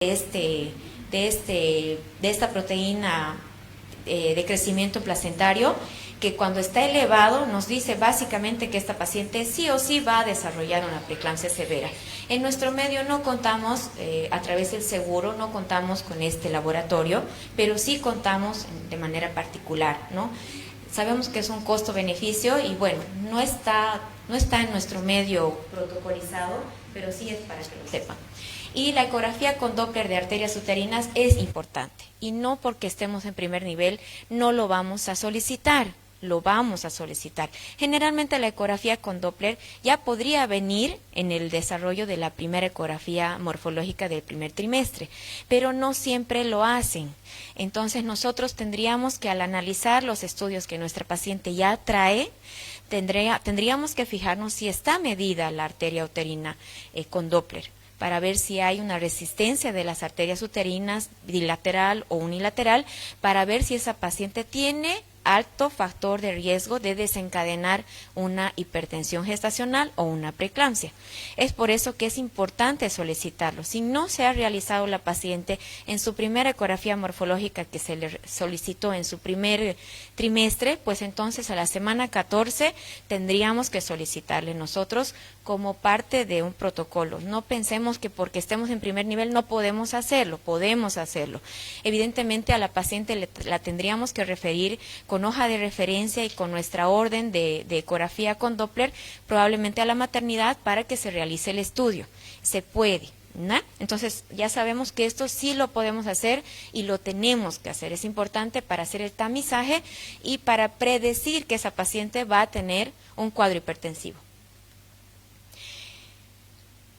de esta proteína de crecimiento placentario, que cuando está elevado nos dice básicamente que esta paciente sí o sí va a desarrollar una preeclampsia severa. En nuestro medio no contamos, a través del seguro, no contamos con este laboratorio, pero sí contamos de manera particular, ¿no? Sabemos que es un costo-beneficio y bueno, no está en nuestro medio protocolizado, pero sí es para que lo sepan. Y la ecografía con Doppler de arterias uterinas es importante y no porque estemos en primer nivel no lo vamos a solicitar, lo vamos a solicitar. Generalmente la ecografía con Doppler ya podría venir en el desarrollo de la primera ecografía morfológica del primer trimestre, pero no siempre lo hacen. Entonces nosotros tendríamos que, al analizar los estudios que nuestra paciente ya trae, tendríamos que fijarnos si está medida la arteria uterina con Doppler, para ver si hay una resistencia de las arterias uterinas bilateral o unilateral, para ver si esa paciente tiene alto factor de riesgo de desencadenar una hipertensión gestacional o una preeclampsia. Es por eso que es importante solicitarlo. Si no se ha realizado la paciente en su primera ecografía morfológica que se le solicitó en su primer trimestre, pues entonces a la semana 14 tendríamos que solicitarle nosotros como parte de un protocolo. No pensemos que porque estemos en primer nivel no podemos hacerlo, podemos hacerlo. Evidentemente a la paciente la tendríamos que referir con hoja de referencia y con nuestra orden de ecografía con Doppler, probablemente a la maternidad, para que se realice el estudio. Se puede, ¿no? Entonces ya sabemos que esto sí lo podemos hacer y lo tenemos que hacer. Es importante para hacer el tamizaje y para predecir que esa paciente va a tener un cuadro hipertensivo.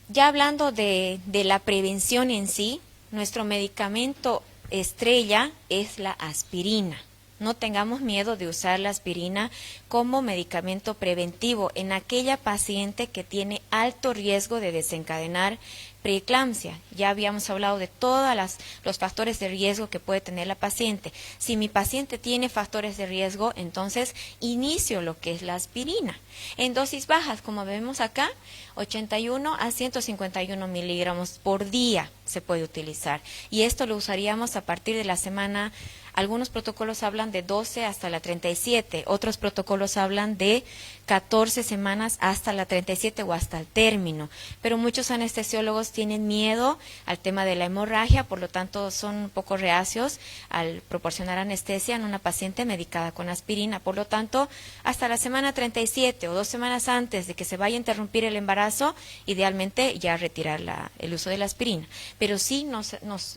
Ya hablando de la prevención en sí, nuestro medicamento estrella es la aspirina. No tengamos miedo de usar la aspirina como medicamento preventivo en aquella paciente que tiene alto riesgo de desencadenar preeclampsia. Ya habíamos hablado de todos los factores de riesgo que puede tener la paciente. Si mi paciente tiene factores de riesgo, entonces inicio lo que es la aspirina. En dosis bajas, como vemos acá, 81 a 151 miligramos por día se puede utilizar. Y esto lo usaríamos a partir de la semana. Algunos protocolos hablan de 12 hasta la 37, otros protocolos hablan de 14 semanas hasta la 37 o hasta el término, pero muchos anestesiólogos tienen miedo al tema de la hemorragia, por lo tanto son un poco reacios al proporcionar anestesia en una paciente medicada con aspirina. Por lo tanto, hasta la semana 37 o 2 semanas antes de que se vaya a interrumpir el embarazo, idealmente ya retirar el uso de la aspirina. Pero sí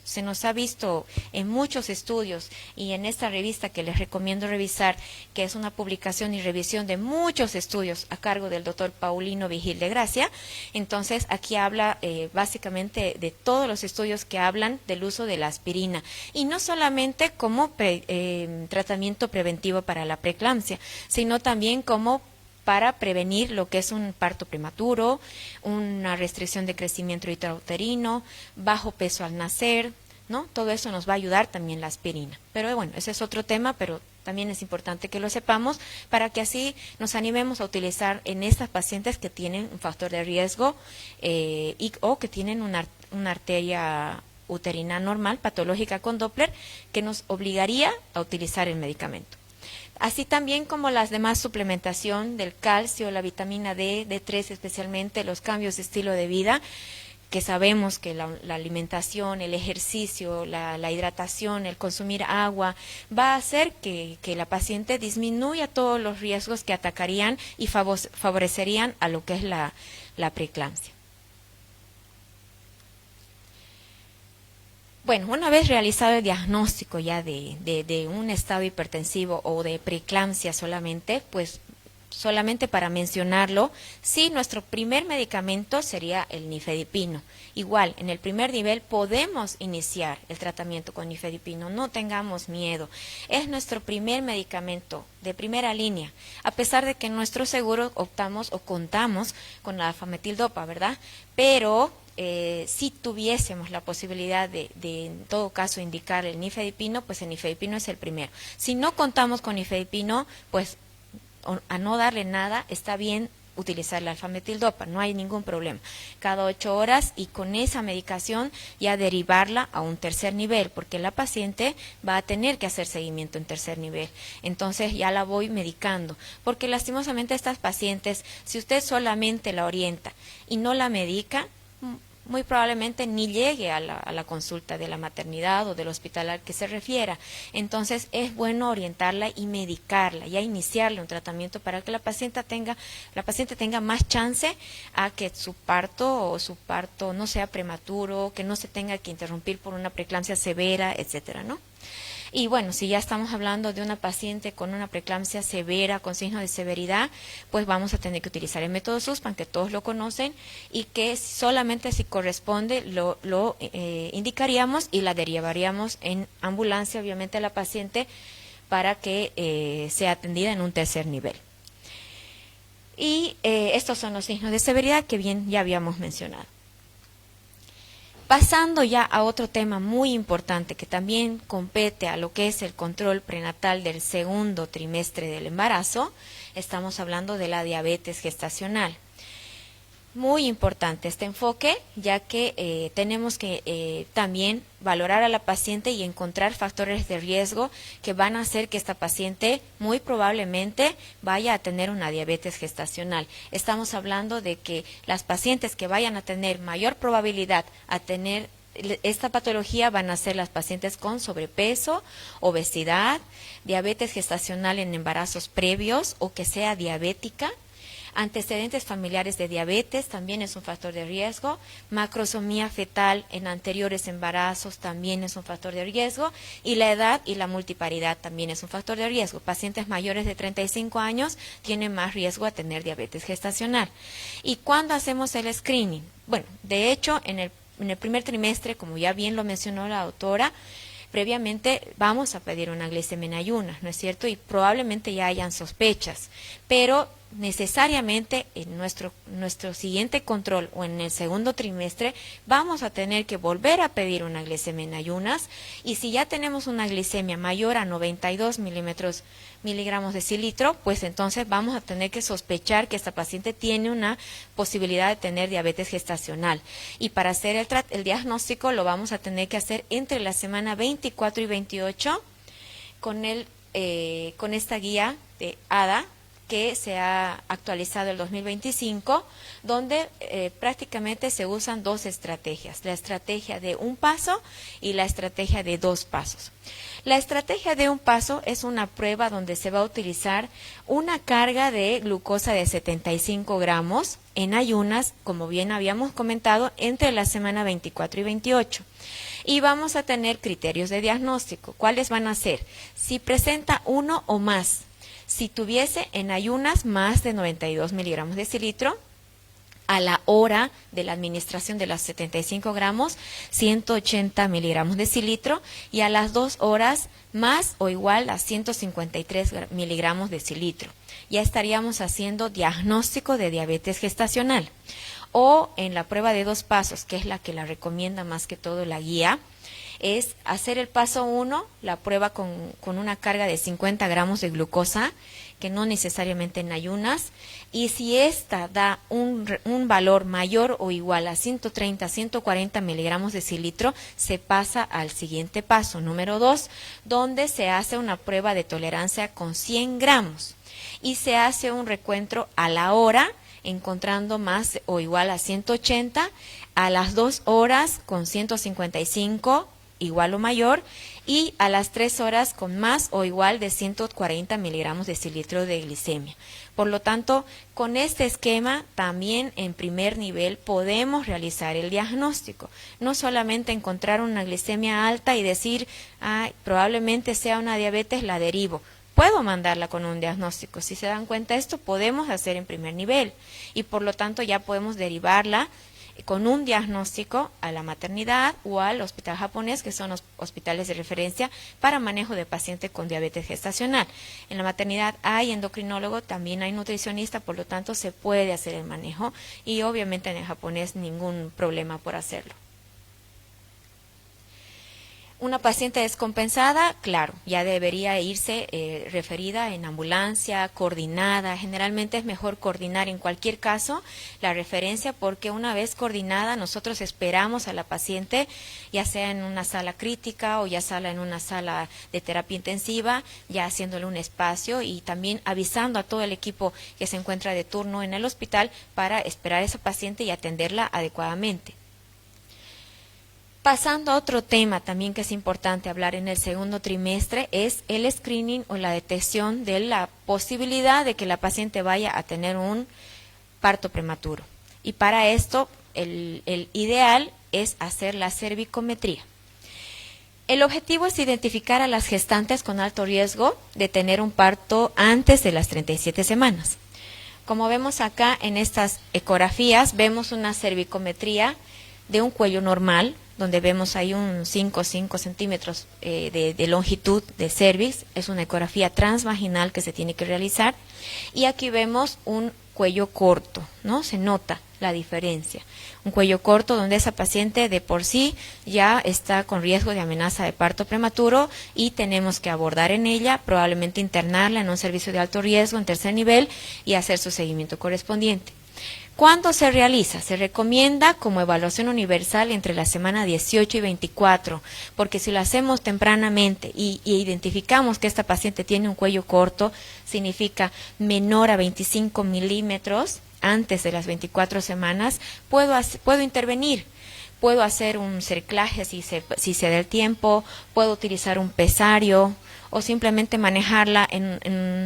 se nos ha visto en muchos estudios, y en esta revista que les recomiendo revisar, que es una publicación y revisión de muchos estudios a cargo del doctor Paulino Vigil de Gracia. Entonces aquí habla básicamente de todos los estudios que hablan del uso de la aspirina, y no solamente como tratamiento preventivo para la preeclampsia, sino también como para prevenir lo que es un parto prematuro, una restricción de crecimiento intrauterino, bajo peso al nacer, ¿no? Todo eso nos va a ayudar también la aspirina. Pero bueno, ese es otro tema, pero también es importante que lo sepamos para que así nos animemos a utilizar en estas pacientes que tienen un factor de riesgo o que tienen una arteria uterina normal, patológica con Doppler, que nos obligaría a utilizar el medicamento. Así también como las demás suplementación del calcio, la vitamina D, D3 especialmente, los cambios de estilo de vida, que sabemos que la alimentación, el ejercicio, la hidratación, el consumir agua, va a hacer que la paciente disminuya todos los riesgos que atacarían y favorecerían a lo que es la preeclampsia. Bueno, una vez realizado el diagnóstico ya de un estado hipertensivo o de preeclampsia solamente, pues solamente para mencionarlo, sí, nuestro primer medicamento sería el nifedipino. Igual, en el primer nivel podemos iniciar el tratamiento con nifedipino, no tengamos miedo. Es nuestro primer medicamento de primera línea, a pesar de que en nuestro seguro optamos o contamos con la fametildopa, ¿verdad? Pero si tuviésemos la posibilidad de en todo caso indicar el nifedipino, pues el nifedipino es el primero. Si no contamos con nifedipino, pues a no darle nada, está bien utilizar la alfa-metildopa, no hay ningún problema. Cada 8 horas y con esa medicación ya derivarla a un tercer nivel, porque la paciente va a tener que hacer seguimiento en tercer nivel. Entonces ya la voy medicando, porque lastimosamente estas pacientes, si usted solamente la orienta y no la medica, muy probablemente ni llegue a la consulta de la maternidad o del hospital al que se refiera. Entonces es bueno orientarla y medicarla, ya iniciarle un tratamiento para que la paciente tenga más chance a que su parto no sea prematuro, que no se tenga que interrumpir por una preeclampsia severa, etcétera, ¿no? Y bueno, si ya estamos hablando de una paciente con una preeclampsia severa, con signos de severidad, pues vamos a tener que utilizar el método Sussman, que todos lo conocen, y que solamente si corresponde lo indicaríamos y la derivaríamos en ambulancia, obviamente, a la paciente para que sea atendida en un tercer nivel. Y estos son los signos de severidad que bien ya habíamos mencionado. Pasando ya a otro tema muy importante que también compete a lo que es el control prenatal del segundo trimestre del embarazo, estamos hablando de la diabetes gestacional. Muy importante este enfoque, ya que tenemos que también valorar a la paciente y encontrar factores de riesgo que van a hacer que esta paciente muy probablemente vaya a tener una diabetes gestacional. Estamos hablando de que las pacientes que vayan a tener mayor probabilidad a tener esta patología van a ser las pacientes con sobrepeso, obesidad, diabetes gestacional en embarazos previos o que sea diabética. Antecedentes familiares de diabetes también es un factor de riesgo. Macrosomía fetal en anteriores embarazos también es un factor de riesgo. Y la edad y la multiparidad también es un factor de riesgo. Pacientes mayores de 35 años tienen más riesgo a tener diabetes gestacional. ¿Y cuándo hacemos el screening? Bueno, de hecho, en el primer trimestre, como ya bien lo mencionó la autora, previamente vamos a pedir una glicemia en ayunas, ¿no es cierto? Y probablemente ya hayan sospechas, pero necesariamente en nuestro siguiente control o en el segundo trimestre vamos a tener que volver a pedir una glicemia en ayunas, y si ya tenemos una glicemia mayor a 92 miligramos decilitro, pues entonces vamos a tener que sospechar que esta paciente tiene una posibilidad de tener diabetes gestacional, y para hacer el diagnóstico lo vamos a tener que hacer entre la semana 24 y 28 con esta guía de ADA que se ha actualizado el 2025, donde prácticamente se usan dos estrategias, la estrategia de un paso y la estrategia de 2 pasos. La estrategia de un paso es una prueba donde se va a utilizar una carga de glucosa de 75 gramos en ayunas, como bien habíamos comentado, entre la semana 24 y 28. Y vamos a tener criterios de diagnóstico. ¿Cuáles van a ser? Si presenta uno o más. Si tuviese en ayunas más de 92 miligramos decilitro, a la hora de la administración de los 75 gramos, 180 miligramos decilitro, y a las 2 horas más o igual a 153 miligramos decilitro. Ya estaríamos haciendo diagnóstico de diabetes gestacional. O en la prueba de 2 pasos, que es la que la recomienda más que todo la guía, es hacer el paso 1, la prueba con una carga de 50 gramos de glucosa, que no necesariamente en ayunas, y si esta da un valor mayor o igual a 130, 140 miligramos de decilitro, se pasa al siguiente paso, número 2, donde se hace una prueba de tolerancia con 100 gramos, y se hace un recuento a la hora, encontrando más o igual a 180, a las 2 horas con 155, igual o mayor, y a las 3 horas con más o igual de 140 miligramos de decilitro de glicemia. Por lo tanto, con este esquema también en primer nivel podemos realizar el diagnóstico. No solamente encontrar una glicemia alta y decir, probablemente sea una diabetes, la derivo. Puedo mandarla con un diagnóstico. Si se dan cuenta, esto podemos hacer en primer nivel, y por lo tanto ya podemos derivarla con un diagnóstico a la maternidad o al hospital japonés, que son los hospitales de referencia para manejo de pacientes con diabetes gestacional. En la maternidad hay endocrinólogo, también hay nutricionista, por lo tanto se puede hacer el manejo, y obviamente en el japonés ningún problema por hacerlo. Una paciente descompensada, claro, ya debería irse referida en ambulancia, coordinada. Generalmente es mejor coordinar en cualquier caso la referencia, porque una vez coordinada nosotros esperamos a la paciente, ya sea en una sala crítica o ya sea en una sala de terapia intensiva, ya haciéndole un espacio y también avisando a todo el equipo que se encuentra de turno en el hospital para esperar a esa paciente y atenderla adecuadamente. Pasando a otro tema también que es importante hablar en el segundo trimestre, es el screening o la detección de la posibilidad de que la paciente vaya a tener un parto prematuro. Y para esto el ideal es hacer la cervicometría. El objetivo es identificar a las gestantes con alto riesgo de tener un parto antes de las 37 semanas. Como vemos acá en estas ecografías, vemos una cervicometría de un cuello normal, donde vemos ahí un 5 centímetros de longitud de cervix. Es una ecografía transvaginal que se tiene que realizar. Y aquí vemos un cuello corto, ¿no? Se nota la diferencia. Un cuello corto donde esa paciente de por sí ya está con riesgo de amenaza de parto prematuro y tenemos que abordar en ella, probablemente internarla en un servicio de alto riesgo en tercer nivel y hacer su seguimiento correspondiente. ¿Cuándo se realiza? Se recomienda como evaluación universal entre la semana 18 y 24, porque si lo hacemos tempranamente y identificamos que esta paciente tiene un cuello corto, significa menor a 25 milímetros antes de las 24 semanas, puedo intervenir. Puedo hacer un cerclaje si se da el tiempo, puedo utilizar un pesario o simplemente manejarla en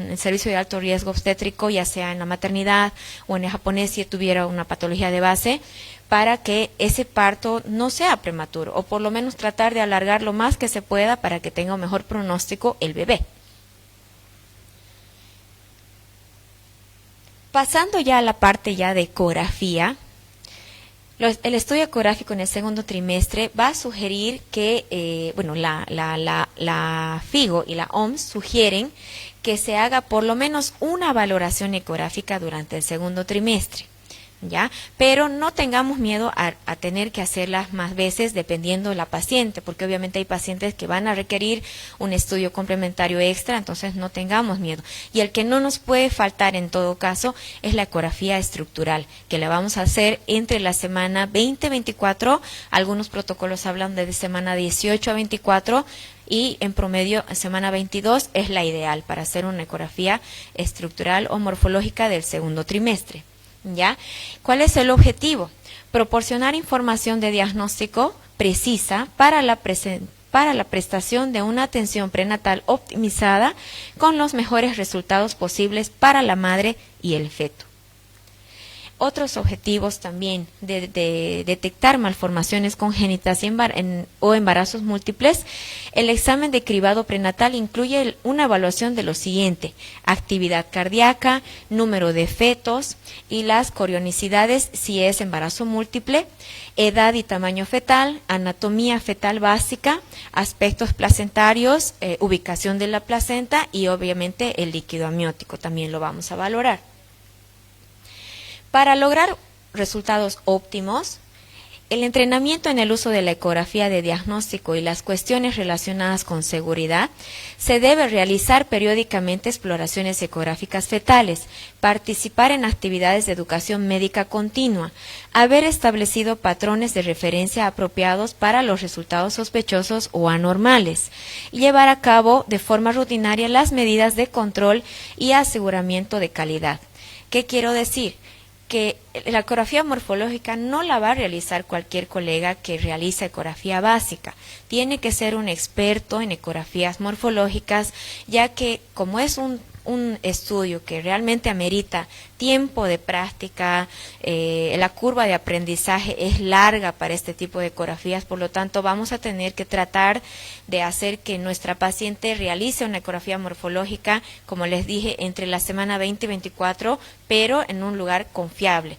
el servicio de alto riesgo obstétrico, ya sea en la maternidad o en el japonés si tuviera una patología de base, para que ese parto no sea prematuro, o por lo menos tratar de alargar lo más que se pueda para que tenga un mejor pronóstico el bebé. Pasando ya a la parte ya de ecografía, el estudio ecográfico en el segundo trimestre va a sugerir que, la FIGO y la OMS sugieren que se haga por lo menos una valoración ecográfica durante el segundo trimestre, ¿ya? Pero no tengamos miedo a tener que hacerlas más veces dependiendo de la paciente, porque obviamente hay pacientes que van a requerir un estudio complementario extra, entonces no tengamos miedo. Y el que no nos puede faltar en todo caso es la ecografía estructural, que la vamos a hacer entre la semana 20-24, algunos protocolos hablan de semana 18 a 24, y en promedio semana 22 es la ideal para hacer una ecografía estructural o morfológica del segundo trimestre. ¿Ya? ¿Cuál es el objetivo? Proporcionar información de diagnóstico precisa para la prestación de una atención prenatal optimizada con los mejores resultados posibles para la madre y el feto. Otros objetivos también de detectar malformaciones congénitas o embarazos múltiples, el examen de cribado prenatal incluye una evaluación de lo siguiente: actividad cardíaca, número de fetos y las corionicidades si es embarazo múltiple, edad y tamaño fetal, anatomía fetal básica, aspectos placentarios, ubicación de la placenta y obviamente el líquido amniótico también lo vamos a valorar. Para lograr resultados óptimos, el entrenamiento en el uso de la ecografía de diagnóstico y las cuestiones relacionadas con seguridad se debe realizar periódicamente exploraciones ecográficas fetales, participar en actividades de educación médica continua, haber establecido patrones de referencia apropiados para los resultados sospechosos o anormales, y llevar a cabo de forma rutinaria las medidas de control y aseguramiento de calidad. ¿Qué quiero decir? Que la ecografía morfológica no la va a realizar cualquier colega que realiza ecografía básica. Tiene que ser un experto en ecografías morfológicas, ya que como es un estudio que realmente amerita tiempo de práctica, la curva de aprendizaje es larga para este tipo de ecografías, por lo tanto vamos a tener que tratar de hacer que nuestra paciente realice una ecografía morfológica, como les dije, entre la semana 20 y 24, pero en un lugar confiable.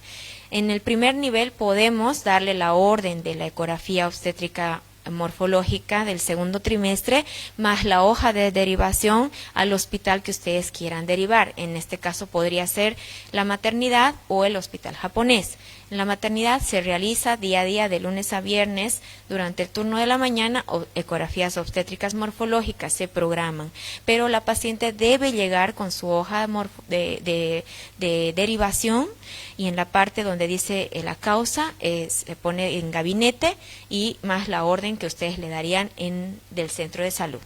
En el primer nivel podemos darle la orden de la ecografía obstétrica morfológica del segundo trimestre, más la hoja de derivación al hospital que ustedes quieran derivar. En este caso podría ser la maternidad o el hospital japonés. En la maternidad se realiza día a día de lunes a viernes durante el turno de la mañana, ecografías obstétricas morfológicas se programan, pero la paciente debe llegar con su hoja de derivación y en la parte donde dice la causa se pone en gabinete y más la orden que ustedes le darían del centro de salud.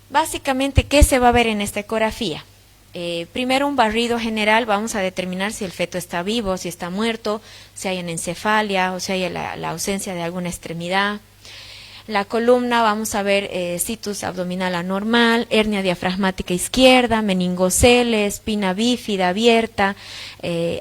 Básicamente, ¿qué se va a ver en esta ecografía? Primero un barrido general, vamos a determinar si el feto está vivo, si está muerto, si hay encefalia o si hay la ausencia de alguna extremidad. La columna, vamos a ver situs abdominal anormal, hernia diafragmática izquierda, meningocele, espina bífida abierta,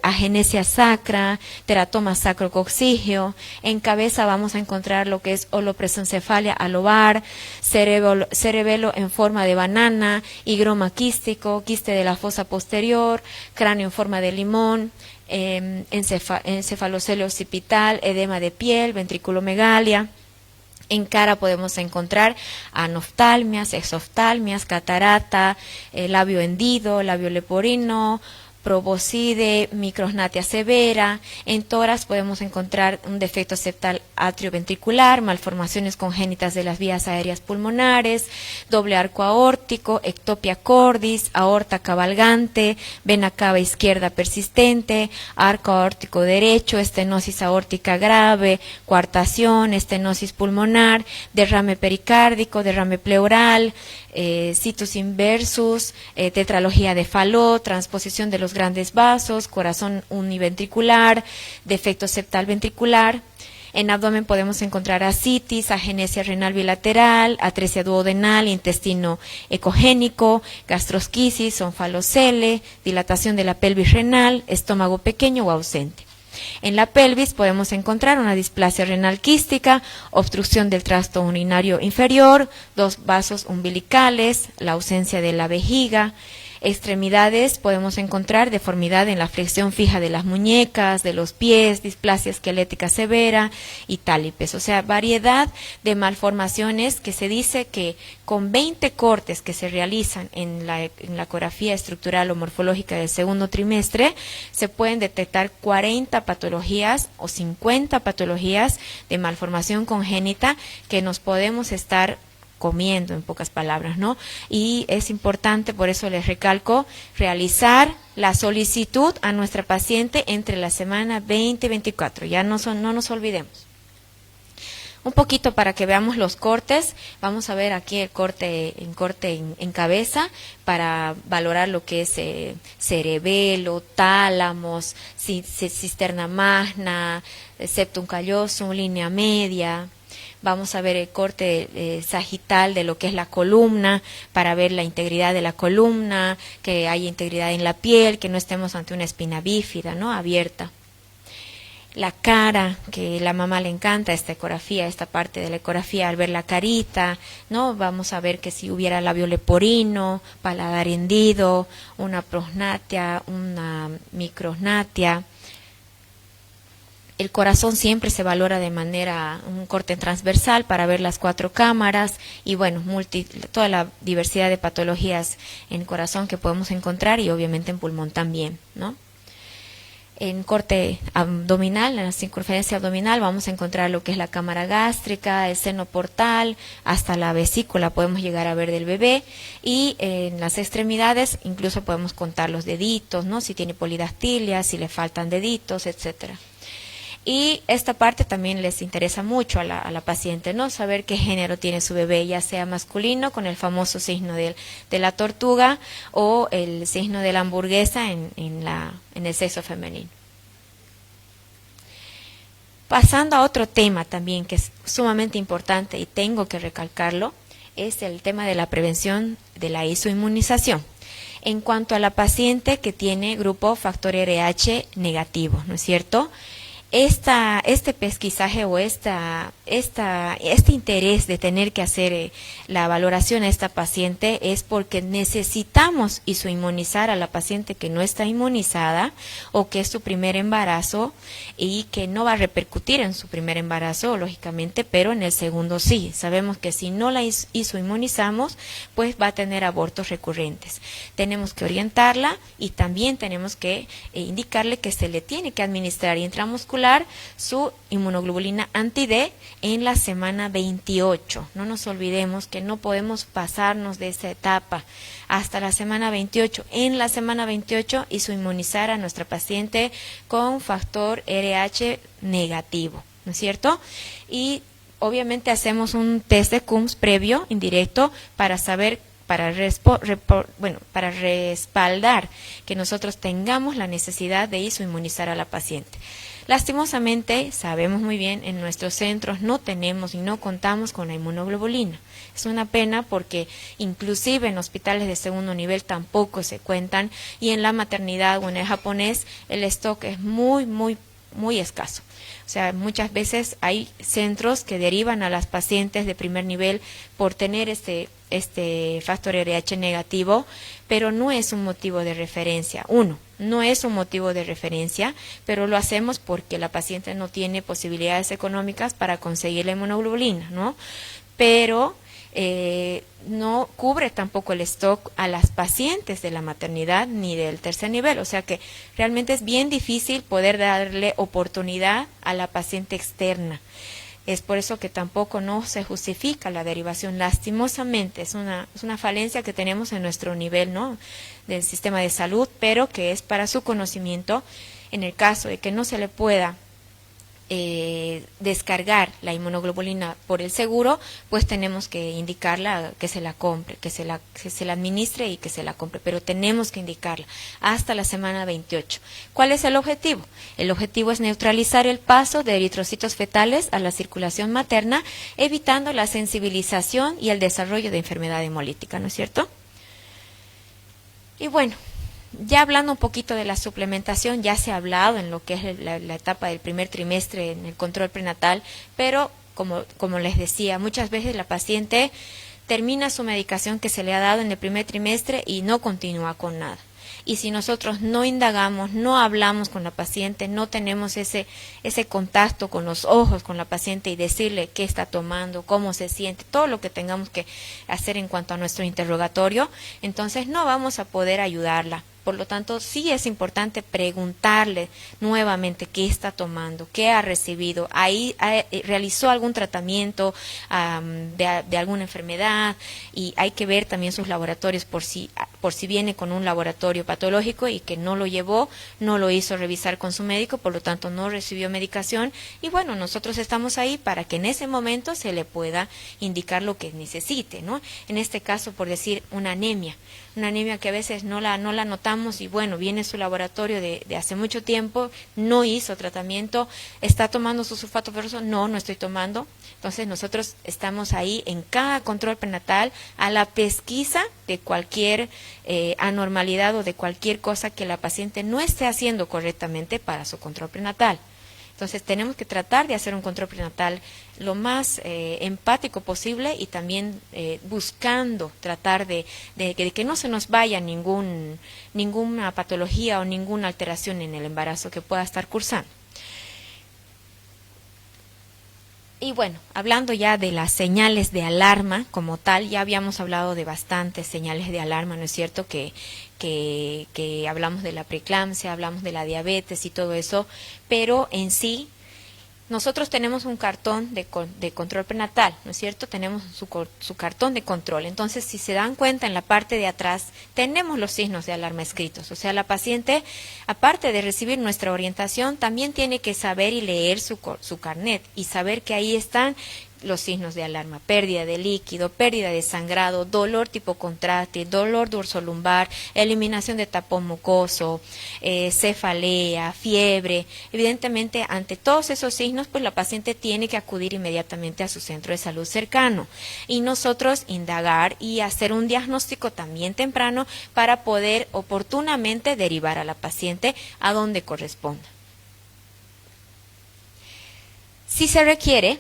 agenesia sacra, teratoma sacrococcigeo. En cabeza vamos a encontrar lo que es holopresencefalia alobar, cerebelo en forma de banana, higroma quístico, quiste de la fosa posterior, cráneo en forma de limón, encefalocele occipital, edema de piel, ventriculomegalia. En cara podemos encontrar anoftalmias, exoftalmias, catarata, labio hendido, labio leporino, proboscide, microsnatia severa. En tórax podemos encontrar un defecto septal atrioventricular, malformaciones congénitas de las vías aéreas pulmonares, doble arco aórtico, ectopia cordis, aorta cabalgante, vena cava izquierda persistente, arco aórtico derecho, estenosis aórtica grave, coartación, estenosis pulmonar, derrame pericárdico, derrame pleural, situs inversus, tetralogía de Fallot, transposición de los grandes vasos, corazón univentricular, defecto septal ventricular. En abdomen podemos encontrar ascitis, agenesia renal bilateral, atresia duodenal, intestino ecogénico, gastrosquisis, onfalocele, dilatación de la pelvis renal, estómago pequeño o ausente. En la pelvis podemos encontrar una displasia renal quística, obstrucción del tracto urinario inferior, 2 vasos umbilicales, la ausencia de la vejiga. Extremidades podemos encontrar deformidad en la flexión fija de las muñecas, de los pies, displasia esquelética severa y tálipes. O sea, variedad de malformaciones que se dice que con 20 cortes que se realizan en la ecografía estructural o morfológica del segundo trimestre, se pueden detectar 40 patologías o 50 patologías de malformación congénita que nos podemos estar comiendo, en pocas palabras, ¿no? Y es importante, por eso les recalco, realizar la solicitud a nuestra paciente entre la semana 20 y 24, ya no nos olvidemos. Un poquito para que veamos los cortes, vamos a ver aquí el corte en cabeza para valorar lo que es cerebelo, tálamos, cisterna magna, septum callosum, línea media. Vamos a ver el corte sagital de lo que es la columna, para ver la integridad de la columna, que haya integridad en la piel, que no estemos ante una espina bífida, ¿no? Abierta. La cara, que la mamá le encanta esta ecografía, esta parte de la ecografía, al ver la carita, ¿no? Vamos a ver que si hubiera labio leporino, paladar hendido, una prosnatia, una microsnatia. El corazón siempre se valora de manera, un corte transversal para ver las 4 cámaras y bueno, toda la diversidad de patologías en corazón que podemos encontrar y obviamente en pulmón también, ¿no? En corte abdominal, en la circunferencia abdominal, vamos a encontrar lo que es la cámara gástrica, el seno portal, hasta la vesícula podemos llegar a ver del bebé y en las extremidades incluso podemos contar los deditos, ¿no? Si tiene polidactilia, si le faltan deditos, etcétera. Y esta parte también les interesa mucho a la paciente, ¿no? Saber qué género tiene su bebé, ya sea masculino con el famoso signo de la tortuga o el signo de la hamburguesa en el sexo femenino. Pasando a otro tema también que es sumamente importante y tengo que recalcarlo, es el tema de la prevención de la isoinmunización. En cuanto a la paciente que tiene grupo factor RH negativo, ¿no es cierto? Este pesquisaje o este interés de tener que hacer la valoración a esta paciente es porque necesitamos isoinmunizar a la paciente que no está inmunizada o que es su primer embarazo y que no va a repercutir en su primer embarazo, lógicamente, pero en el segundo sí. Sabemos que si no la isoinmunizamos, pues va a tener abortos recurrentes. Tenemos que orientarla y también tenemos que indicarle que se le tiene que administrar intramuscular su inmunoglobulina anti-D en la semana 28. No nos olvidemos que no podemos pasarnos de esa etapa hasta la semana 28. En la semana 28 isoinmunizar a nuestra paciente con factor RH negativo, ¿no es cierto? Y obviamente hacemos un test de Coombs previo, indirecto, para saber para respaldar que nosotros tengamos la necesidad de isoinmunizar a la paciente. Lastimosamente, sabemos muy bien, en nuestros centros no tenemos y no contamos con la inmunoglobulina. Es una pena porque inclusive en hospitales de segundo nivel tampoco se cuentan y en la maternidad o en el japonés el stock es muy escaso. O sea, muchas veces hay centros que derivan a las pacientes de primer nivel por tener este factor RH negativo, pero no es un motivo de referencia. No es un motivo de referencia, pero lo hacemos porque la paciente no tiene posibilidades económicas para conseguir la inmunoglobulina, ¿no? Pero no cubre tampoco el stock a las pacientes de la maternidad ni del tercer nivel, o sea que realmente es bien difícil poder darle oportunidad a la paciente externa. Es por eso que tampoco no se justifica la derivación, lastimosamente, es una falencia que tenemos en nuestro nivel, ¿no?, del sistema de salud, pero que es para su conocimiento. En el caso de que no se le pueda descargar la inmunoglobulina por el seguro, pues tenemos que indicarla que se la compre, que se la administre y que se la compre, pero tenemos que indicarla hasta la semana 28. ¿Cuál es el objetivo? El objetivo es neutralizar el paso de eritrocitos fetales a la circulación materna, evitando la sensibilización y el desarrollo de enfermedad hemolítica, ¿no es cierto? Y bueno, ya hablando un poquito de la suplementación, ya se ha hablado en lo que es la etapa del primer trimestre en el control prenatal, pero como les decía, muchas veces la paciente termina su medicación que se le ha dado en el primer trimestre y no continúa con nada. Y si nosotros no indagamos, no hablamos con la paciente, no tenemos ese contacto con los ojos con la paciente y decirle qué está tomando, cómo se siente, todo lo que tengamos que hacer en cuanto a nuestro interrogatorio, entonces no vamos a poder ayudarla. Por lo tanto, sí es importante preguntarle nuevamente qué está tomando, qué ha recibido, realizó algún tratamiento de alguna enfermedad, y hay que ver también sus laboratorios por si viene con un laboratorio patológico y que no lo llevó, no lo hizo revisar con su médico, por lo tanto no recibió medicación, y bueno, nosotros estamos ahí para que en ese momento se le pueda indicar lo que necesite, ¿no? En este caso, por decir, una anemia que a veces no la notamos y bueno, viene su laboratorio de hace mucho tiempo, no hizo tratamiento, está tomando su sulfato ferroso, no estoy tomando. Entonces nosotros estamos ahí en cada control prenatal a la pesquisa de cualquier anormalidad o de cualquier cosa que la paciente no esté haciendo correctamente para su control prenatal. Entonces tenemos que tratar de hacer un control prenatal lo más empático posible y también buscando tratar de que no se nos vaya ninguna patología o ninguna alteración en el embarazo que pueda estar cursando. Y bueno, hablando ya de las señales de alarma como tal, ya habíamos hablado de bastantes señales de alarma, ¿no es cierto? Que hablamos de la preeclampsia, hablamos de la diabetes y todo eso, pero en sí nosotros tenemos un cartón de control prenatal, ¿no es cierto? Tenemos su cartón de control. Entonces, si se dan cuenta, en la parte de atrás tenemos los signos de alarma escritos. O sea, la paciente, aparte de recibir nuestra orientación, también tiene que saber y leer su carnet y saber que ahí están los signos de alarma: pérdida de líquido, pérdida de sangrado, dolor tipo contráctil, dolor dorsolumbar, eliminación de tapón mucoso, cefalea, fiebre. Evidentemente, ante todos esos signos, pues la paciente tiene que acudir inmediatamente a su centro de salud cercano y nosotros indagar y hacer un diagnóstico también temprano para poder oportunamente derivar a la paciente a donde corresponda. Si se requiere,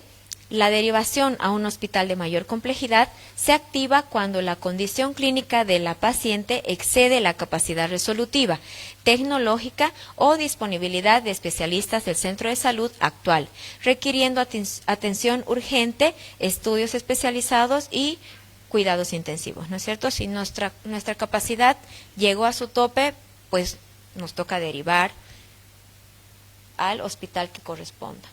la derivación a un hospital de mayor complejidad se activa cuando la condición clínica de la paciente excede la capacidad resolutiva, tecnológica o disponibilidad de especialistas del centro de salud actual, requiriendo atención urgente, estudios especializados y cuidados intensivos, ¿no es cierto? Si nuestra capacidad llegó a su tope, pues nos toca derivar al hospital que corresponda.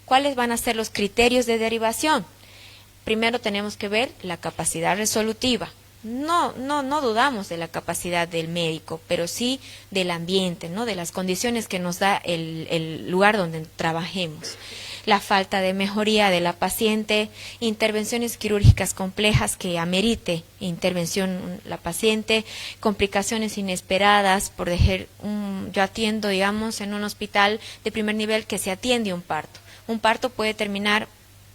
¿Cuáles van a ser los criterios de derivación? Primero tenemos que ver la capacidad resolutiva. No dudamos de la capacidad del médico, pero sí del ambiente, ¿no? De las condiciones que nos da el lugar donde trabajemos. La falta de mejoría de la paciente, intervenciones quirúrgicas complejas que amerite intervención la paciente, complicaciones inesperadas, por dejar yo atiendo, digamos, en un hospital de primer nivel que se atiende un parto. Un parto puede terminar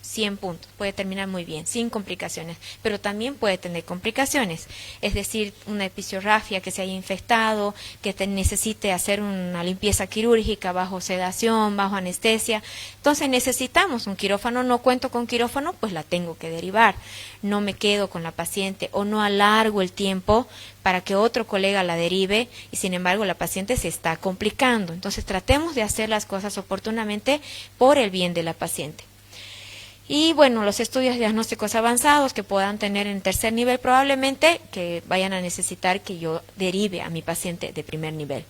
100 puntos, puede terminar muy bien, sin complicaciones, pero también puede tener complicaciones, es decir, una episiotrafia que se haya infectado, que necesite hacer una limpieza quirúrgica bajo sedación, bajo anestesia. Entonces necesitamos un quirófano, no cuento con quirófano, pues la tengo que derivar, no me quedo con la paciente o no alargo el tiempo para que otro colega la derive y sin embargo la paciente se está complicando. Entonces tratemos de hacer las cosas oportunamente por el bien de la paciente. Y bueno, los estudios diagnósticos avanzados que puedan tener en tercer nivel probablemente que vayan a necesitar que yo derive a mi paciente de primer nivel.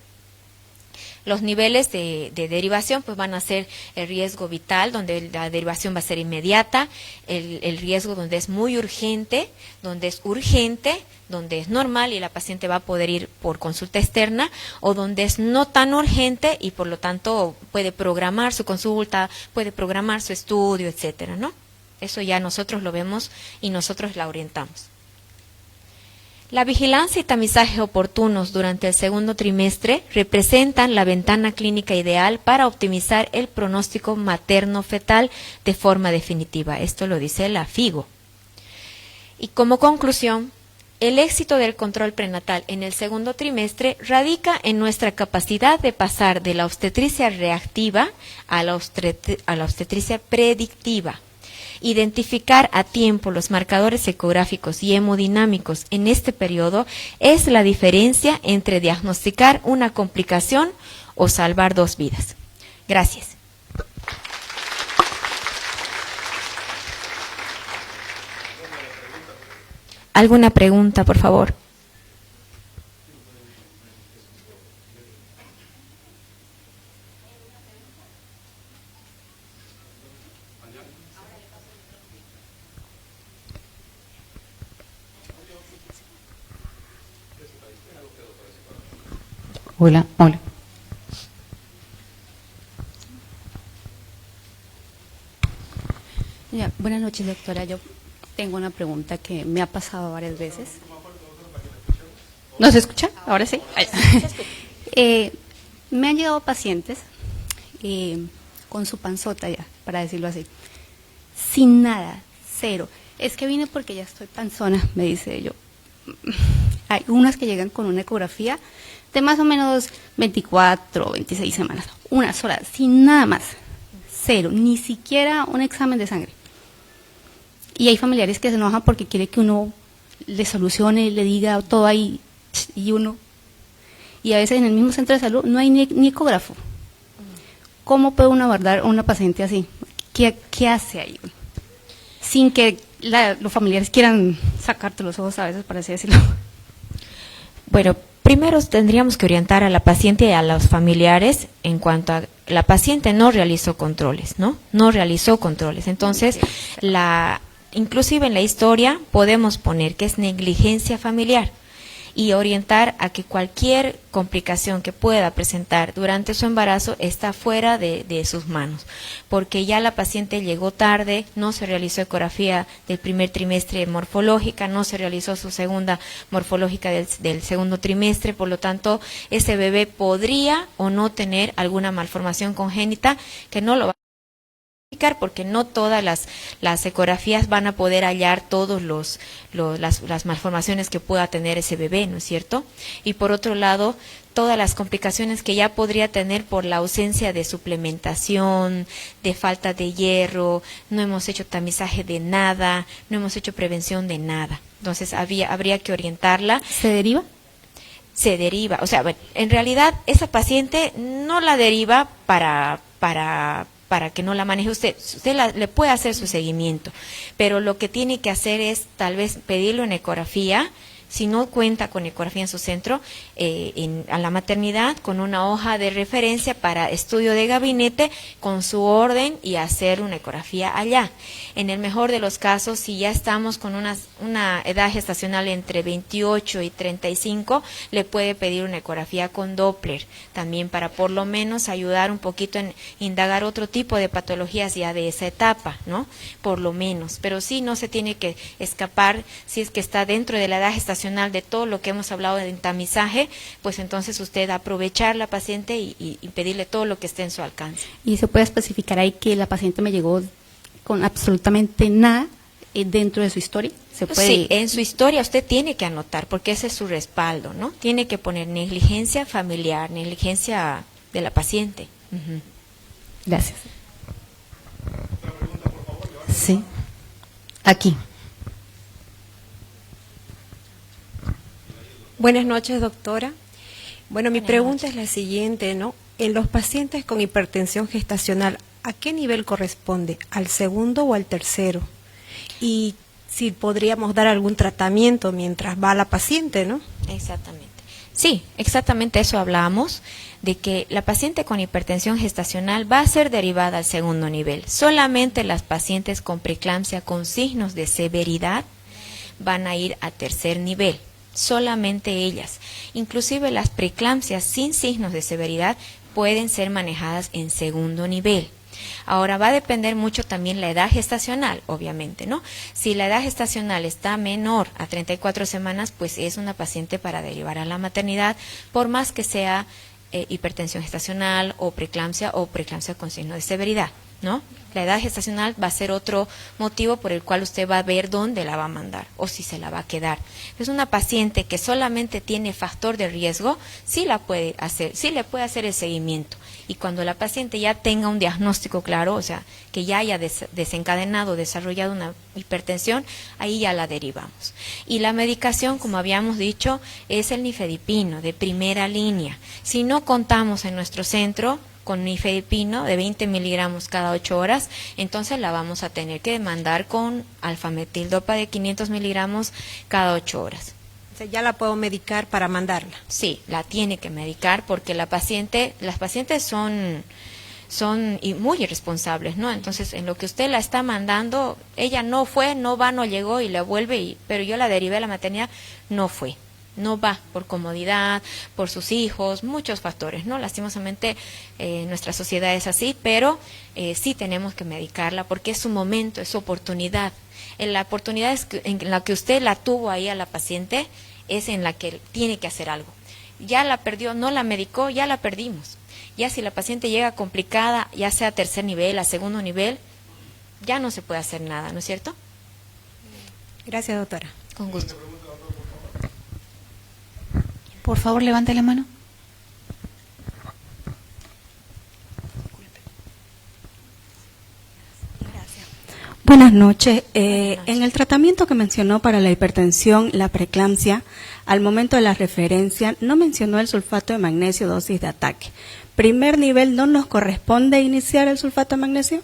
Los niveles de derivación pues van a ser el riesgo vital, donde la derivación va a ser inmediata, el riesgo donde es muy urgente, donde es urgente, donde es normal y la paciente va a poder ir por consulta externa, o donde es no tan urgente y por lo tanto puede programar su consulta, puede programar su estudio, etcétera, ¿no? Eso ya nosotros lo vemos y nosotros la orientamos. La vigilancia y tamizaje oportunos durante el segundo trimestre representan la ventana clínica ideal para optimizar el pronóstico materno-fetal de forma definitiva. Esto lo dice la FIGO. Y como conclusión, el éxito del control prenatal en el segundo trimestre radica en nuestra capacidad de pasar de la obstetricia reactiva a la obstetricia predictiva. Identificar a tiempo los marcadores ecográficos y hemodinámicos en este periodo es la diferencia entre diagnosticar una complicación o salvar 2 vidas. Gracias. ¿Alguna pregunta, por favor? Hola. Ya, buenas noches, doctora. Yo tengo una pregunta que me ha pasado varias veces. ¿No se escucha? ¿Ahora sí? Me han llegado pacientes con su panzota ya, para decirlo así, sin nada, cero. Es que vine porque ya estoy panzona, me dice yo. Hay unas que llegan con una ecografía de más o menos 24 o 26 semanas, una sola, sin nada más, cero, ni siquiera un examen de sangre. Y hay familiares que se enojan porque quiere que uno le solucione, le diga todo ahí, y uno, y a veces en el mismo centro de salud no hay ni ecógrafo. ¿Cómo puede uno abordar a una paciente así? ¿Qué hace ahí? Sin que los familiares quieran sacarte los ojos a veces, para así decirlo. Bueno, primero tendríamos que orientar a la paciente y a los familiares en cuanto a la paciente no realizó controles, ¿no? No realizó controles. Entonces, inclusive en la historia podemos poner que es negligencia familiar y orientar a que cualquier complicación que pueda presentar durante su embarazo está fuera de sus manos, porque ya la paciente llegó tarde, no se realizó ecografía del primer trimestre morfológica, no se realizó su segunda morfológica del segundo trimestre, por lo tanto, ese bebé podría o no tener alguna malformación congénita que no lo va porque no todas las ecografías van a poder hallar todos las malformaciones que pueda tener ese bebé, ¿no es cierto? Y por otro lado, todas las complicaciones que ya podría tener por la ausencia de suplementación, de falta de hierro, no hemos hecho tamizaje de nada, no hemos hecho prevención de nada. Entonces habría que orientarla. ¿Se deriva? Se deriva, o sea, bueno, en realidad esa paciente no la deriva para que no la maneje usted. Usted le puede hacer su seguimiento, pero lo que tiene que hacer es tal vez pedirle una ecografía, si no cuenta con ecografía en su centro, a la maternidad, con una hoja de referencia para estudio de gabinete, con su orden y hacer una ecografía allá. En el mejor de los casos, si ya estamos con una edad gestacional entre 28 y 35, le puede pedir una ecografía con Doppler, también para por lo menos ayudar un poquito en indagar otro tipo de patologías ya de esa etapa, ¿no? Por lo menos, pero sí no se tiene que escapar, si es que está dentro de la edad gestacional, de todo lo que hemos hablado de tamizaje, pues entonces usted aprovechar la paciente y pedirle todo lo que esté en su alcance. Y se puede especificar ahí que la paciente me llegó con absolutamente nada dentro de su historia. ¿Se puede? Sí, en su historia usted tiene que anotar, porque ese es su respaldo, ¿no? Tiene que poner negligencia familiar, negligencia de la paciente. Uh-huh. Gracias. Otra pregunta, por favor. Sí. Aquí. Buenas noches, doctora. Bueno, mi pregunta es la siguiente, ¿no? En los pacientes con hipertensión gestacional, ¿a qué nivel corresponde? ¿Al segundo o al tercero? Y si podríamos dar algún tratamiento mientras va la paciente, ¿no? Exactamente. Sí, exactamente eso hablábamos, de que la paciente con hipertensión gestacional va a ser derivada al segundo nivel. Solamente las pacientes con preeclampsia con signos de severidad van a ir a tercer nivel. Solamente ellas. Inclusive las preeclampsias sin signos de severidad pueden ser manejadas en segundo nivel. Ahora va a depender mucho también la edad gestacional, obviamente, ¿no? Si la edad gestacional está menor a 34 semanas, pues es una paciente para derivar a la maternidad, por más que sea hipertensión gestacional o preeclampsia con signo de severidad, ¿no? La edad gestacional va a ser otro motivo por el cual usted va a ver dónde la va a mandar o si se la va a quedar. Es una paciente que solamente tiene factor de riesgo, sí le puede hacer el seguimiento. Y cuando la paciente ya tenga un diagnóstico claro, o sea, que ya haya desencadenado, desarrollado una hipertensión, ahí ya la derivamos. Y la medicación, como habíamos dicho, es el nifedipino de primera línea. Si no contamos en nuestro centro con nifedipino de 20 miligramos cada 8 horas, entonces la vamos a tener que mandar con alfametildopa de 500 miligramos cada 8 horas. O sea, ya la puedo medicar para mandarla. Sí, la tiene que medicar porque las pacientes son muy irresponsables, ¿no? Entonces, en lo que usted la está mandando, ella no fue, no va, no llegó y la vuelve, pero yo la derivé a la maternidad, no fue. No va por comodidad, por sus hijos, muchos factores, ¿no? Lastimosamente nuestra sociedad es así, pero sí tenemos que medicarla porque es su momento, es su oportunidad. En la oportunidad en la que usted la tuvo ahí a la paciente es en la que tiene que hacer algo. Ya la perdió, no la medicó, ya la perdimos. Ya si la paciente llega complicada, ya sea a tercer nivel, a segundo nivel, ya no se puede hacer nada, ¿no es cierto? Gracias, doctora. Con gusto. Por favor, levante la mano. Buenas noches. En el tratamiento que mencionó para la hipertensión, la preeclampsia, al momento de la referencia, no mencionó el sulfato de magnesio dosis de ataque. ¿Primer nivel no nos corresponde iniciar el sulfato de magnesio?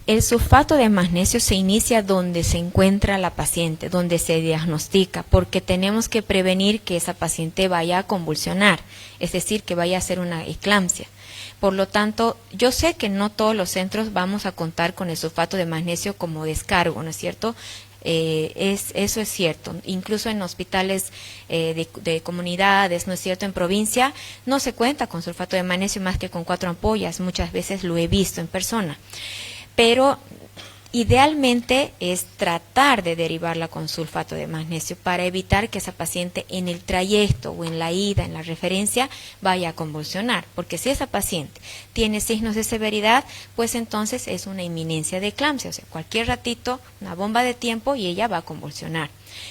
El sulfato de magnesio se inicia donde se encuentra la paciente, donde se diagnostica, porque tenemos que prevenir que esa paciente vaya a convulsionar, es decir, que vaya a hacer una eclampsia. Por lo tanto, yo sé que no todos los centros vamos a contar con el sulfato de magnesio como descargo, ¿no es cierto? Eso es cierto. Incluso en hospitales de comunidades, ¿no es cierto? En provincia no se cuenta con sulfato de magnesio más que con 4 ampollas. Muchas veces lo he visto en persona. Pero Idealmente es tratar de derivarla con sulfato de magnesio para evitar que esa paciente en el trayecto o en la ida, en la referencia, vaya a convulsionar. Porque si esa paciente tiene signos de severidad, pues entonces es una inminencia de eclampsia. O sea, cualquier ratito, una bomba de tiempo y ella va a convulsionar.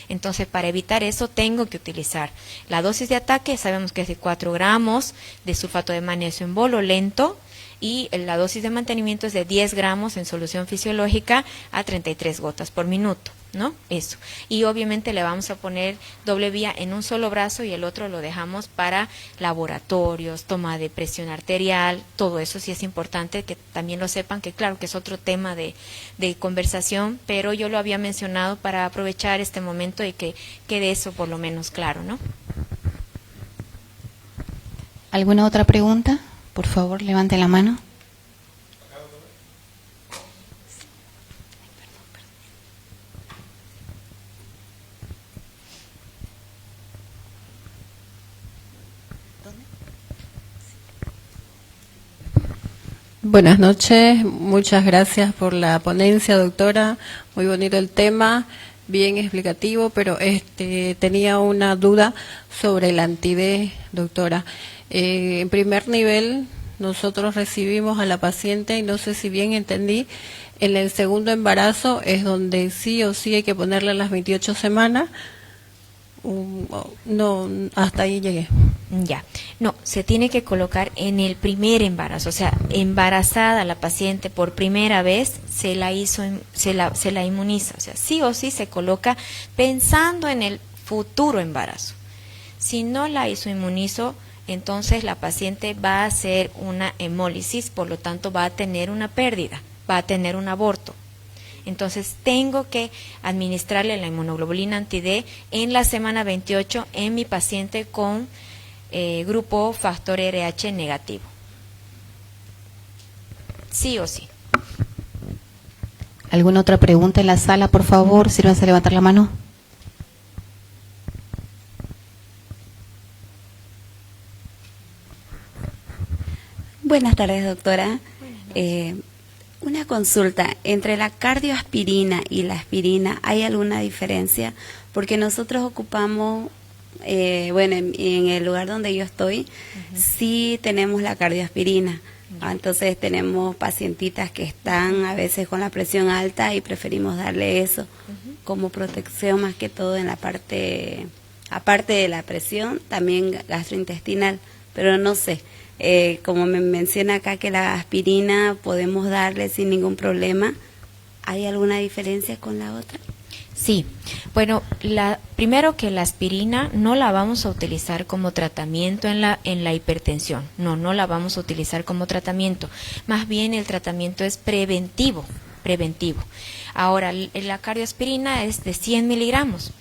Entonces, para evitar eso, tengo que utilizar la dosis de ataque. Sabemos que es de 4 gramos de sulfato de magnesio en bolo lento, y la dosis de mantenimiento es de 10 gramos en solución fisiológica a 33 gotas por minuto, ¿no? Eso. Y obviamente le vamos a poner doble vía en un solo brazo y el otro lo dejamos para laboratorios, toma de presión arterial, todo eso sí es importante que también lo sepan, que claro que es otro tema de conversación, pero yo lo había mencionado para aprovechar este momento y que quede eso por lo menos claro, ¿no? ¿Alguna otra pregunta? Por favor, levante la mano. Buenas noches, muchas gracias por la ponencia, doctora. Muy bonito el tema, bien explicativo, pero tenía una duda sobre el anti-D, doctora. En primer nivel, nosotros recibimos a la paciente, y no sé si bien entendí, en el segundo embarazo es donde sí o sí hay que ponerle las 28 semanas. No, hasta ahí llegué. Ya, no, se tiene que colocar en el primer embarazo, o sea, embarazada la paciente por primera vez, se la inmuniza, o sea, sí o sí se coloca pensando en el futuro embarazo. Si no la inmunizo, entonces la paciente va a hacer una hemólisis, por lo tanto va a tener una pérdida, va a tener un aborto. Entonces tengo que administrarle la inmunoglobulina anti-D en la semana 28 en mi paciente con grupo factor RH negativo. Sí o sí. ¿Alguna otra pregunta en la sala, por favor? Sírvanse a levantar la mano. Buenas tardes, doctora. Una consulta, entre la cardioaspirina y la aspirina, ¿hay alguna diferencia? Porque nosotros ocupamos, en el lugar donde yo estoy, sí tenemos la cardioaspirina. Entonces tenemos pacientitas que están a veces con la presión alta y preferimos darle eso como protección más que todo en la parte, aparte de la presión, también gastrointestinal, pero no sé. Como me menciona acá que la aspirina podemos darle sin ningún problema, ¿hay alguna diferencia con la otra? Sí, bueno, primero que la aspirina no la vamos a utilizar como tratamiento en la hipertensión, no la vamos a utilizar como tratamiento, más bien el tratamiento es preventivo. Ahora, la cardioaspirina es de 100 miligramos.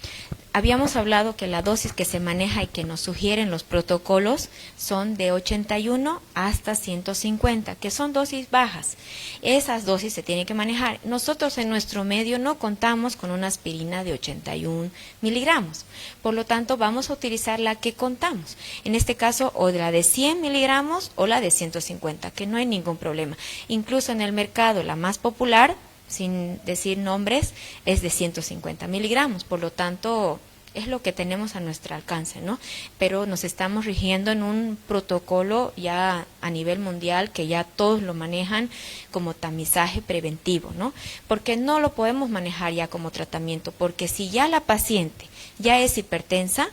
Habíamos hablado que la dosis que se maneja y que nos sugieren los protocolos son de 81 hasta 150, que son dosis bajas. Esas dosis se tienen que manejar. Nosotros en nuestro medio no contamos con una aspirina de 81 miligramos. Por lo tanto, vamos a utilizar la que contamos. En este caso, o la de 100 miligramos o la de 150, que no hay ningún problema. Incluso en el mercado, la más popular, sin decir nombres, es de 150 miligramos, por lo tanto es lo que tenemos a nuestro alcance, ¿no? Pero nos estamos rigiendo en un protocolo ya a nivel mundial que ya todos lo manejan como tamizaje preventivo, ¿no? Porque no lo podemos manejar ya como tratamiento, porque si ya la paciente ya es hipertensa,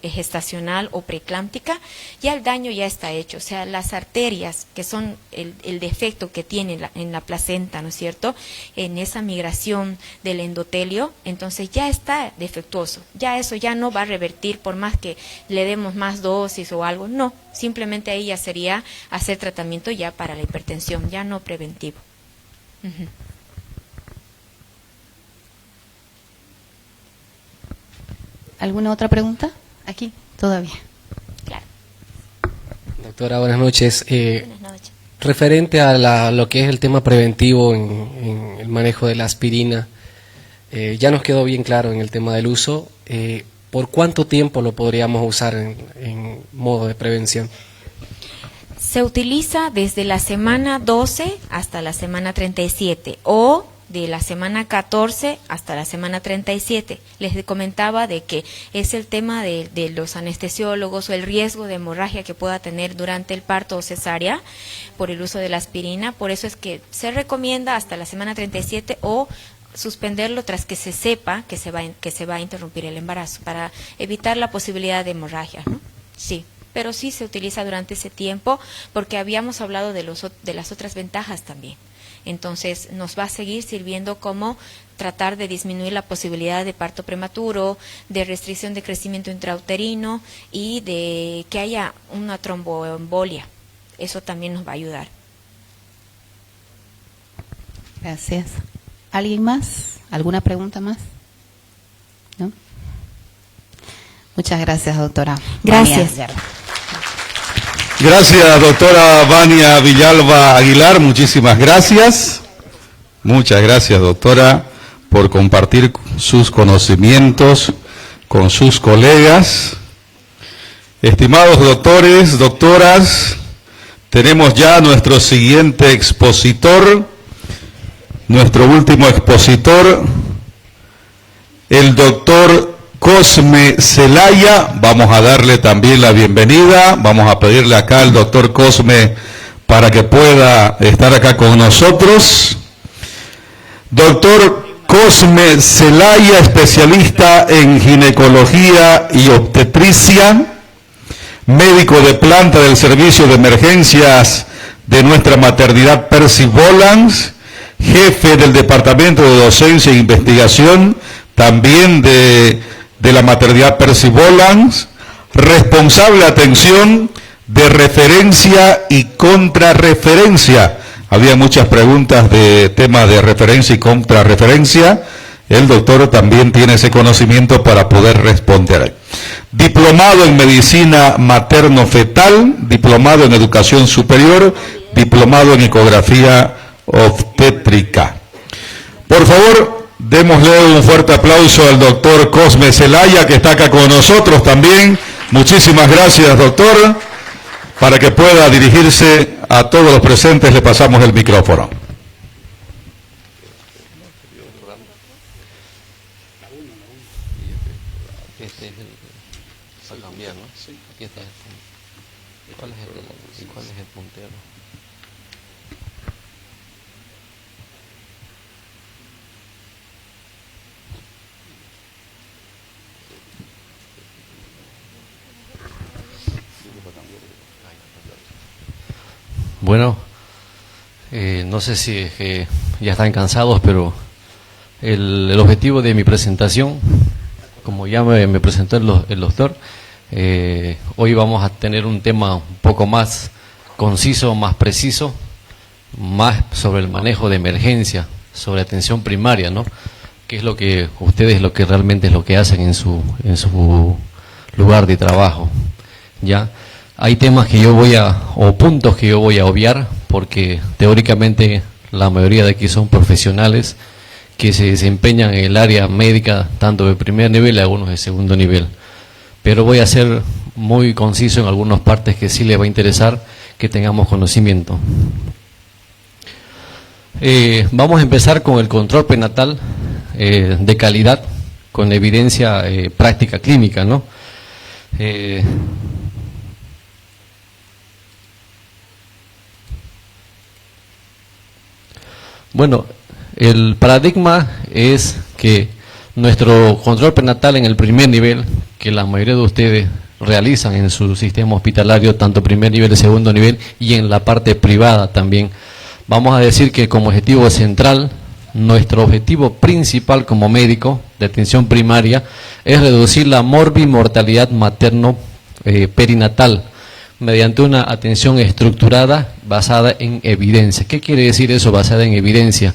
gestacional o preeclámptica, ya el daño ya está hecho, o sea, las arterias que son el defecto que tiene en la placenta, ¿no es cierto?, en esa migración del endotelio, entonces ya está defectuoso, ya eso ya no va a revertir por más que le demos más dosis o algo, no, simplemente ahí ya sería hacer tratamiento ya para la hipertensión, ya no preventivo. ¿Alguna otra pregunta? Aquí, todavía. Claro. Doctora, buenas noches. Buenas noches. Referente a lo que es el tema preventivo en el manejo de la aspirina, ya nos quedó bien claro en el tema del uso. ¿Por cuánto tiempo lo podríamos usar en modo de prevención? Se utiliza desde la semana 12 hasta la semana 37 o de la semana 14 hasta la semana 37. Les comentaba de que es el tema de los anestesiólogos o el riesgo de hemorragia que pueda tener durante el parto o cesárea por el uso de la aspirina. Por eso es que se recomienda hasta la semana 37 o suspenderlo tras que se sepa que se va a interrumpir el embarazo para evitar la posibilidad de hemorragia, ¿no? Sí, pero sí se utiliza durante ese tiempo porque habíamos hablado de las otras ventajas también. Entonces nos va a seguir sirviendo como tratar de disminuir la posibilidad de parto prematuro, de restricción de crecimiento intrauterino y de que haya una tromboembolia. Eso también nos va a ayudar. Gracias. ¿Alguien más? ¿Alguna pregunta más? ¿No? Muchas gracias, doctora. Gracias. Gracias, doctora Vania Villalba Aguilar, muchísimas gracias. Muchas gracias, doctora, por compartir sus conocimientos con sus colegas. Estimados doctores, doctoras, tenemos ya nuestro siguiente expositor, nuestro último expositor, el doctor Cosme Zelaya. Vamos a darle también la bienvenida. Vamos a pedirle acá al doctor Cosme para que pueda estar acá con nosotros. Doctor Cosme Zelaya, especialista en ginecología y obstetricia, médico de planta del servicio de emergencias de nuestra maternidad Percy Bolans, jefe del departamento de docencia e investigación también de la maternidad Percy Bolans, responsable de atención de referencia y contrarreferencia. Había muchas preguntas de temas de referencia y contrarreferencia. El doctor también tiene ese conocimiento para poder responder. Diplomado en medicina materno-fetal, diplomado en educación superior, diplomado en ecografía obstétrica. Por favor, démosle un fuerte aplauso al doctor Cosme Zelaya, que está acá con nosotros también. Muchísimas gracias, doctor. Para que pueda dirigirse a todos los presentes, le pasamos el micrófono. ¿Cuál es el puntero? Bueno, no sé si es que ya están cansados, pero el objetivo de mi presentación, como ya me presentó el doctor, hoy vamos a tener un tema un poco más conciso, más preciso, más sobre el manejo de emergencia, sobre atención primaria, ¿no? Que es lo que ustedes, lo que realmente es lo que hacen en su lugar de trabajo, ¿ya? Hay temas que yo o puntos que yo voy a obviar, porque teóricamente la mayoría de aquí son profesionales que se desempeñan en el área médica, tanto de primer nivel y algunos de segundo nivel. Pero voy a ser muy conciso en algunas partes que sí les va a interesar que tengamos conocimiento. Vamos a empezar con el control prenatal de calidad, con evidencia práctica clínica, ¿no? Bueno, el paradigma es que nuestro control prenatal en el primer nivel, que la mayoría de ustedes realizan en su sistema hospitalario, tanto primer nivel y segundo nivel, y en la parte privada también, vamos a decir que como objetivo central, nuestro objetivo principal como médico de atención primaria es reducir la morbimortalidad materno-perinatal mediante una atención estructurada basada en evidencia. ¿Qué quiere decir eso, basada en evidencia?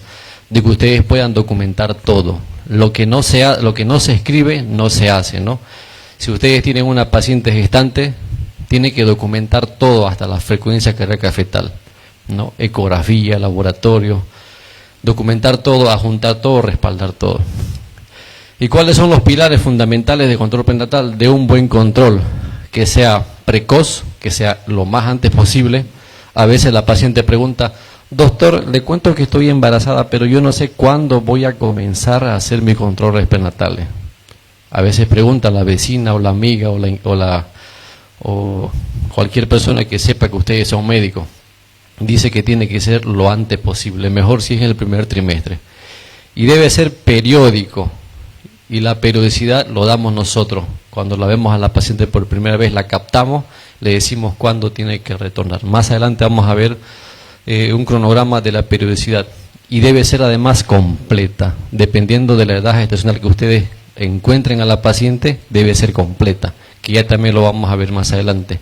De que ustedes puedan documentar todo. Lo que no se escribe, no se hace, ¿no? Si ustedes tienen una paciente gestante, tiene que documentar todo, hasta la frecuencia cardíaca fetal, ¿no? Ecografía, laboratorio, documentar todo, adjuntar todo, respaldar todo. ¿Y cuáles son los pilares fundamentales de control prenatal? De un buen control, que sea precoz, que sea lo más antes posible. A veces la paciente pregunta, Doctor, le cuento que estoy embarazada, pero yo no sé cuándo voy a comenzar a hacer mis controles prenatales. A veces pregunta la vecina o la amiga o cualquier persona que sepa que ustedes son médicos. Dice que tiene que ser lo antes posible, mejor si es en el primer trimestre. Y debe ser periódico, y la periodicidad lo damos nosotros. Cuando la vemos a la paciente por primera vez, la captamos, le decimos cuándo tiene que retornar. Más adelante vamos a ver un cronograma de la periodicidad, y debe ser además completa, dependiendo de la edad gestacional que ustedes encuentren a la paciente, debe ser completa, que ya también lo vamos a ver más adelante.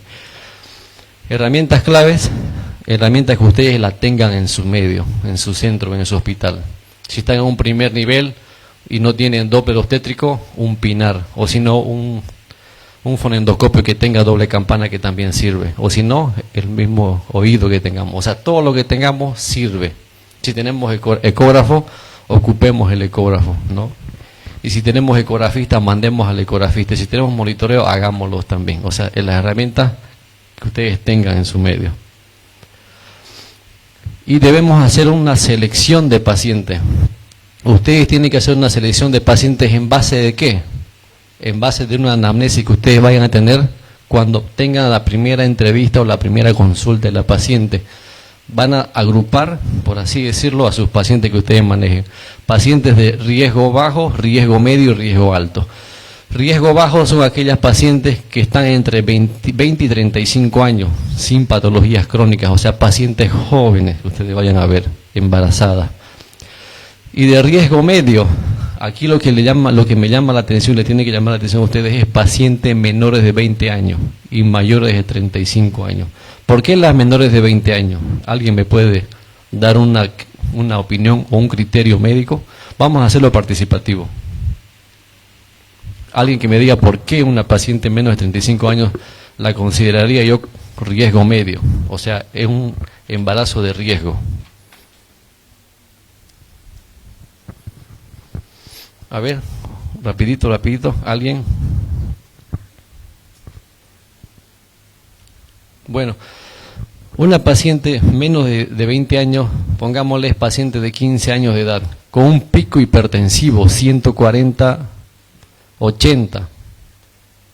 Herramientas claves, herramientas que ustedes la tengan en su medio, en su centro, en su hospital. Si están en un primer nivel y no tienen Doppler obstétrico, un pinar, o si no, un fonendoscopio que tenga doble campana, que también sirve, o si no, el mismo oído que tengamos. O sea, todo lo que tengamos sirve. Si tenemos ecógrafo, ocupemos el ecógrafo, ¿no? Y si tenemos ecografista, mandemos al ecografista. Si tenemos monitoreo, hagámoslo también. O sea, en las herramientas que ustedes tengan en su medio. Y debemos hacer una selección de pacientes. Ustedes tienen que hacer una selección de pacientes ¿en base de qué? En base de una anamnesis que ustedes vayan a tener cuando tengan la primera entrevista o la primera consulta de la paciente. Van a agrupar, por así decirlo, a sus pacientes que ustedes manejen. Pacientes de riesgo bajo, riesgo medio y riesgo alto. Riesgo bajo son aquellas pacientes que están entre 20 y 35 años, sin patologías crónicas, o sea, pacientes jóvenes que ustedes vayan a ver, embarazadas. Y de riesgo medio, aquí lo que me llama la atención, le tiene que llamar la atención a ustedes, es pacientes menores de 20 años y mayores de 35 años. ¿Por qué las menores de 20 años? ¿Alguien me puede dar una opinión o un criterio médico? Vamos a hacerlo participativo. Alguien que me diga por qué una paciente menos de 35 años la consideraría yo riesgo medio, o sea, es un embarazo de riesgo. A ver, rapidito, ¿alguien? Bueno, una paciente menos de 20 años, pongámosle paciente de 15 años de edad, con un pico hipertensivo, 140, 80.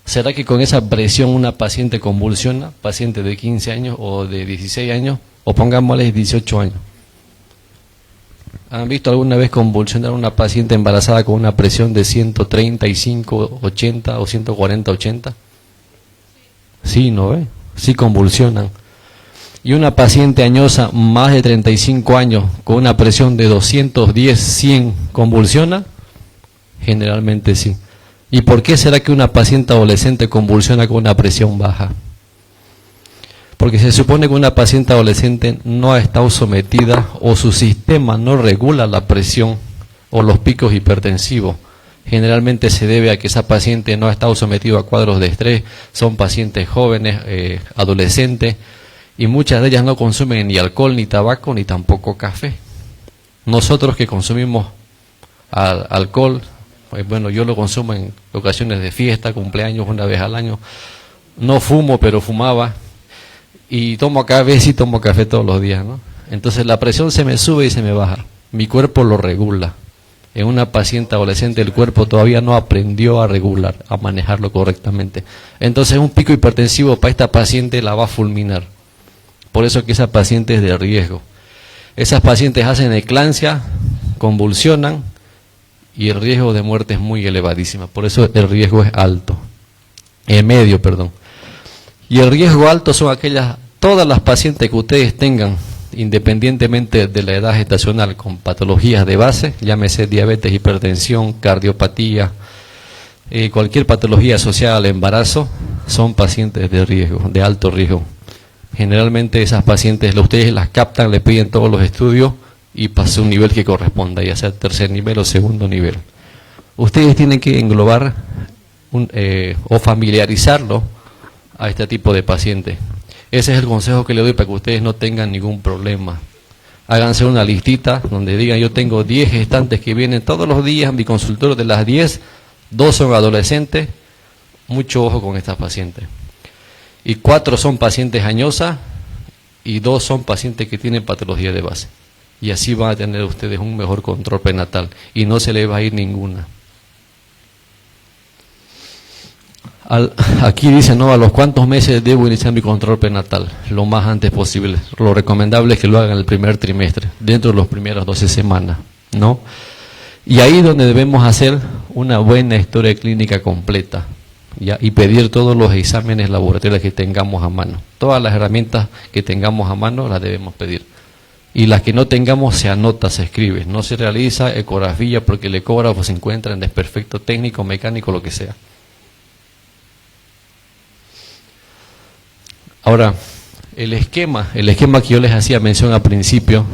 ¿Será que con esa presión una paciente convulsiona? Paciente de 15 años o de 16 años, o pongámosle 18 años. ¿Han visto alguna vez convulsionar a una paciente embarazada con una presión de 135, 80 o 140, 80? Sí, ¿no ve? Sí convulsionan. Y una paciente añosa, más de 35 años, con una presión de 210, 100, ¿convulsiona? Generalmente sí. ¿Y por qué será que una paciente adolescente convulsiona con una presión baja? Porque se supone que una paciente adolescente no ha estado sometida o su sistema no regula la presión o los picos hipertensivos. Generalmente se debe a que esa paciente no ha estado sometida a cuadros de estrés, son pacientes jóvenes, adolescentes, y muchas de ellas no consumen ni alcohol, ni tabaco, ni tampoco café. Nosotros que consumimos alcohol, bueno, yo lo consumo en ocasiones de fiesta, cumpleaños, una vez al año. No fumo, pero fumaba. Y tomo café todos los días, ¿no? Entonces la presión se me sube y se me baja. Mi cuerpo lo regula. En una paciente adolescente el cuerpo todavía no aprendió a regular, a manejarlo correctamente. Entonces un pico hipertensivo para esta paciente la va a fulminar. Por eso que esa paciente es de riesgo. Esas pacientes hacen eclampsia, convulsionan y el riesgo de muerte es muy elevadísimo. Por eso el riesgo es alto. Medio, perdón. Y el riesgo alto son todas las pacientes que ustedes tengan, independientemente de la edad gestacional, con patologías de base, llámese diabetes, hipertensión, cardiopatía, cualquier patología asociada al embarazo, son pacientes de riesgo, de alto riesgo. Generalmente esas pacientes, ustedes las captan, le piden todos los estudios y pasa un nivel que corresponda, ya sea tercer nivel o segundo nivel. Ustedes tienen que englobar o familiarizarlo a este tipo de pacientes. Ese es el consejo que le doy para que ustedes no tengan ningún problema. Háganse una listita donde digan, yo tengo 10 gestantes que vienen todos los días a mi consultorio, de las 10, 2 son adolescentes, mucho ojo con estas pacientes. Y 4 son pacientes añosas y 2 son pacientes que tienen patología de base. Y así van a tener ustedes un mejor control prenatal y no se les va a ir ninguna. Aquí dice, ¿no? ¿A los cuántos meses debo iniciar mi control prenatal? Lo más antes posible. Lo recomendable es que lo hagan en el primer trimestre, dentro de las primeras 12 semanas, ¿no? Y ahí es donde debemos hacer una buena historia clínica completa, ¿ya? Y pedir todos los exámenes laboratoriales que tengamos a mano. Todas las herramientas que tengamos a mano las debemos pedir. Y las que no tengamos se anota, se escribe. No se realiza ecografía porque el ecógrafo se encuentra en desperfecto técnico, mecánico, lo que sea. Ahora, el esquema que yo les hacía mención al principio,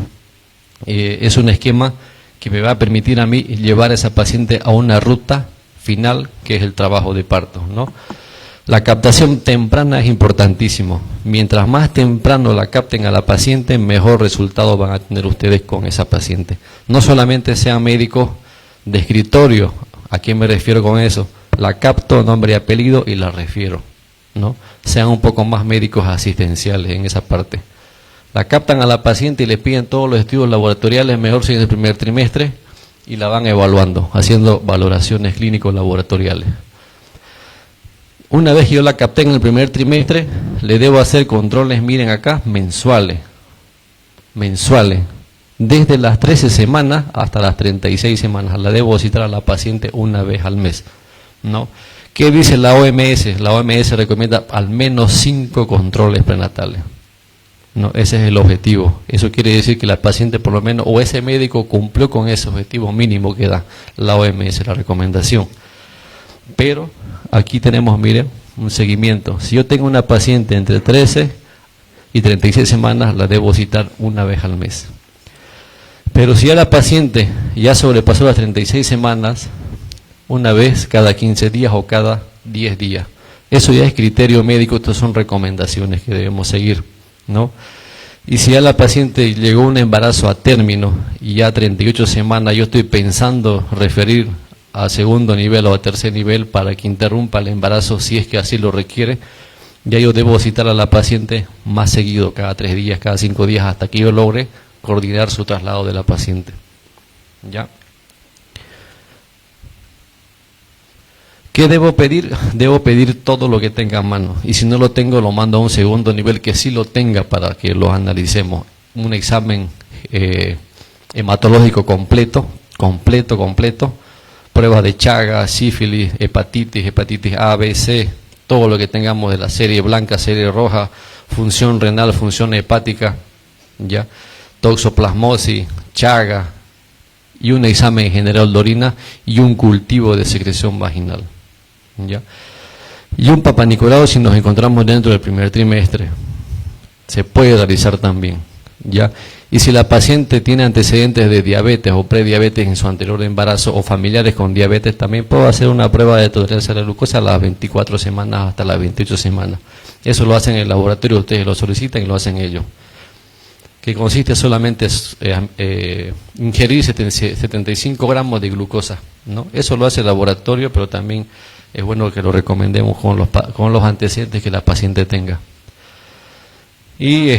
es un esquema que me va a permitir a mí llevar a esa paciente a una ruta final, que es el trabajo de parto, ¿no? La captación temprana es importantísimo. Mientras más temprano la capten a la paciente, mejor resultado van a tener ustedes con esa paciente. No solamente sean médicos de escritorio, ¿a quién me refiero con eso? La capto, nombre y apellido y la refiero, ¿no? Sean un poco más médicos asistenciales en esa parte. La captan a la paciente y le piden todos los estudios laboratoriales, mejor si es el primer trimestre, y la van evaluando, haciendo valoraciones clínicos laboratoriales. Una vez que yo la capté en el primer trimestre, le debo hacer controles, miren acá, mensuales, desde las 13 semanas hasta las 36 semanas, la debo citar a la paciente una vez al mes, ¿no? ¿Qué dice la OMS? La OMS recomienda al menos 5 controles prenatales, ¿no? Ese es el objetivo. Eso quiere decir que la paciente por lo menos, o ese médico cumplió con ese objetivo mínimo que da la OMS, la recomendación. Pero aquí tenemos, miren, un seguimiento. Si yo tengo una paciente entre 13 y 36 semanas, la debo citar una vez al mes. Pero si ya la paciente ya sobrepasó las 36 semanas, una vez cada 15 días o cada 10 días. Eso ya es criterio médico, estas son recomendaciones que debemos seguir, ¿no? Y si ya la paciente llegó a un embarazo a término y ya 38 semanas yo estoy pensando referir a segundo nivel o a tercer nivel para que interrumpa el embarazo, si es que así lo requiere, ya yo debo citar a la paciente más seguido, cada 3 días, cada 5 días, hasta que yo logre coordinar su traslado de la paciente. ¿Ya? ¿Qué debo pedir? Debo pedir todo lo que tenga a mano, y si no lo tengo lo mando a un segundo nivel que sí lo tenga para que lo analicemos. Un examen hematológico completo, pruebas de Chagas, sífilis, hepatitis A, B, C, todo lo que tengamos de la serie blanca, serie roja, función renal, función hepática, ya, toxoplasmosis, Chagas, y un examen general de orina y un cultivo de secreción vaginal, ya. Y un papanicolau si nos encontramos dentro del primer trimestre, se puede realizar también, ya. Y si la paciente tiene antecedentes de diabetes o prediabetes en su anterior embarazo o familiares con diabetes, también puedo hacer una prueba de tolerancia a la glucosa a las 24 semanas hasta las 28 semanas. Eso lo hacen en el laboratorio, ustedes lo solicitan y lo hacen ellos. Que consiste solamente en ingerir 75 gramos de glucosa, ¿no? Eso lo hace el laboratorio, pero también es bueno que lo recomendemos con los antecedentes que la paciente tenga. Y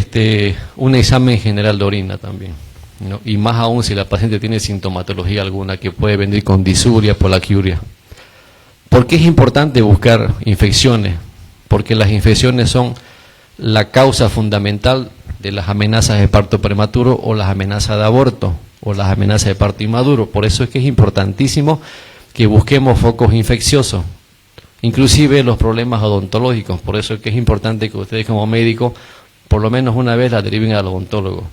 un examen general de orina también, ¿no? Y más aún si la paciente tiene sintomatología alguna que puede venir con disuria, polaquiuria. ¿Por qué es importante buscar infecciones? Porque las infecciones son la causa fundamental de las amenazas de parto prematuro o las amenazas de aborto o las amenazas de parto inmaduro. Por eso es que es importantísimo que busquemos focos infecciosos, inclusive los problemas odontológicos. Por eso es que es importante que ustedes como médicos por lo menos una vez la deriven al odontólogo.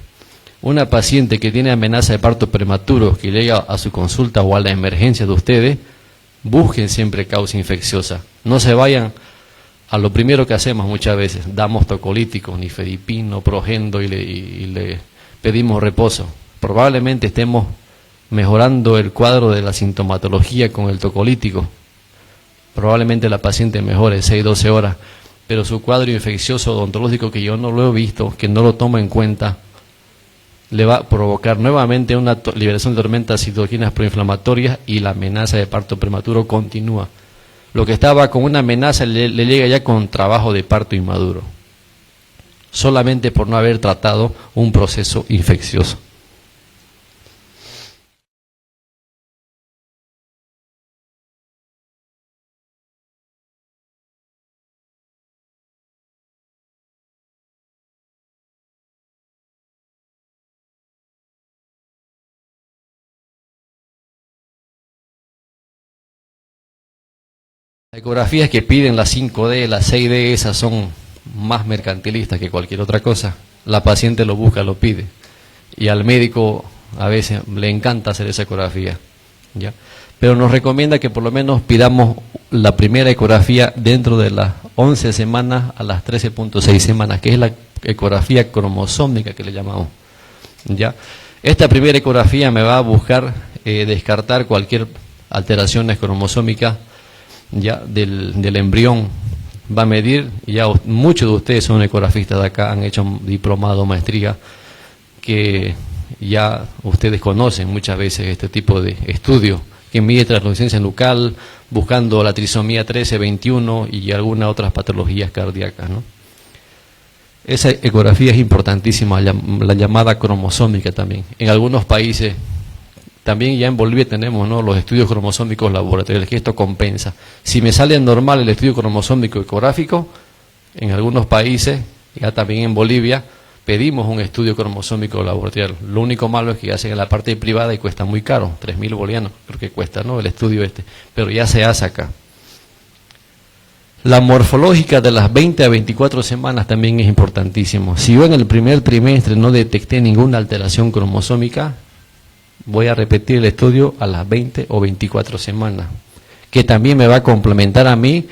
Una paciente que tiene amenaza de parto prematuro, que llega a su consulta o a la emergencia de ustedes, busquen siempre causa infecciosa. No se vayan a lo primero que hacemos muchas veces, damos tocolíticos, nifedipino, progendo y le pedimos reposo. Probablemente estemos mejorando el cuadro de la sintomatología con el tocolítico. Probablemente la paciente mejore 6-12 horas, pero su cuadro infeccioso odontológico, que yo no lo he visto, que no lo tomo en cuenta, le va a provocar nuevamente una liberación de tormentas citoquinas proinflamatorias y la amenaza de parto prematuro continúa. Lo que estaba con una amenaza le llega ya con trabajo de parto inmaduro. solamente por no haber tratado un proceso infeccioso. Las ecografías que piden las 5D, las 6D, esas son más mercantilistas que cualquier otra cosa. La paciente lo busca, lo pide. Y al médico a veces le encanta hacer esa ecografía, ¿ya? Pero nos recomienda que por lo menos pidamos la primera ecografía dentro de las 11 semanas a las 13.6 semanas, que es la ecografía cromosómica que le llamamos, ¿ya? Esta primera ecografía me va a buscar descartar cualquier alteraciones cromosómicas, ya del embrión. Va a medir, ya muchos de ustedes son ecografistas de acá, han hecho un diplomado, maestría, que ya ustedes conocen muchas veces este tipo de estudio, que mide translucencia nucal, buscando la trisomía 13, 21 y algunas otras patologías cardíacas, ¿no? Esa ecografía es importantísima, la llamada cromosómica también. En algunos países, también ya en Bolivia tenemos, ¿no?, los estudios cromosómicos laboratoriales, que esto compensa. Si me sale normal el estudio cromosómico ecográfico, en algunos países, ya también en Bolivia, pedimos un estudio cromosómico laboratorial. Lo único malo es que hacen en la parte privada y cuesta muy caro, 3.000 bolivianos, creo que cuesta, ¿no?, el estudio pero ya se hace acá. La morfológica de las 20 a 24 semanas también es importantísimo. Si yo en el primer trimestre no detecté ninguna alteración cromosómica, voy a repetir el estudio a las 20 o 24 semanas, que también me va a complementar a mí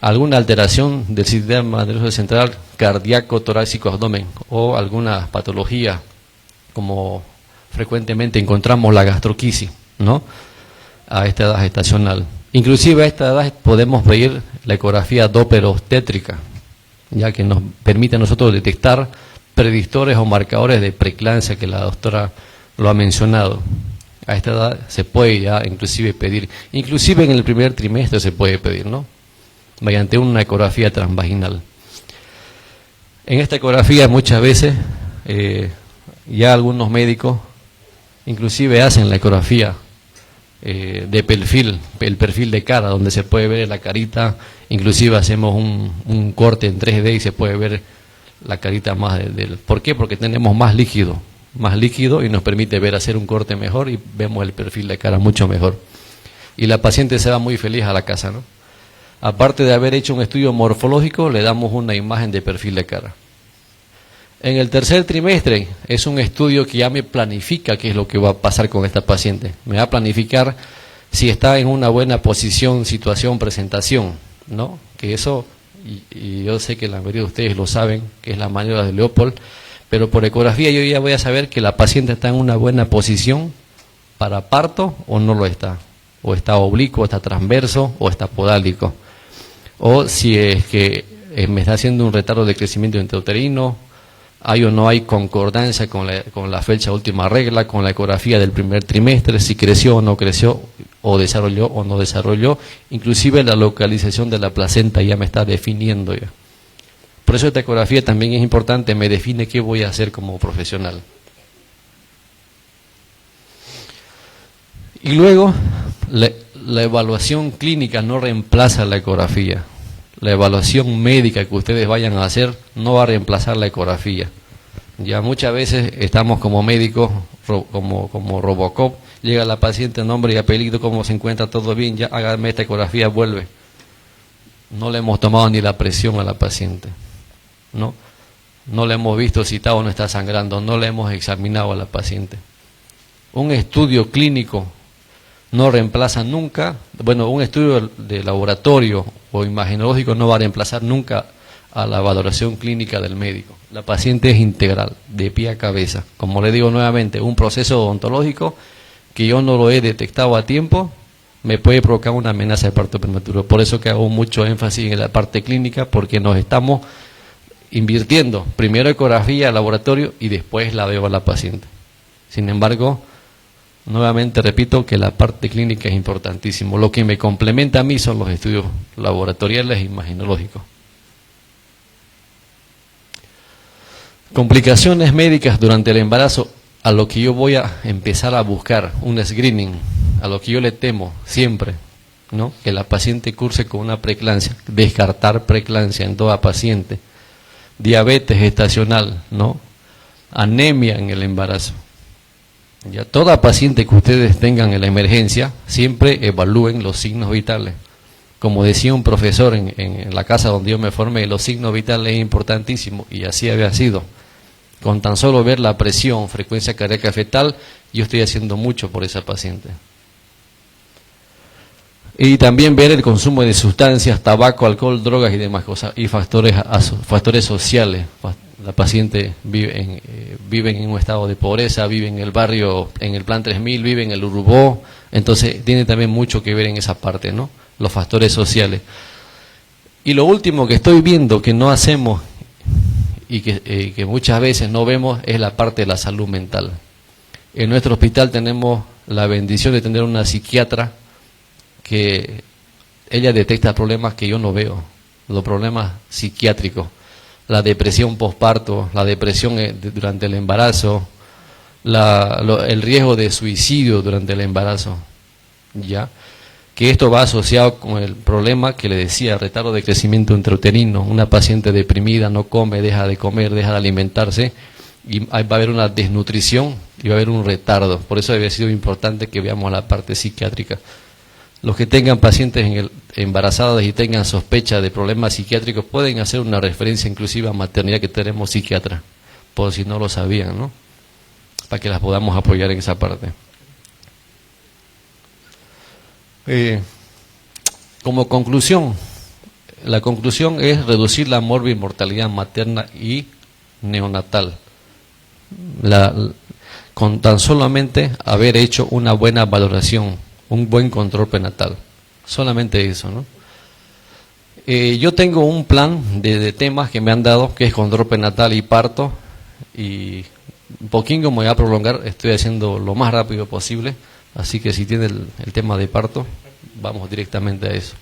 alguna alteración del sistema nervioso central, cardíaco, torácico, abdomen, o alguna patología, como frecuentemente encontramos la gastroquisis, ¿no?, a esta edad gestacional. Inclusive a esta edad podemos pedir la ecografía Doppler obstétrica, ya que nos permite a nosotros detectar predictores o marcadores de preeclampsia, que la doctora lo ha mencionado. A esta edad se puede ya inclusive pedir, inclusive en el primer trimestre se puede pedir, ¿no?, mediante una ecografía transvaginal. En esta ecografía muchas veces ya algunos médicos inclusive hacen la ecografía de perfil, el perfil de cara, donde se puede ver la carita, inclusive hacemos un corte en 3D y se puede ver la carita más del. ¿Por qué? Porque tenemos más líquido y nos permite hacer un corte mejor y vemos el perfil de cara mucho mejor. Y la paciente se va muy feliz a la casa, ¿no? Aparte de haber hecho un estudio morfológico, le damos una imagen de perfil de cara. En el tercer trimestre es un estudio que ya me planifica qué es lo que va a pasar con esta paciente. Me va a planificar si está en una buena posición, situación, presentación, ¿no? Que eso, y yo sé que la mayoría de ustedes lo saben, que es la maniobra de Leopold, pero por ecografía yo ya voy a saber que la paciente está en una buena posición para parto o no lo está. O está oblicuo, está transverso o está podálico. O si es que me está haciendo un retardo de crecimiento intrauterino, hay o no hay concordancia con la fecha última regla, con la ecografía del primer trimestre, si creció o no creció, o desarrolló o no desarrolló, inclusive la localización de la placenta ya me está definiendo ya. Por eso esta ecografía también es importante, me define qué voy a hacer como profesional. Y luego, la evaluación clínica no reemplaza la ecografía. La evaluación médica que ustedes vayan a hacer no va a reemplazar la ecografía. Ya muchas veces estamos como médicos, como Robocop, llega la paciente, nombre y apellido, cómo se encuentra, todo bien, ya hágame esta ecografía, vuelve. No le hemos tomado ni la presión a la paciente, ¿no? No le hemos visto si está o no está sangrando, no le hemos examinado a la paciente. Un estudio clínico no reemplaza nunca, un estudio de laboratorio o imagenológico no va a reemplazar nunca a la valoración clínica del médico. La paciente es integral, de pie a cabeza. Como le digo nuevamente, un proceso odontológico que yo no lo he detectado a tiempo me puede provocar una amenaza de parto prematuro. Por eso que hago mucho énfasis en la parte clínica, porque nos estamos invirtiendo primero ecografía, laboratorio y después la veo a la paciente. Sin embargo, nuevamente repito que la parte clínica es importantísimo. Lo que me complementa a mí son los estudios laboratoriales e imagenológicos. Complicaciones médicas durante el embarazo, a lo que yo voy a empezar a buscar un screening, a lo que yo le temo siempre, ¿no? Que la paciente curse con una preeclampsia, descartar preeclampsia en toda paciente, diabetes gestacional, ¿no? Anemia en el embarazo. Ya toda paciente que ustedes tengan en la emergencia, siempre evalúen los signos vitales. Como decía un profesor en la casa donde yo me formé, los signos vitales es importantísimo, y así había sido. Con tan solo ver la presión, frecuencia cardíaca fetal, yo estoy haciendo mucho por esa paciente. Y también ver el consumo de sustancias, tabaco, alcohol, drogas y demás cosas, y factores sociales. La paciente vive en un estado de pobreza, vive en el barrio, en el Plan 3000, vive en el Urubó, entonces tiene también mucho que ver en esa parte, ¿no? Los factores sociales. Y lo último que estoy viendo que no hacemos y que muchas veces no vemos es la parte de la salud mental. En nuestro hospital tenemos la bendición de tener una psiquiatra que ella detecta problemas que yo no veo, los problemas psiquiátricos, la depresión postparto, la depresión durante el embarazo, el riesgo de suicidio durante el embarazo, ¿ya? Que esto va asociado con el problema que le decía, retardo de crecimiento intrauterino. Una paciente deprimida no come, deja de comer, deja de alimentarse, y va a haber una desnutrición y va a haber un retardo. Por eso había sido importante que veamos la parte psiquiátrica. Los que tengan pacientes embarazadas y tengan sospecha de problemas psiquiátricos pueden hacer una referencia inclusive a maternidad, que tenemos psiquiatra, por si no lo sabían, ¿no? Para que las podamos apoyar en esa parte. Como conclusión, la conclusión es reducir la morbimortalidad materna y neonatal, con tan solamente haber hecho una buena valoración, un buen control prenatal, solamente eso, ¿no? Yo tengo un plan de temas que me han dado, que es control prenatal y parto, y un poquito me voy a prolongar, estoy haciendo lo más rápido posible. Así que si tiene el tema de parto, vamos directamente a eso.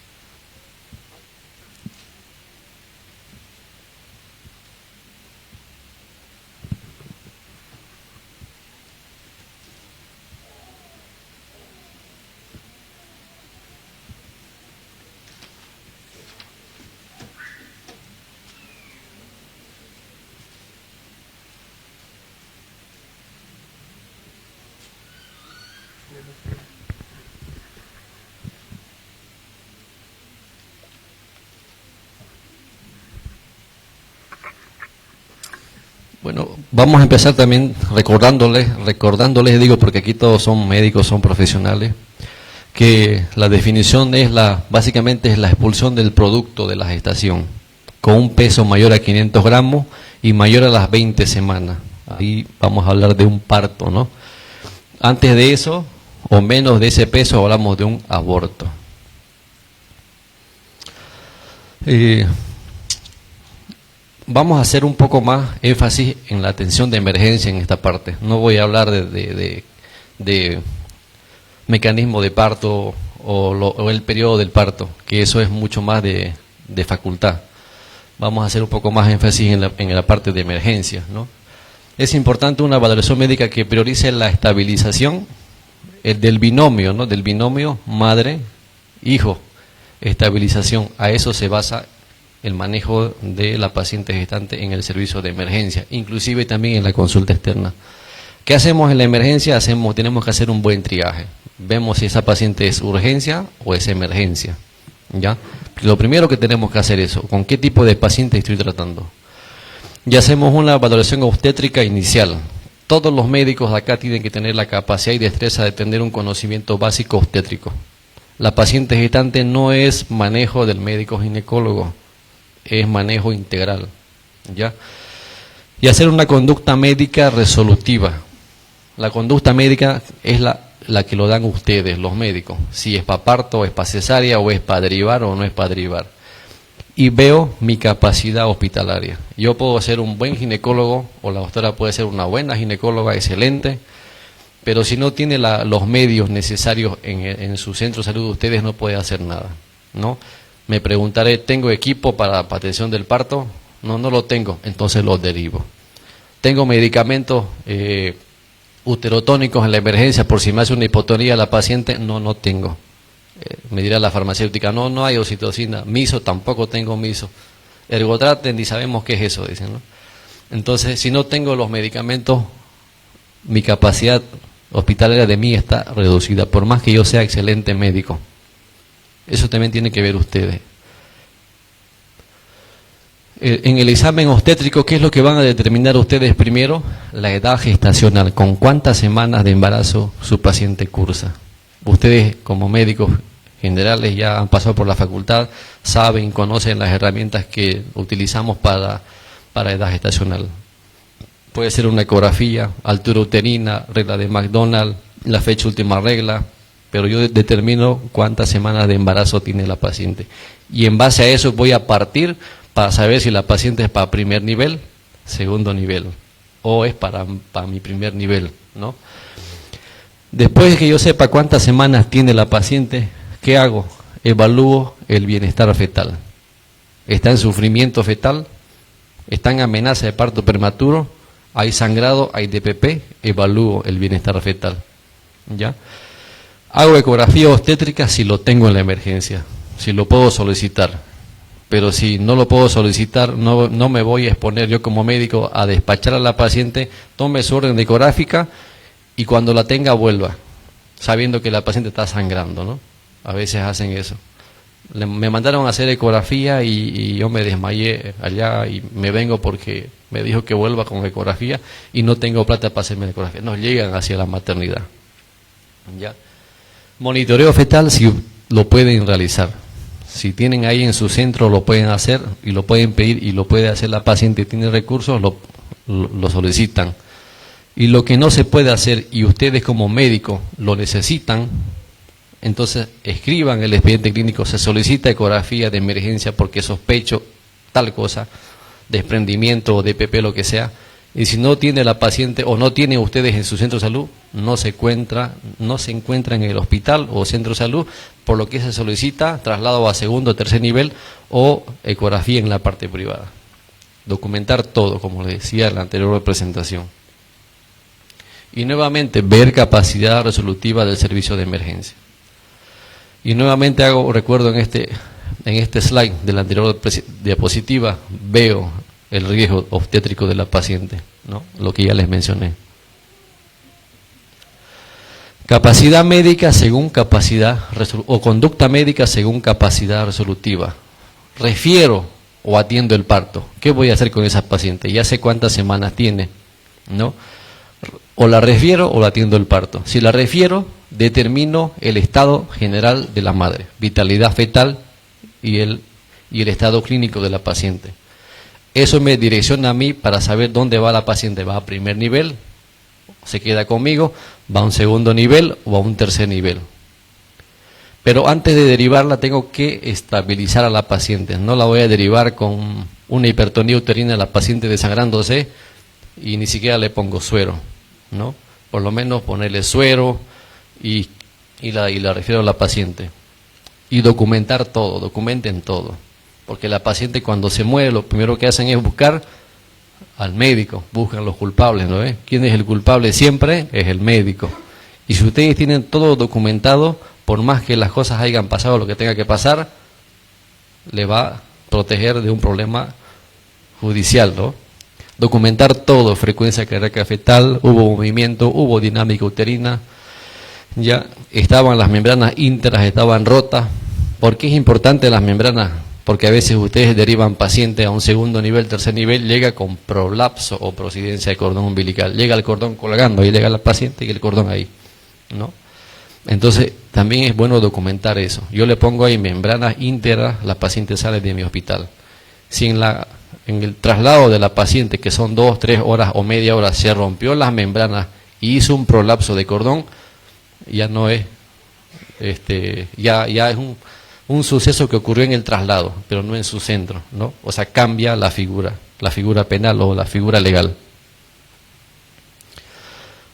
Bueno, vamos a empezar también recordándoles, digo, porque aquí todos son médicos, son profesionales, que la definición es básicamente es la expulsión del producto de la gestación, con un peso mayor a 500 gramos y mayor a las 20 semanas. Ahí vamos a hablar de un parto, ¿no? Antes de eso, o menos de ese peso, hablamos de un aborto. Vamos a hacer un poco más énfasis en la atención de emergencia en esta parte. No voy a hablar de mecanismo de parto o el periodo del parto, que eso es mucho más de facultad. Vamos a hacer un poco más énfasis en la parte de emergencia, ¿no? Es importante una valoración médica que priorice la estabilización del binomio, ¿no? Del binomio madre-hijo. Estabilización, a eso se basa el manejo de la paciente gestante en el servicio de emergencia, inclusive también en la consulta externa. ¿Qué hacemos en la emergencia? Tenemos que hacer un buen triaje. Vemos si esa paciente es urgencia o es emergencia, ¿ya? Lo primero que tenemos que hacer es eso, ¿con qué tipo de paciente estoy tratando? Y hacemos una valoración obstétrica inicial. Todos los médicos acá tienen que tener la capacidad y destreza de tener un conocimiento básico obstétrico. La paciente gestante no es manejo del médico ginecólogo, es manejo integral, ¿ya? Y hacer una conducta médica resolutiva. La conducta médica es la que lo dan ustedes, los médicos, si es para parto, o es para cesárea, o es para derivar o no es para derivar. Y veo mi capacidad hospitalaria. Yo puedo ser un buen ginecólogo, o la doctora puede ser una buena ginecóloga, excelente, pero si no tiene los medios necesarios en su centro de salud, ustedes no pueden hacer nada, ¿no? Me preguntaré, ¿tengo equipo para atención del parto? No, no lo tengo, entonces lo derivo. Tengo medicamentos uterotónicos en la emergencia por si me hace una hipotonía la paciente. No tengo. Me dirá la farmacéutica, no hay oxitocina. Miso, tampoco tengo miso. Ergotraten, ni sabemos qué es eso, dicen, ¿no? Entonces, si no tengo los medicamentos, mi capacidad hospitalaria de mí está reducida, por más que yo sea excelente médico. Eso también tiene que ver ustedes. En el examen obstétrico, ¿qué es lo que van a determinar ustedes primero? La edad gestacional, con cuántas semanas de embarazo su paciente cursa. Ustedes, como médicos generales, ya han pasado por la facultad, saben, conocen las herramientas que utilizamos para edad gestacional. Puede ser una ecografía, altura uterina, regla de McDonald, la fecha última regla, pero yo determino cuántas semanas de embarazo tiene la paciente. Y en base a eso voy a partir para saber si la paciente es para primer nivel, segundo nivel, o es para mi primer nivel, ¿no? Después de que yo sepa cuántas semanas tiene la paciente, ¿qué hago? Evalúo el bienestar fetal. ¿Está en sufrimiento fetal? ¿Está en amenaza de parto prematuro? ¿Hay sangrado? ¿Hay DPP? Evalúo el bienestar fetal. ¿Ya? Hago ecografía obstétrica si lo tengo en la emergencia, si lo puedo solicitar. Pero si no lo puedo solicitar, no me voy a exponer yo como médico a despachar a la paciente, tome su orden ecográfica y cuando la tenga vuelva, sabiendo que la paciente está sangrando, ¿no? A veces hacen eso. Me mandaron a hacer ecografía y yo me desmayé allá y me vengo porque me dijo que vuelva con ecografía y no tengo plata para hacerme ecografía. Nos llegan hacia la maternidad. ¿Ya? Monitoreo fetal si lo pueden realizar. Si tienen ahí en su centro lo pueden hacer y lo pueden pedir y lo puede hacer la paciente, tiene recursos, lo solicitan. Y lo que no se puede hacer y ustedes como médicos lo necesitan, entonces escriban el expediente clínico, se solicita ecografía de emergencia porque sospecho tal cosa, desprendimiento o DPP, lo que sea, y si no tiene la paciente o no tienen ustedes en su centro de salud, no se encuentra en el hospital o centro de salud, por lo que se solicita traslado a segundo o tercer nivel o ecografía en la parte privada. Documentar todo, como les decía en la anterior presentación. Y nuevamente ver capacidad resolutiva del servicio de emergencia. Y nuevamente recuerdo en este slide de la anterior diapositiva, veo el riesgo obstétrico de la paciente, ¿no? Lo que ya les mencioné. Capacidad médica según capacidad, o conducta médica según capacidad resolutiva. Refiero o atiendo el parto. ¿Qué voy a hacer con esa paciente? Ya sé cuántas semanas tiene, ¿no? O la refiero o la atiendo el parto. Si la refiero, determino el estado general de la madre, vitalidad fetal y el estado clínico de la paciente. Eso me direcciona a mí para saber dónde va la paciente. ¿Va a primer nivel? ¿Se queda conmigo? ¿Va a un segundo nivel o a un tercer nivel? Pero antes de derivarla tengo que estabilizar a la paciente. No la voy a derivar con una hipertonía uterina a la paciente desangrándose y ni siquiera le pongo suero, ¿no? Por lo menos ponerle suero y la refiero a la paciente. Y documentar todo, documenten todo. Porque la paciente cuando se muere lo primero que hacen es buscar al médico, buscan los culpables, ¿no? ¿Quién es el culpable? Siempre es el médico. Y si ustedes tienen todo documentado, por más que las cosas hayan pasado lo que tenga que pasar, le va a proteger de un problema judicial, ¿no? Documentar todo, frecuencia cardíaca fetal, hubo movimiento, hubo dinámica uterina, ya estaban las membranas ínteras, estaban rotas. ¿Por qué es importante las membranas? Porque a veces ustedes derivan pacientes a un segundo nivel, tercer nivel, llega con prolapso o prosidencia de cordón umbilical, llega el cordón colgando, ahí llega la paciente y el cordón ahí, ¿no? Entonces también es bueno documentar eso. Yo le pongo ahí membranas íntegras, la paciente sale de mi hospital. Si en el traslado de la paciente, que son 2, 3 horas o media hora, se rompió las membranas y hizo un prolapso de cordón, ya no es, ya es un suceso que ocurrió en el traslado, pero no en su centro, ¿no? O sea, cambia la figura penal o la figura legal.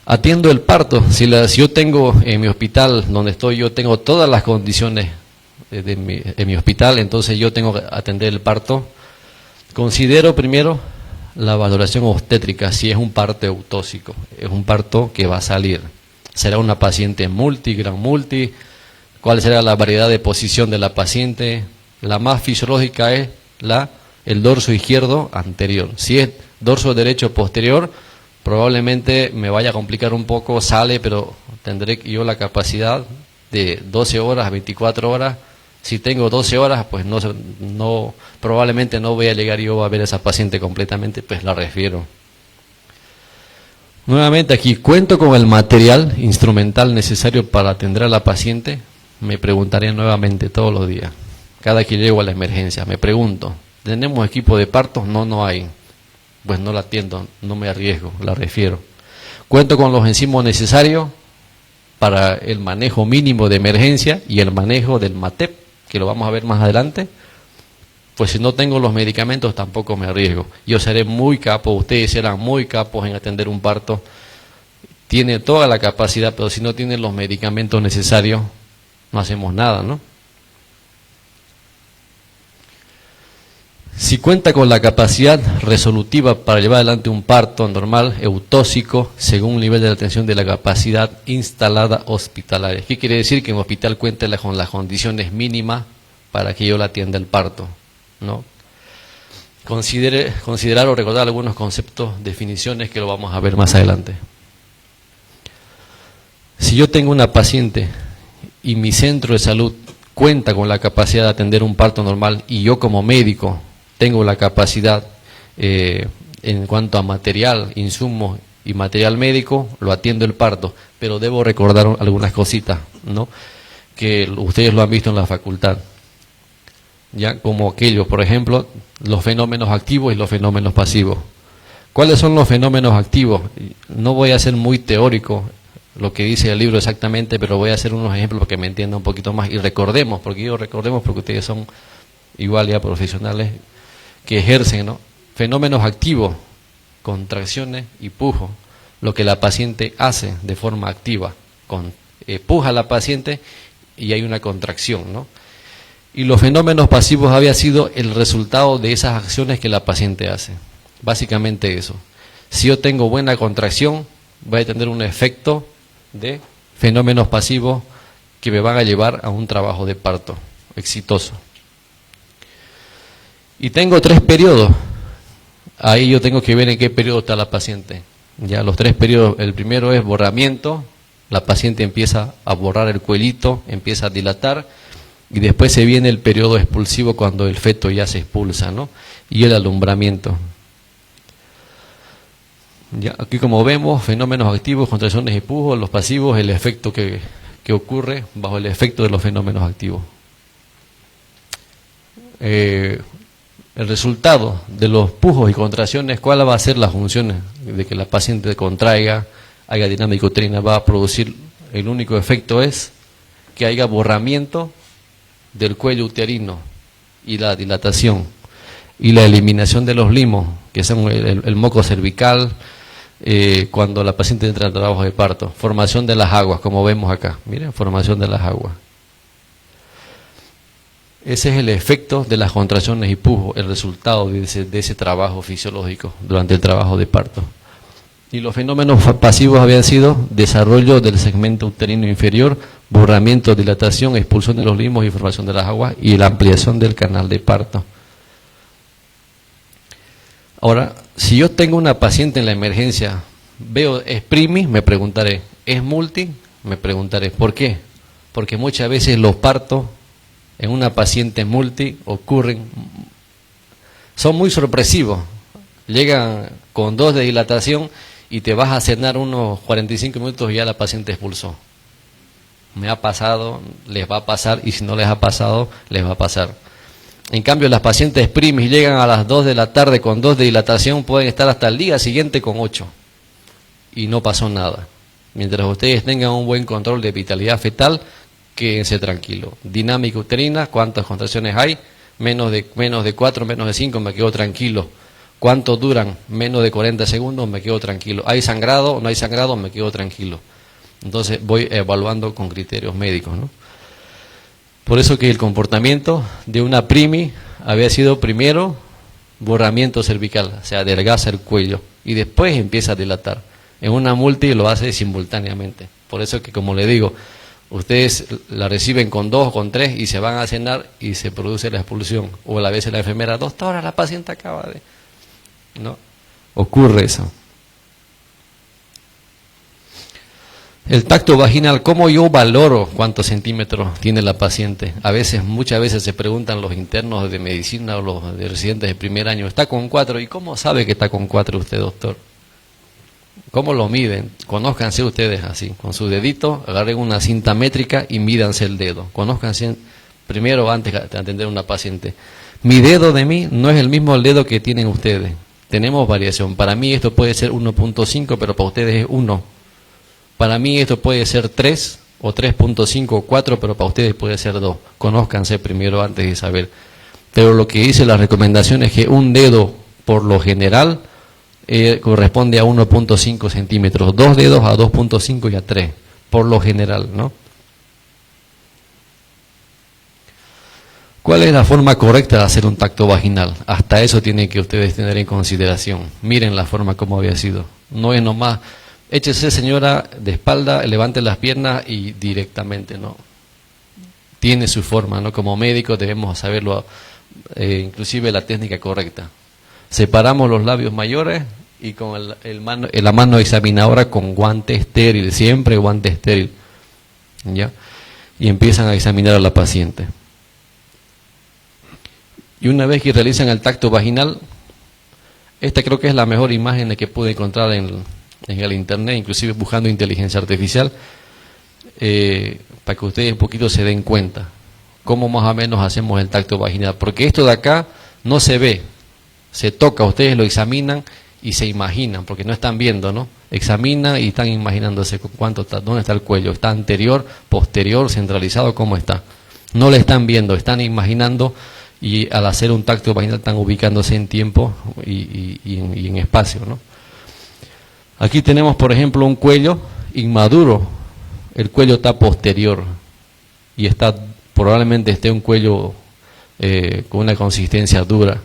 Atiendo el parto. Si yo tengo en mi hospital donde estoy, yo tengo todas las condiciones de mi hospital, entonces yo tengo que atender el parto. Considero primero la valoración obstétrica, si es un parto eutóxico, es un parto que va a salir. ¿Será una paciente multi, gran multi? ¿Cuál será la variedad de posición de la paciente? La más fisiológica es el dorso izquierdo anterior. Si es dorso derecho posterior, probablemente me vaya a complicar un poco, sale, pero tendré yo la capacidad de 12 horas a 24 horas. Si tengo 12 horas, pues probablemente no voy a llegar yo a ver a esa paciente completamente, pues la refiero. Nuevamente aquí, ¿cuento con el material instrumental necesario para atender a la paciente? Me preguntaría nuevamente todos los días. Cada que llego a la emergencia, me pregunto, ¿tenemos equipo de partos? No hay. Pues no la atiendo, no me arriesgo, la refiero. ¿Cuento con los insumos necesarios para el manejo mínimo de emergencia y el manejo del MATEP, que lo vamos a ver más adelante? Pues si no tengo los medicamentos tampoco me arriesgo. Yo seré muy capo, ustedes serán muy capos en atender un parto. Tiene toda la capacidad, pero si no tienen los medicamentos necesarios, no hacemos nada, ¿no? Si cuenta con la capacidad resolutiva para llevar adelante un parto normal, eutóxico, según un nivel de atención de la capacidad instalada hospitalaria. ¿Qué quiere decir? Que en hospital cuente con las condiciones mínimas para que yo la atienda el parto, ¿no? Considerar o recordar algunos conceptos, definiciones que lo vamos a ver más adelante. Si yo tengo una paciente y mi centro de salud cuenta con la capacidad de atender un parto normal y yo como médico tengo la capacidad en cuanto a material, insumos y material médico, lo atiendo el parto, pero debo recordar algunas cositas, ¿no? Que ustedes lo han visto en la facultad, ya como aquellos, por ejemplo, los fenómenos activos y los fenómenos pasivos. ¿Cuáles son los fenómenos activos? No voy a ser muy teórico lo que dice el libro exactamente, pero voy a hacer unos ejemplos para que me entiendan un poquito más y recordemos, porque ustedes son igual ya profesionales que ejercen, ¿no? Fenómenos activos, contracciones y pujo, lo que la paciente hace de forma activa, puja a la paciente y hay una contracción, ¿no? Y los fenómenos pasivos había sido el resultado de esas acciones que la paciente hace, básicamente eso. Si yo tengo buena contracción, voy a tener un efecto de fenómenos pasivos que me van a llevar a un trabajo de parto exitoso. Y tengo 3 periodos. Ahí yo tengo que ver en qué periodo está la paciente. Ya los 3 periodos, el primero es borramiento, la paciente empieza a borrar el cuellito, empieza a dilatar, y después se viene el periodo expulsivo cuando el feto ya se expulsa, ¿no? Y el alumbramiento. Ya, aquí como vemos, fenómenos activos, contracciones y pujos, los pasivos, el efecto que ocurre bajo el efecto de los fenómenos activos. El resultado de los pujos y contracciones, ¿cuál va a ser la función de que la paciente contraiga, haya dinámica uterina? Va a producir, el único efecto es que haya borramiento del cuello uterino y la dilatación y la eliminación de los limos, que son el moco cervical, cuando la paciente entra en trabajo de parto. Formación de las aguas, como vemos acá, miren, formación de las aguas. Ese es el efecto de las contracciones y pujos, el resultado de ese trabajo fisiológico durante el trabajo de parto. Y los fenómenos pasivos habían sido desarrollo del segmento uterino inferior, borramiento, dilatación, expulsión de los limos y formación de las aguas y la ampliación del canal de parto. Ahora, si yo tengo una paciente en la emergencia, veo es primi, me preguntaré, ¿es multi? Me preguntaré, ¿por qué? Porque muchas veces los partos en una paciente multi son muy sorpresivos, llegan con 2 de dilatación y te vas a cenar unos 45 minutos y ya la paciente expulsó. Me ha pasado, les va a pasar, y si no les ha pasado, les va a pasar. En cambio, las pacientes primis llegan a las 2 de la tarde con 2 de dilatación, pueden estar hasta el día siguiente con 8 y no pasó nada. Mientras ustedes tengan un buen control de vitalidad fetal, quédense tranquilos. Dinámica uterina, ¿cuántas contracciones hay? Menos de 4, menos de 5, me quedo tranquilo. ¿Cuánto duran? Menos de 40 segundos, me quedo tranquilo. ¿Hay sangrado o no hay sangrado? Me quedo tranquilo. Entonces voy evaluando con criterios médicos, ¿no? Por eso que el comportamiento de una primi había sido primero borramiento cervical, se adelgaza el cuello y después empieza a dilatar. En una multi lo hace simultáneamente. Por eso que, como le digo, ustedes la reciben con 2 o con 3 y se van a cenar y se produce la expulsión. O a la vez la enfermera, doctora, la paciente acaba de... ¿No? Ocurre eso. El tacto vaginal, ¿cómo yo valoro cuántos centímetros tiene la paciente? Muchas veces se preguntan los internos de medicina o los de residentes de primer año, ¿está con 4? ¿Y cómo sabe que está con 4 usted, doctor? ¿Cómo lo miden? Conózcanse ustedes así, con su dedito, agarren una cinta métrica y mídanse el dedo. Conózcanse primero antes de atender a una paciente. Mi dedo de mí no es el mismo el dedo que tienen ustedes. Tenemos variación. Para mí esto puede ser 1.5, pero para ustedes es 1. Para mí esto puede ser 3 o 3.5 o 4, pero para ustedes puede ser 2. Conózcanse primero antes de saber. Pero lo que dice la recomendación es que un dedo, por lo general, corresponde a 1.5 centímetros. 2 dedos a 2.5 y a 3, por lo general, ¿no? ¿Cuál es la forma correcta de hacer un tacto vaginal? Hasta eso tienen que ustedes tener en consideración. Miren la forma como había sido. No es nomás... Échese, señora, de espalda, levante las piernas y directamente, ¿no? Tiene su forma, ¿no? Como médicos debemos saberlo, inclusive la técnica correcta. Separamos los labios mayores y con la mano examinadora con guante estéril, siempre guante estéril, ¿ya? Y empiezan a examinar a la paciente. Y una vez que realizan el tacto vaginal, esta creo que es la mejor imagen que pude encontrar en el internet, inclusive buscando inteligencia artificial, para que ustedes un poquito se den cuenta cómo más o menos hacemos el tacto vaginal, porque esto de acá no se ve, se toca, ustedes lo examinan y se imaginan, porque no están viendo, ¿no? Examinan y están imaginándose cuánto está, dónde está el cuello, está anterior, posterior, centralizado, cómo está. No le están viendo, están imaginando, y al hacer un tacto vaginal están ubicándose en tiempo y en espacio, ¿no? Aquí tenemos, por ejemplo, un cuello inmaduro. El cuello está posterior y probablemente esté un cuello con una consistencia dura.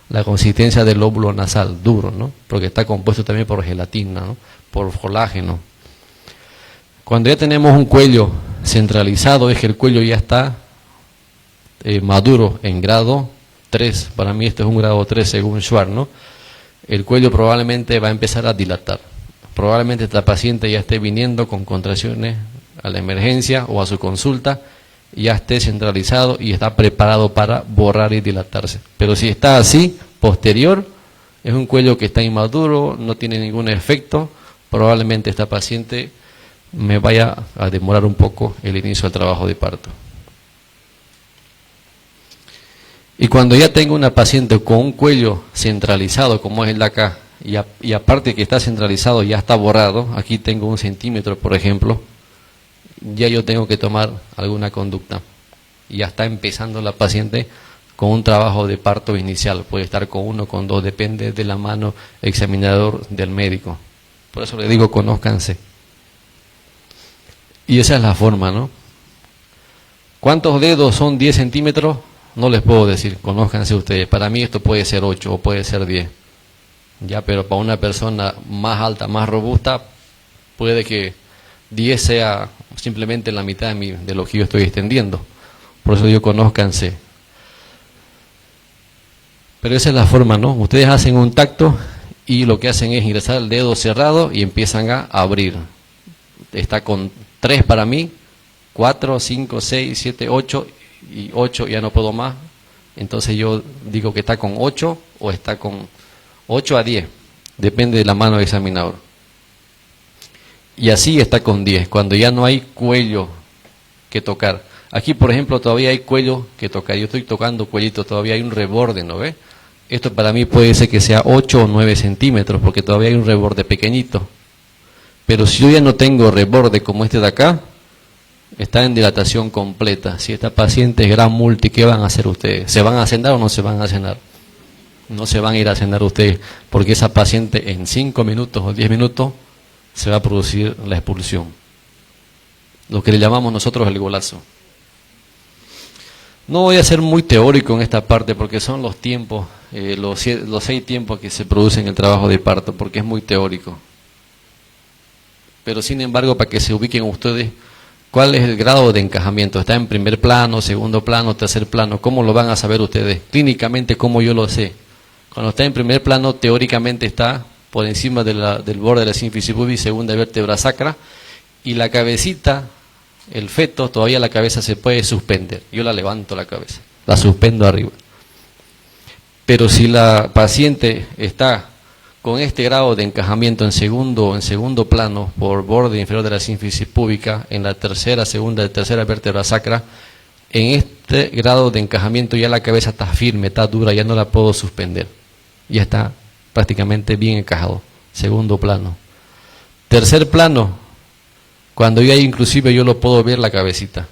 La consistencia del lóbulo nasal, duro, ¿no? Porque está compuesto también por gelatina, ¿no? Por colágeno. Cuando ya tenemos un cuello centralizado, es que el cuello ya está maduro en grado 3. Para mí esto es un grado 3 según Schwartz, ¿no? El cuello probablemente va a empezar a dilatar. Probablemente esta paciente ya esté viniendo con contracciones a la emergencia o a su consulta, ya esté centralizado y está preparado para borrar y dilatarse. Pero si está así, posterior, es un cuello que está inmaduro, no tiene ningún efecto, probablemente esta paciente me vaya a demorar un poco el inicio del trabajo de parto. Y cuando ya tengo una paciente con un cuello centralizado, como es el de acá, y aparte que está centralizado, ya está borrado, aquí tengo 1 centímetro, por ejemplo, ya yo tengo que tomar alguna conducta. Ya está empezando la paciente con un trabajo de parto inicial, puede estar con 1, con 2, depende de la mano examinador del médico. Por eso le digo, conózcanse. Y esa es la forma, ¿no? ¿Cuántos dedos son 10 centímetros? No les puedo decir, conózcanse ustedes. Para mí esto puede ser 8 o puede ser 10. Ya, pero para una persona más alta, más robusta, puede que 10 sea simplemente la mitad de lo que yo estoy extendiendo. Por eso digo, conózcanse. Pero esa es la forma, ¿no? Ustedes hacen un tacto y lo que hacen es ingresar el dedo cerrado y empiezan a abrir. Está con 3 para mí, 4, 5, 6, 7, 8... y 8 ya no puedo más, entonces yo digo que está con 8 o está con 8 a 10, depende de la mano del examinador. Y así está con 10, cuando ya no hay cuello que tocar. Aquí, por ejemplo, todavía hay cuello que tocar, yo estoy tocando cuellito, todavía hay un reborde, ¿no ve? Esto para mí puede ser que sea 8 o 9 centímetros, porque todavía hay un reborde pequeñito. Pero si yo ya no tengo reborde como este de acá, está en dilatación completa. Si esta paciente es gran multi, ¿qué van a hacer ustedes? ¿Se van a cenar o no se van a cenar? No se van a ir a cenar ustedes, porque esa paciente en 5 minutos o 10 minutos se va a producir la expulsión. Lo que le llamamos nosotros el golazo. No voy a ser muy teórico en esta parte porque son los tiempos, los 6 tiempos que se producen en el trabajo de parto, porque es muy teórico. Pero sin embargo, para que se ubiquen ustedes, ¿cuál es el grado de encajamiento? ¿Está en primer plano, segundo plano, tercer plano? ¿Cómo lo van a saber ustedes? Clínicamente, ¿cómo yo lo sé? Cuando está en primer plano, teóricamente está por encima del borde de la sínfisis pubis, segunda vértebra sacra, y la cabecita, el feto, todavía la cabeza se puede suspender. Yo la levanto la cabeza, la suspendo arriba. Pero si la paciente está con este grado de encajamiento en segundo plano por borde inferior de la sínfisis púbica, en la segunda y tercera vértebra sacra, en este grado de encajamiento ya la cabeza está firme, está dura, ya no la puedo suspender. Ya está prácticamente bien encajado. Segundo plano. Tercer plano, cuando ya inclusive yo lo puedo ver la cabecita.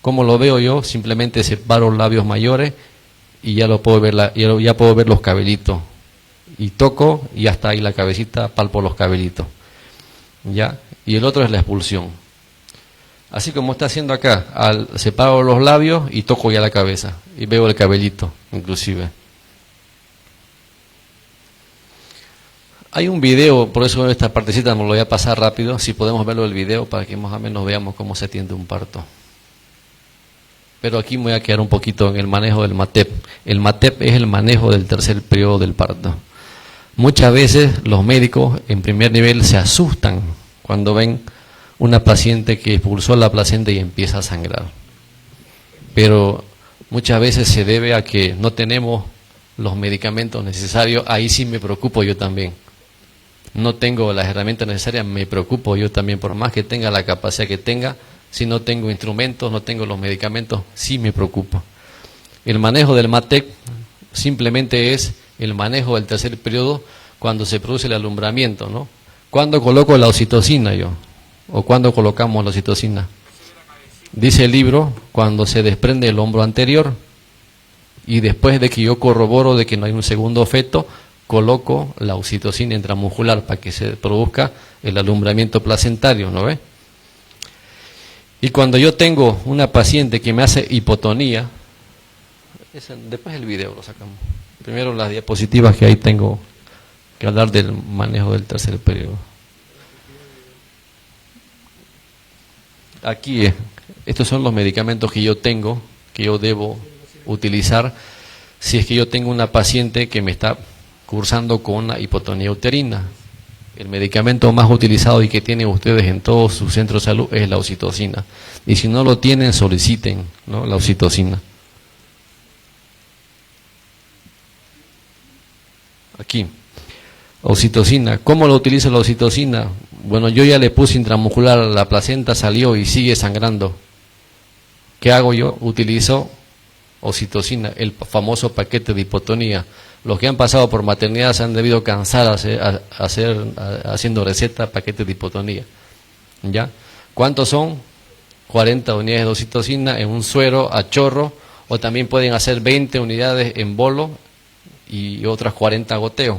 ¿Cómo lo veo yo? Simplemente separo los labios mayores y ya lo puedo ver, ya puedo ver los cabellitos. Y toco y hasta ahí la cabecita, palpo los cabellitos. ¿Ya? Y el otro es la expulsión. Así como está haciendo acá, separo los labios y toco ya la cabeza. Y veo el cabellito, inclusive. Hay un video, por eso esta partecita me lo voy a pasar rápido, si podemos verlo el video para que más o menos veamos cómo se atiende un parto. Pero aquí me voy a quedar un poquito en el manejo del MATEP. El MATEP es el manejo del tercer periodo del parto. Muchas veces los médicos en primer nivel se asustan cuando ven una paciente que expulsó la placenta y empieza a sangrar. Pero muchas veces se debe a que no tenemos los medicamentos necesarios. Ahí sí me preocupo yo también. No tengo las herramientas necesarias, me preocupo yo también, por más que tenga la capacidad que tenga, si no tengo instrumentos, no tengo los medicamentos, sí me preocupo. El manejo del MATEP simplemente es el manejo del tercer periodo cuando se produce el alumbramiento, ¿no? ¿Cuándo coloco la oxitocina yo? ¿O cuándo colocamos la oxitocina? Dice el libro, cuando se desprende el hombro anterior y después de que yo corroboro de que no hay un segundo feto, coloco la oxitocina intramuscular para que se produzca el alumbramiento placentario, ¿no ve? Y cuando yo tengo una paciente que me hace hipotonía, después el video lo sacamos. Primero las diapositivas que ahí tengo que hablar del manejo del tercer periodo. Aquí, estos son los medicamentos que yo tengo, que yo debo utilizar si es que yo tengo una paciente que me está cursando con una hipotonía uterina. El medicamento más utilizado y que tienen ustedes en todos sus centros de salud es la oxitocina. Y si no lo tienen, soliciten, ¿no?, la oxitocina. Aquí, oxitocina. ¿Cómo lo utilizo la oxitocina? Bueno, yo ya le puse intramuscular, la placenta salió y sigue sangrando. ¿Qué hago yo? Utilizo oxitocina, el famoso paquete de hipotonía. Los que han pasado por maternidad se han debido cansar haciendo receta paquetes de hipotonía. ¿Ya? ¿Cuántos son? 40 unidades de oxitocina en un suero a chorro, o también pueden hacer 20 unidades en bolo y otras 40 goteo.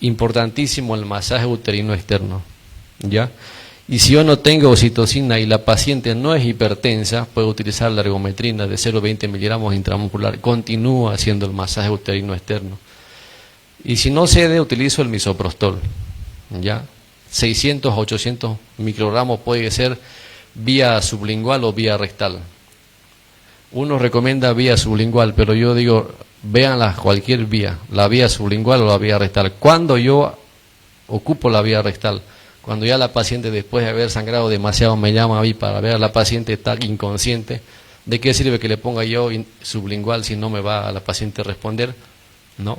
Importantísimo el masaje uterino externo. ¿Ya? Y si yo no tengo oxitocina y la paciente no es hipertensa, puedo utilizar la ergometrina de 0,20 miligramos intramuscular. Continúo haciendo el masaje uterino externo. Y si no cede, utilizo el misoprostol. ¿Ya? 600 a 800 microgramos puede ser vía sublingual o vía rectal. Uno recomienda vía sublingual, pero yo digo, véanla cualquier vía, la vía sublingual o la vía rectal. ¿Cuándo yo ocupo la vía rectal? Cuando ya la paciente, después de haber sangrado demasiado, me llama a mí para ver a la paciente está inconsciente. ¿De qué sirve que le ponga yo sublingual si no me va a la paciente responder? ¿No?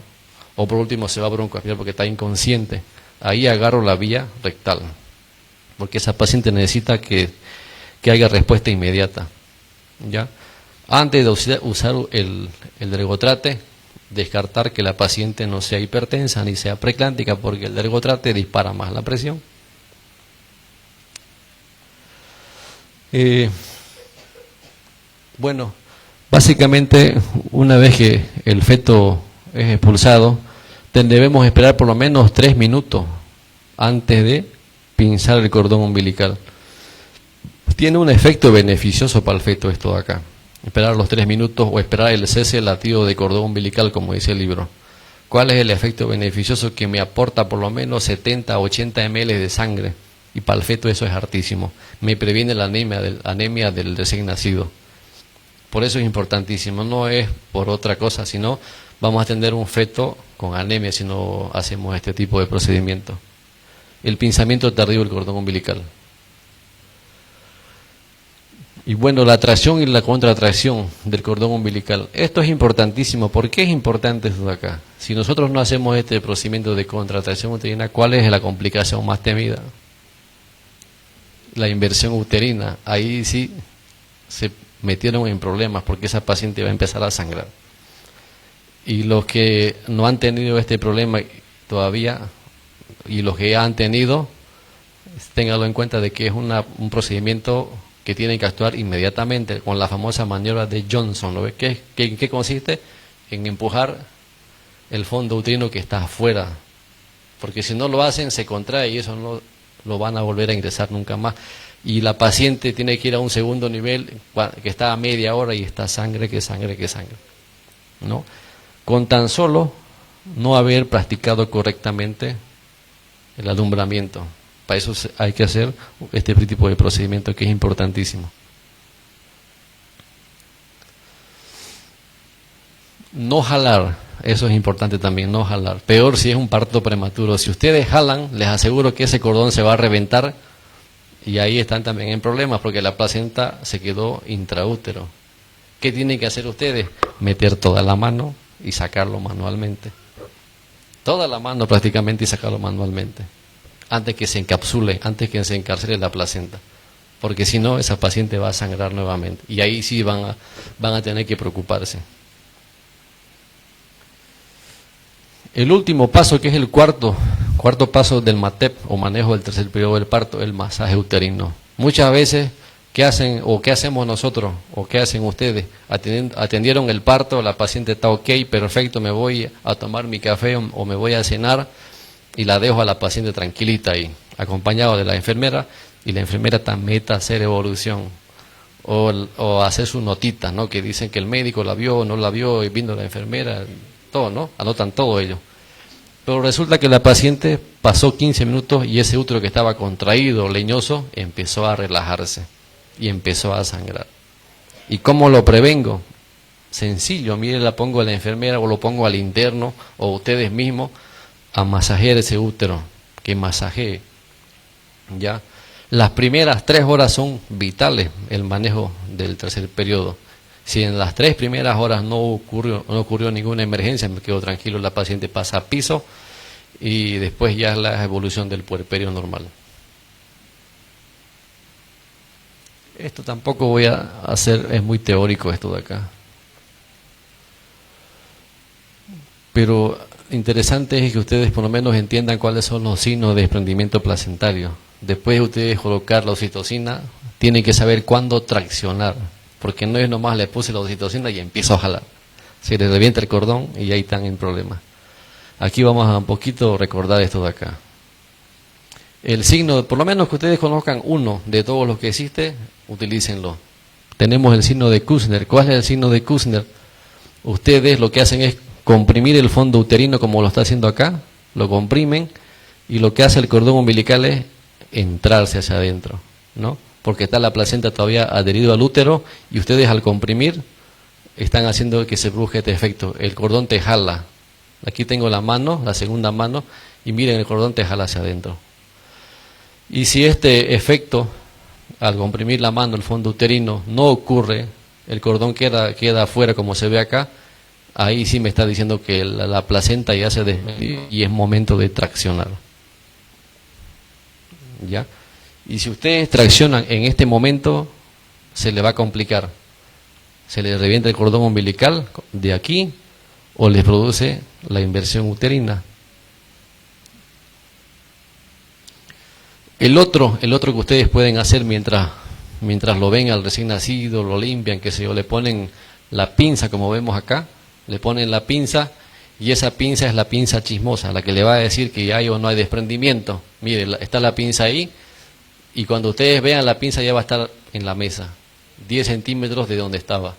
O por último se va a broncoaspirar porque está inconsciente. Ahí agarro la vía rectal, porque esa paciente necesita que haya respuesta inmediata. ¿Ya? Antes de usar el ergotrate, descartar que la paciente no sea hipertensa ni sea preeclántica, porque el ergotrate dispara más la presión. Bueno, básicamente una vez que el feto es expulsado, debemos esperar por lo menos 3 minutos antes de pinzar el cordón umbilical. Tiene un efecto beneficioso para el feto esto de acá. esperar los 3 minutos o esperar el cese del latido de cordón umbilical, como dice el libro. ¿Cuál es el efecto beneficioso? Que me aporta por lo menos 70 a 80 ml de sangre, y para el feto eso es hartísimo. Me previene la anemia del recién nacido. Por eso es importantísimo, no es por otra cosa, sino vamos a tener un feto con anemia si no hacemos este tipo de procedimiento. El pinzamiento tardío del cordón umbilical. Y bueno, la tracción y la contratracción del cordón umbilical. Esto es importantísimo. ¿Por qué es importante esto de acá? Si nosotros no hacemos este procedimiento de contratracción uterina, ¿cuál es la complicación más temida? La inversión uterina. Ahí sí se metieron en problemas porque esa paciente va a empezar a sangrar. Y los que no han tenido este problema todavía, y los que ya han tenido, ténganlo en cuenta de que es un procedimiento que tienen que actuar inmediatamente con la famosa maniobra de Johnson. ¿Lo ves? ¿En qué consiste? En empujar el fondo uterino que está afuera, porque si no lo hacen se contrae y eso no lo van a volver a ingresar nunca más. Y la paciente tiene que ir a un segundo nivel que está a media hora y está sangre, ¿no? Con tan solo no haber practicado correctamente el alumbramiento. Para eso hay que hacer este tipo de procedimiento que es importantísimo. No jalar, eso es importante también, no jalar. Peor si es un parto prematuro. Si ustedes jalan, les aseguro que ese cordón se va a reventar y ahí están también en problemas porque la placenta se quedó intraútero. ¿Qué tienen que hacer ustedes? Meter toda la mano y sacarlo manualmente. Toda la mano prácticamente y sacarlo manualmente. Antes que se encapsule, antes que se encarcele la placenta, porque si no, esa paciente va a sangrar nuevamente, y ahí sí van a tener que preocuparse. El último paso, que es el cuarto paso del MATEP, o manejo del tercer periodo del parto, el masaje uterino. Muchas veces, ¿qué hacen, o qué hacemos nosotros, o qué hacen ustedes? Atendieron el parto, la paciente está ok, perfecto, me voy a tomar mi café o me voy a cenar, y la dejo a la paciente tranquilita ahí, acompañado de la enfermera, y la enfermera también está a hacer evolución, o hacer sus notitas, ¿no? Que dicen que el médico la vio, no la vio, y vino la enfermera, todo, ¿no? Anotan todo ello. Pero resulta que la paciente pasó 15 minutos y ese útero que estaba contraído, leñoso, empezó a relajarse y empezó a sangrar. ¿Y cómo lo prevengo? Sencillo, mire, la pongo a la enfermera o lo pongo al interno o ustedes mismos a masajear ese útero, que masajee, ¿ya? Las primeras 3 horas son vitales, el manejo del tercer periodo. Si en las 3 primeras horas no ocurrió ninguna emergencia, me quedo tranquilo, la paciente pasa a piso y después ya es la evolución del puerperio normal. Esto tampoco voy a hacer, es muy teórico esto de acá. Pero interesante es que ustedes por lo menos entiendan cuáles son los signos de desprendimiento placentario. Después de ustedes colocar la oxitocina, tienen que saber cuándo traccionar, porque no es nomás le puse la oxitocina y empiezo a jalar. Se les revienta el cordón y ahí están en problemas. Aquí vamos a un poquito recordar esto de acá. El signo, por lo menos que ustedes conozcan uno de todos los que existe, utilícenlo. Tenemos el signo de Kussner. ¿Cuál es el signo de Kussner? Ustedes lo que hacen es comprimir el fondo uterino como lo está haciendo acá, lo comprimen y lo que hace el cordón umbilical es entrarse hacia adentro, ¿no? Porque está la placenta todavía adherido al útero y ustedes al comprimir están haciendo que se produzca este efecto. El cordón te jala. Aquí tengo la mano, la segunda mano, y miren, el cordón te jala hacia adentro. Y si este efecto, al comprimir la mano, el fondo uterino, no ocurre, el cordón queda afuera como se ve acá, ahí sí me está diciendo que la placenta ya se desprendió y es momento de traccionar. ¿Ya? Y si ustedes traccionan en este momento, se le va a complicar. Se le revienta el cordón umbilical de aquí o les produce la inversión uterina. El otro que ustedes pueden hacer mientras lo ven al recién nacido, lo limpian, qué sé yo, le ponen la pinza como vemos acá, le ponen la pinza y esa pinza es la pinza chismosa, la que le va a decir que hay o no hay desprendimiento. Mire, está la pinza ahí y cuando ustedes vean la pinza ya va a estar en la mesa, 10 centímetros de donde estaba.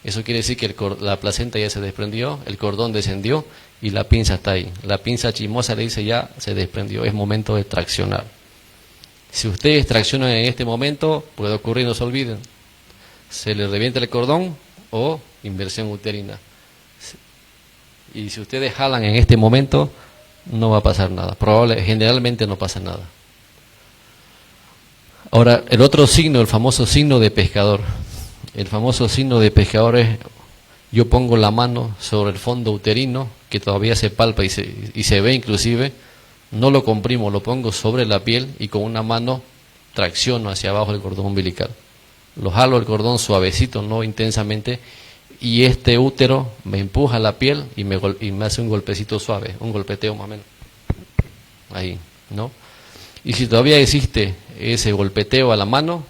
Eso quiere decir que la placenta ya se desprendió, el cordón descendió y la pinza está ahí. La pinza chismosa le dice ya se desprendió, es momento de traccionar. Si ustedes traccionan en este momento, puede ocurrir, no se olviden, se le revienta el cordón o inversión uterina. Y si ustedes jalan en este momento, no va a pasar nada. Generalmente no pasa nada. Ahora, el otro signo, el famoso signo de pescador. El famoso signo de pescador es, yo pongo la mano sobre el fondo uterino, que todavía se palpa y se ve inclusive, no lo comprimo, lo pongo sobre la piel y con una mano tracciono hacia abajo el cordón umbilical. Lo jalo el cordón suavecito, no intensamente, y este útero me empuja la piel y me hace un golpecito suave, un golpeteo más o menos. Ahí, ¿no? Y si todavía existe ese golpeteo a la mano,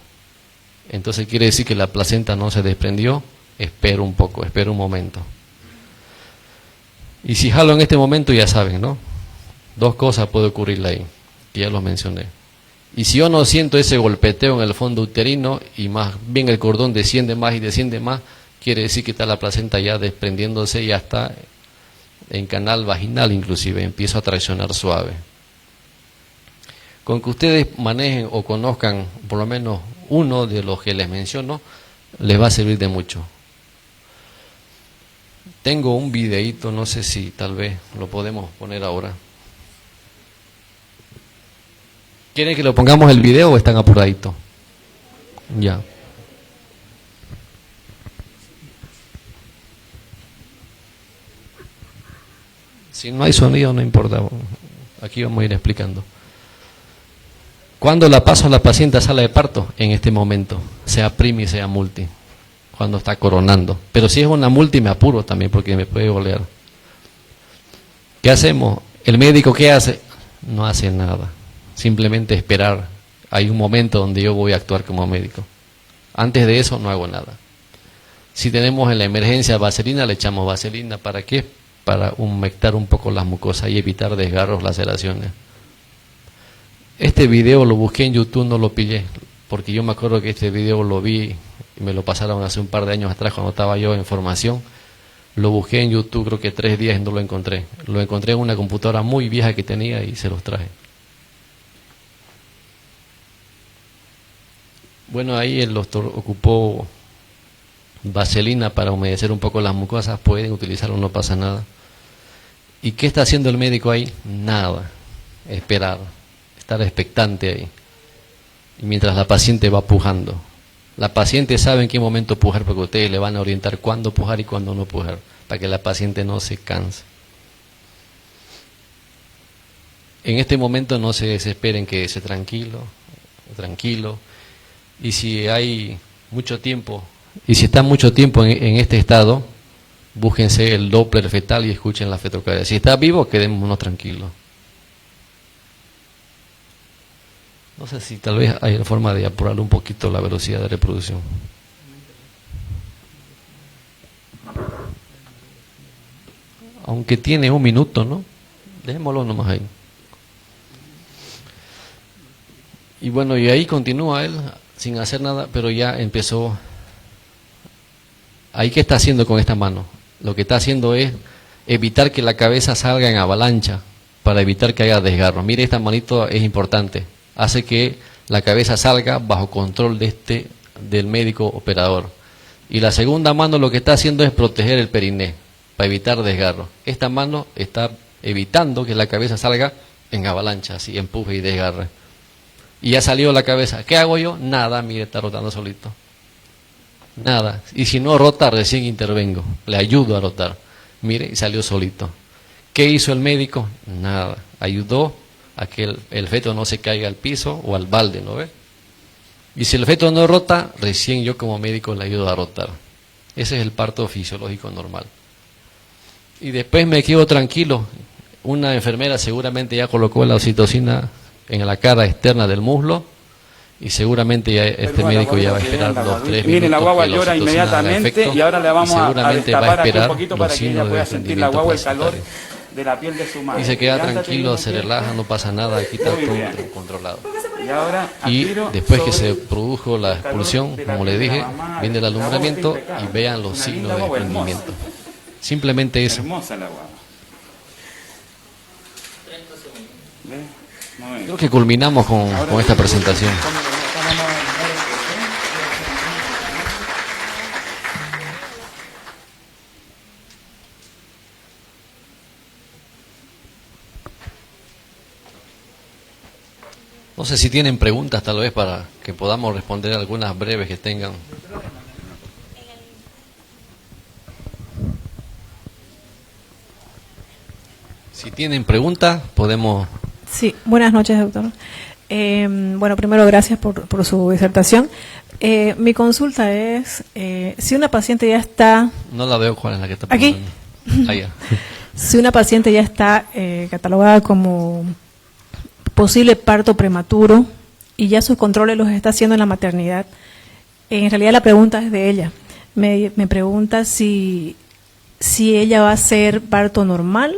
entonces quiere decir que la placenta no se desprendió, espero un poco, espero un momento. Y si jalo en este momento, ya saben, ¿no? Dos cosas puede ocurrir ahí, que ya los mencioné. Y si yo no siento ese golpeteo en el fondo uterino y más bien el cordón desciende más y desciende más, quiere decir que está la placenta ya desprendiéndose y ya está en canal vaginal inclusive, empiezo a traccionar suave. Con que ustedes manejen o conozcan por lo menos uno de los que les menciono, les va a servir de mucho. Tengo un videíto, no sé si tal vez lo podemos poner ahora. ¿Quieren que lo pongamos el video o están apuraditos? Ya. Si no hay sonido, no importa. Aquí vamos a ir explicando. ¿Cuándo la paso a la paciente a sala de parto? En este momento, sea primi, sea multi, cuando está coronando. Pero si es una multi me apuro también porque me puede golear. ¿Qué hacemos? ¿El médico qué hace? No hace nada, simplemente esperar. Hay un momento donde yo voy a actuar como médico. Antes de eso no hago nada. Si tenemos en la emergencia vaselina, le echamos vaselina. ¿Para qué? Para humectar un poco las mucosas y evitar desgarros, laceraciones. Este video lo busqué en YouTube, no lo pillé, porque yo me acuerdo que este video lo vi y me lo pasaron hace un par de años atrás cuando estaba yo en formación. Lo busqué en YouTube, creo que 3 días y no lo encontré. Lo encontré en una computadora muy vieja que tenía y se los traje. Bueno, ahí el doctor ocupó vaselina para humedecer un poco las mucosas, pueden utilizarlo, no pasa nada. ¿Y qué está haciendo el médico ahí? Nada, esperar, estar expectante ahí. Y mientras la paciente va pujando. La paciente sabe en qué momento pujar porque ustedes le van a orientar cuándo pujar y cuándo no pujar, para que la paciente no se canse. En este momento no se desesperen, quédese tranquilo, tranquilo. Y si hay mucho tiempo, y si está mucho tiempo en este estado, búsquense el Doppler fetal y escuchen la fetocardia. Si está vivo, quedémonos tranquilos. No sé si tal vez hay forma de apurar un poquito la velocidad de reproducción. Aunque tiene 1 minuto, ¿no? Dejémoslo nomás ahí. Y bueno, y ahí continúa él sin hacer nada, pero ya empezó. Ahí, ¿qué está haciendo con esta mano? Lo que está haciendo es evitar que la cabeza salga en avalancha, para evitar que haya desgarro. Mire, esta manito es importante. Hace que la cabeza salga bajo control del médico operador. Y la segunda mano lo que está haciendo es proteger el periné, para evitar desgarro. Esta mano está evitando que la cabeza salga en avalancha, así empuje y desgarre. Y ya salió la cabeza. ¿Qué hago yo? Nada, mire, está rotando solito. Nada. Y si no rota, recién intervengo. Le ayudo a rotar. Mire, y salió solito. ¿Qué hizo el médico? Nada. Ayudó a que el feto no se caiga al piso o al balde, ¿no ve? Y si el feto no rota, recién yo como médico le ayudo a rotar. Ese es el parto fisiológico normal. Y después me quedo tranquilo. Una enfermera seguramente ya colocó la oxitocina en la cara externa del muslo y seguramente ya médico ya va a esperar los 3 minutos. Miren, la guagua llora haga inmediatamente efecto, y ahora le vamos a destapar aquí un poquito para que ella signos de pueda sentir la guagua el calor desprendimiento de la piel de su madre. y se queda Ya está tranquilo, teniendo se tiempo. relaja, no pasa nada, aquí está Muy todo bien. controlado. Y después que se produjo la expulsión, como le dije, viene el alumbramiento y vean los signos de desprendimiento. Simplemente eso. Creo que culminamos con esta presentación. No sé si tienen preguntas tal vez para que podamos responder algunas breves que tengan. Si tienen preguntas, podemos... Sí, buenas noches, doctor. Bueno, primero, gracias por su disertación. Mi consulta es, si una paciente ya está... No la veo, ¿cuál es la que está aquí? Allá. Si una paciente ya está catalogada como posible parto prematuro y ya sus controles los está haciendo en la maternidad, en realidad la pregunta es de ella. Me pregunta si ella va a ser parto normal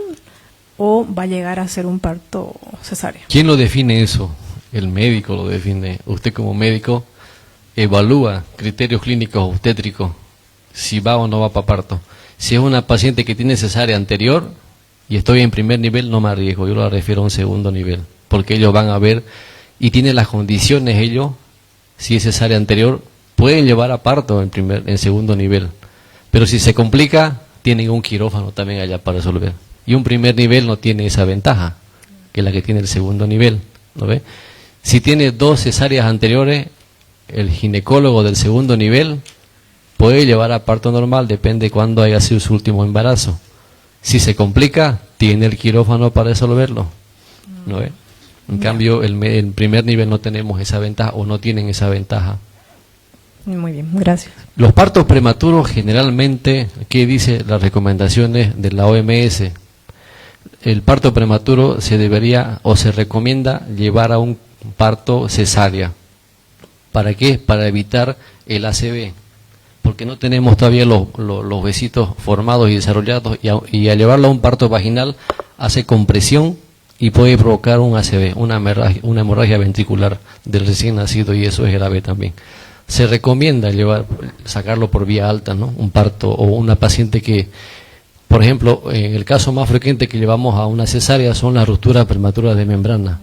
o va a llegar a ser un parto cesáreo. ¿Quién lo define eso? El médico lo define. Usted como médico evalúa criterios clínicos obstétricos, si va o no va para parto. Si es una paciente que tiene cesárea anterior y estoy en primer nivel, no me arriesgo, yo la refiero a un segundo nivel, porque ellos van a ver y tienen las condiciones, ellos, si es cesárea anterior, pueden llevar a parto en segundo nivel. Pero si se complica, tienen un quirófano también allá para resolver. Y un primer nivel no tiene esa ventaja, que es la que tiene el segundo nivel, ¿no ve? Si tiene 2 cesáreas anteriores, el ginecólogo del segundo nivel puede llevar a parto normal, depende de cuándo haya sido su último embarazo. Si se complica, tiene el quirófano para resolverlo, ¿no ve? En cambio, el primer nivel no tenemos esa ventaja o no tienen esa ventaja. Muy bien, gracias. Los partos prematuros generalmente, ¿qué dice las recomendaciones de la OMS? El parto prematuro se debería o se recomienda llevar a un parto cesárea. ¿Para qué? Para evitar el ACV, porque no tenemos todavía los vesitos formados y desarrollados y al llevarlo a un parto vaginal hace compresión y puede provocar un ACV, una hemorragia ventricular del recién nacido, y eso es grave también. Se recomienda sacarlo por vía alta, ¿no? Un parto o una paciente que, por ejemplo, en el caso más frecuente que llevamos a una cesárea son las rupturas prematuras de membrana,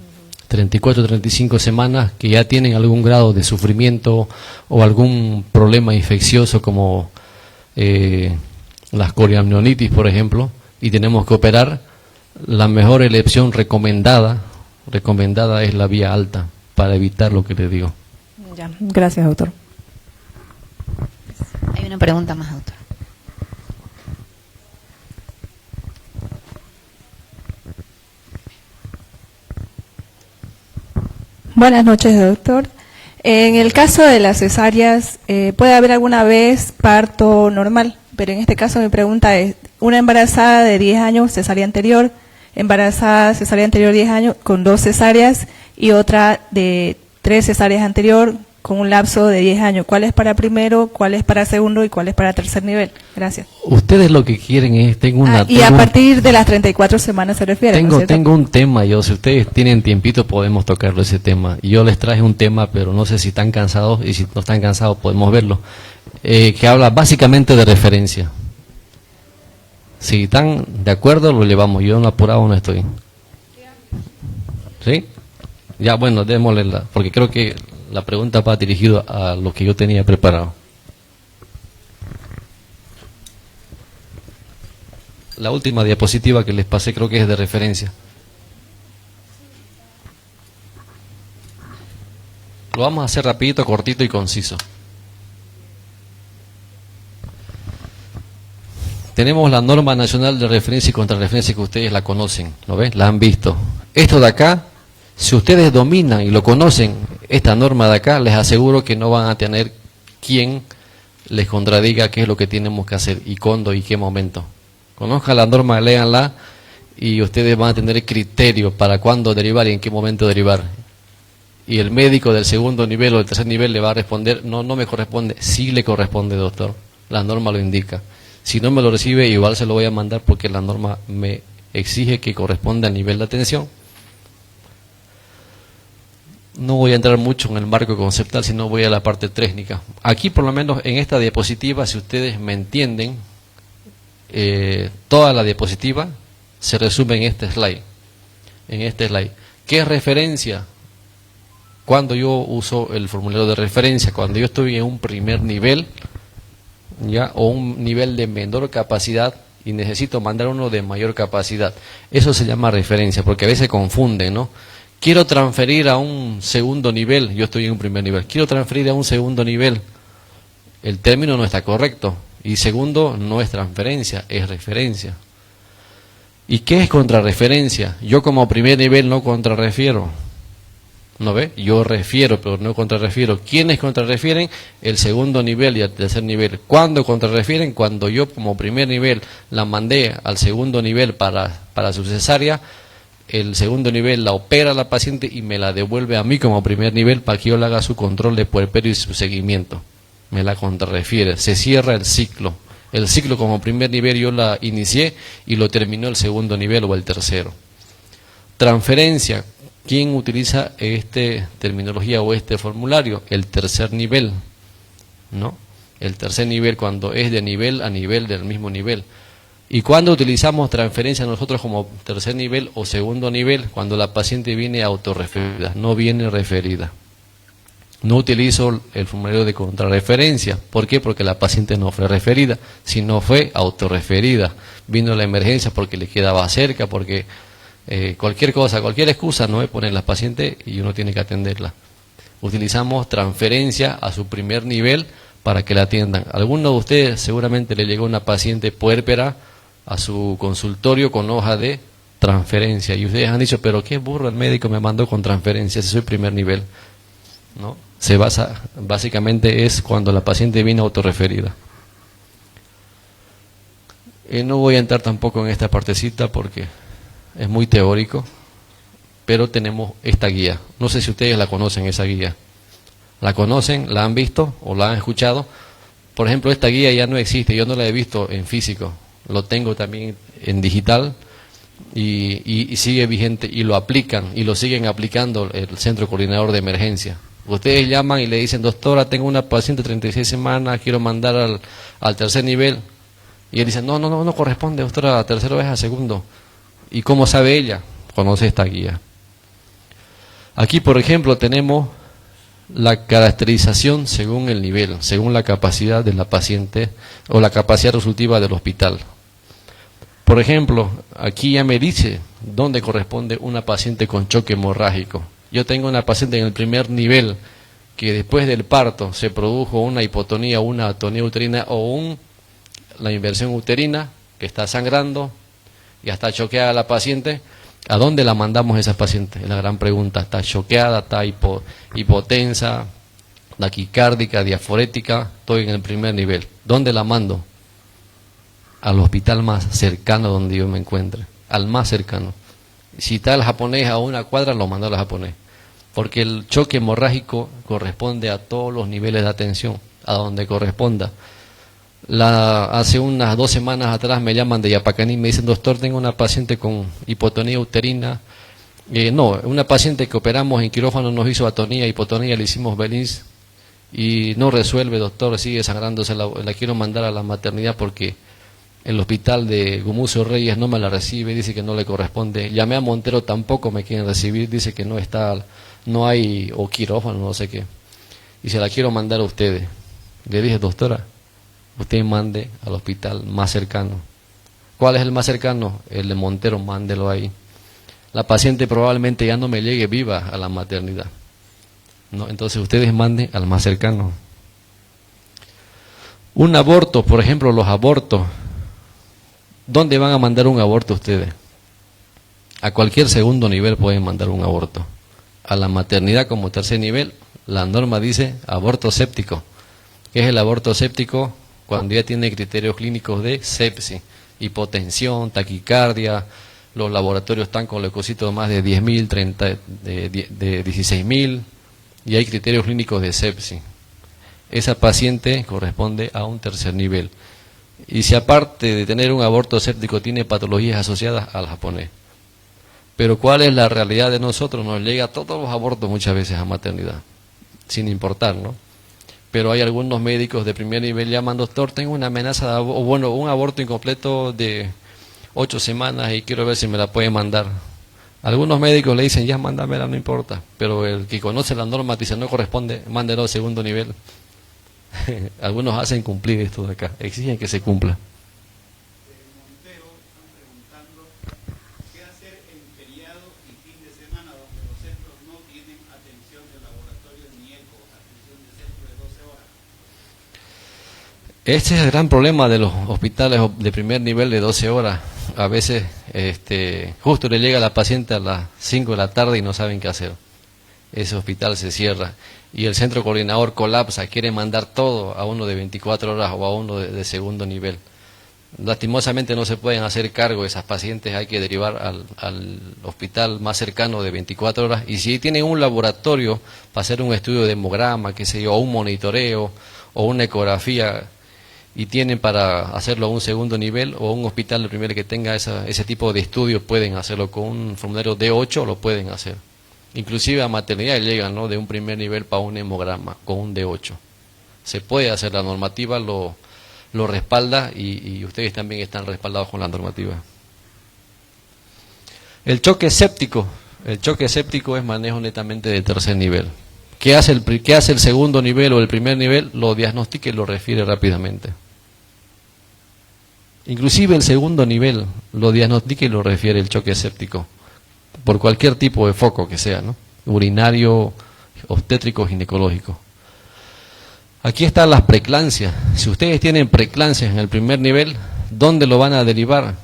34-35 semanas, que ya tienen algún grado de sufrimiento o algún problema infeccioso como las coriamnionitis, por ejemplo, y tenemos que operar. La mejor elección recomendada es la vía alta para evitar lo que le digo. Ya, gracias, doctor. Hay una pregunta más, doctor. Buenas noches, doctor. En el caso de las cesáreas, ¿puede haber alguna vez parto normal? Pero en este caso mi pregunta es, una embarazada de 10 años, cesárea anterior, embarazada, cesárea anterior 10 años, con 2 cesáreas, y otra de 3 cesáreas anterior, con un lapso de 10 años. ¿Cuál es para primero, cuál es para segundo y cuál es para tercer nivel? Gracias. Ustedes lo que quieren es, y a partir de las 34 semanas se refiere. Tengo un tema, si ustedes tienen tiempito podemos tocarlo ese tema. Yo les traje un tema, pero no sé si están cansados, y si no están cansados podemos verlo, que habla básicamente de referencia. Si están de acuerdo, lo llevamos. Yo en apurado no estoy. ¿Sí? Ya, bueno, démosle porque creo que la pregunta va dirigida a lo que yo tenía preparado. La última diapositiva que les pasé creo que es de referencia. Lo vamos a hacer rapidito, cortito y conciso. Tenemos la norma nacional de referencia y contrarreferencia, que ustedes la conocen, ¿no ven? La han visto. Esto de acá, si ustedes dominan y lo conocen, esta norma de acá, les aseguro que no van a tener quien les contradiga qué es lo que tenemos que hacer y cuándo y qué momento. Conozcan la norma, léanla y ustedes van a tener criterio para cuándo derivar y en qué momento derivar. Y el médico del segundo nivel o del tercer nivel le va a responder, no me corresponde, sí le corresponde, doctor. La norma lo indica. Si no me lo recibe, igual se lo voy a mandar porque la norma me exige que corresponda al nivel de atención. No voy a entrar mucho en el marco conceptual, sino voy a la parte técnica. Aquí, por lo menos en esta diapositiva, si ustedes me entienden, toda la diapositiva se resume en este slide. ¿Qué es referencia? Cuando yo uso el formulario de referencia, cuando yo estoy en un primer nivel, ya, o un nivel de menor capacidad y necesito mandar uno de mayor capacidad, eso se llama referencia, porque a veces confunden, ¿no? Quiero transferir a un segundo nivel, yo estoy en un primer nivel, quiero transferir a un segundo nivel, el término no está correcto, y segundo, no es transferencia, es referencia. ¿Y qué es contrarreferencia? Yo como primer nivel no contrarrefiero, ¿no ve? Yo refiero, pero no contrarrefiero. ¿Quiénes contrarrefieren? El segundo nivel y el tercer nivel. ¿Cuándo contrarrefieren? Cuando yo como primer nivel la mandé al segundo nivel para su cesárea, el segundo nivel la opera a la paciente y me la devuelve a mí como primer nivel para que yo le haga su control de puerperio y su seguimiento. Me la contrarrefiere. Se cierra el ciclo. El ciclo como primer nivel yo la inicié y lo terminó el segundo nivel o el tercero. Transferencia. ¿Quién utiliza esta terminología o este formulario? El tercer nivel, ¿no? El tercer nivel cuando es de nivel a nivel del mismo nivel. ¿Y cuándo utilizamos transferencia nosotros como tercer nivel o segundo nivel? Cuando la paciente viene autorreferida, no viene referida. No utilizo el formulario de contrarreferencia. ¿Por qué? Porque la paciente no fue referida, sino fue autorreferida. Vino la emergencia porque le quedaba cerca, porque cualquier cosa, cualquier excusa no me pone la paciente y uno tiene que atenderla. Utilizamos transferencia a su primer nivel para que la atiendan. Alguno de ustedes seguramente le llegó una paciente puérpera a su consultorio con hoja de transferencia y ustedes han dicho, pero qué burro, el médico me mandó con transferencia, ese es el primer nivel, ¿no? Se basa, básicamente es cuando la paciente viene autorreferida. No voy a entrar tampoco en esta partecita porque es muy teórico, pero tenemos esta guía. No sé si ustedes la conocen, esa guía. ¿La conocen? ¿La han visto o la han escuchado? Por ejemplo, esta guía ya no existe, yo no la he visto en físico, lo tengo también en digital y sigue vigente y lo aplican y lo siguen aplicando el Centro Coordinador de Emergencia. Ustedes llaman y le dicen, doctora, tengo una paciente de 36 semanas, quiero mandar al tercer nivel. Y él dice, no corresponde, doctora, a tercero es a segundo. ¿Y cómo sabe ella? Conoce esta guía. Aquí, por ejemplo, tenemos la caracterización según el nivel, según la capacidad de la paciente o la capacidad resolutiva del hospital. Por ejemplo, aquí ya me dice dónde corresponde una paciente con choque hemorrágico. Yo tengo una paciente en el primer nivel que después del parto se produjo una hipotonía, una atonía uterina o la inversión uterina que está sangrando, ya está choqueada la paciente. ¿A dónde la mandamos esa paciente? Es la gran pregunta. Está choqueada, está hipotensa, taquicárdica, diaforética, estoy en el primer nivel. ¿Dónde la mando? Al hospital más cercano donde yo me encuentre, al más cercano. Si está el japonés a una cuadra, lo mando al japonés, porque el choque hemorrágico corresponde a todos los niveles de atención, a donde corresponda. Hace unas 2 semanas atrás me llaman de Yapacaní y me dicen, doctor, tengo una paciente con hipotonía uterina. Una paciente que operamos en quirófano nos hizo atonía, hipotonía, le hicimos Belins y no resuelve, doctor, sigue sangrándose, la quiero mandar a la maternidad porque el hospital de Gumucio Reyes no me la recibe, dice que no le corresponde. Llamé a Montero, tampoco me quieren recibir, dice que no hay o quirófano, no sé qué. Y se la quiero mandar a ustedes. Le dije, doctora, usted mande al hospital más cercano. ¿Cuál es el más cercano? El de Montero, mándelo ahí. La paciente probablemente ya no me llegue viva a la maternidad, ¿no? Entonces ustedes manden al más cercano. Un aborto, por ejemplo, los abortos. ¿Dónde van a mandar un aborto ustedes? A cualquier segundo nivel pueden mandar un aborto. A la maternidad como tercer nivel, la norma dice aborto séptico. ¿Qué es el aborto séptico? Cuando ya tiene criterios clínicos de sepsis, hipotensión, taquicardia, los laboratorios están con leucocitos de más de 10.000, de 16.000, y hay criterios clínicos de sepsis. Esa paciente corresponde a un tercer nivel. Y si aparte de tener un aborto séptico tiene patologías asociadas al japonés. Pero ¿cuál es la realidad de nosotros? Nos llega todos los abortos muchas veces a maternidad, sin importar, ¿no? Pero hay algunos médicos de primer nivel llaman, doctor, tengo una amenaza, o bueno, un aborto incompleto de 8 semanas y quiero ver si me la puede mandar. Algunos médicos le dicen, ya mándamela, no importa, pero el que conoce la norma dice, no corresponde, mándelo al segundo nivel. Algunos hacen cumplir esto de acá, exigen que se cumpla. Este es el gran problema de los hospitales de primer nivel de 12 horas. A veces justo le llega a la paciente a las 5 de la tarde y no saben qué hacer. Ese hospital se cierra y el centro coordinador colapsa, quiere mandar todo a uno de 24 horas o a uno de segundo nivel. Lastimosamente no se pueden hacer cargo de esas pacientes, hay que derivar al hospital más cercano de 24 horas. Y si tienen un laboratorio para hacer un estudio de hemograma, qué sé yo, o un monitoreo o una ecografía, y tienen para hacerlo a un segundo nivel o un hospital de primer que tenga ese tipo de estudios, pueden hacerlo con un formulario D8, lo pueden hacer. Inclusive a maternidad llegan, ¿no?, de un primer nivel para un hemograma con un D8. Se puede hacer, la normativa lo respalda y ustedes también están respaldados con la normativa. El choque séptico es manejo netamente de tercer nivel. ¿Qué hace el segundo nivel o el primer nivel? Lo diagnostica y lo refiere rápidamente. Inclusive el segundo nivel lo diagnostica y lo refiere el choque séptico, por cualquier tipo de foco que sea, ¿no? Urinario, obstétrico, ginecológico. Aquí están las preeclampsias. Si ustedes tienen preeclampsias en el primer nivel, ¿dónde lo van a derivar?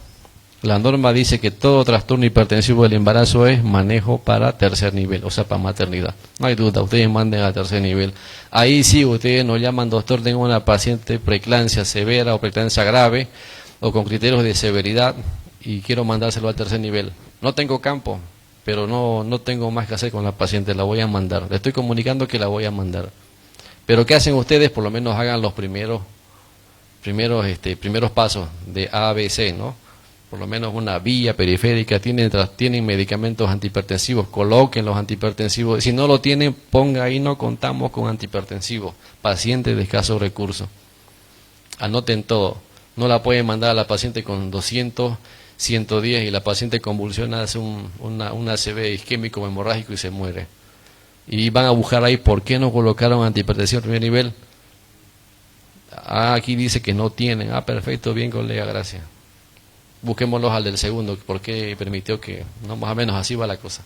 La norma dice que todo trastorno hipertensivo del embarazo es manejo para tercer nivel, o sea, para maternidad. No hay duda, ustedes manden a tercer nivel. Ahí sí, ustedes nos llaman, doctor, tengo una paciente preeclampsia severa o preeclampsia grave, o con criterios de severidad, y quiero mandárselo al tercer nivel. No tengo campo, pero no tengo más que hacer con la paciente, la voy a mandar. Le estoy comunicando que la voy a mandar. Pero ¿qué hacen ustedes? Por lo menos hagan los primeros pasos de A, B, C, ¿no? Por lo menos una vía periférica, tienen medicamentos antihipertensivos, coloquen los antihipertensivos. Si no lo tienen, ponga ahí, no contamos con antihipertensivos. Pacientes de escasos recursos. Anoten todo. No la pueden mandar a la paciente con 200, 110 y la paciente convulsiona, hace una ACV isquémico hemorrágico y se muere. Y van a buscar ahí por qué no colocaron antihipertensión primer nivel. Aquí dice que no tienen. Perfecto, bien, colega, gracias. Busquémoslos al del segundo, porque permitió que, no, más o menos así va la cosa.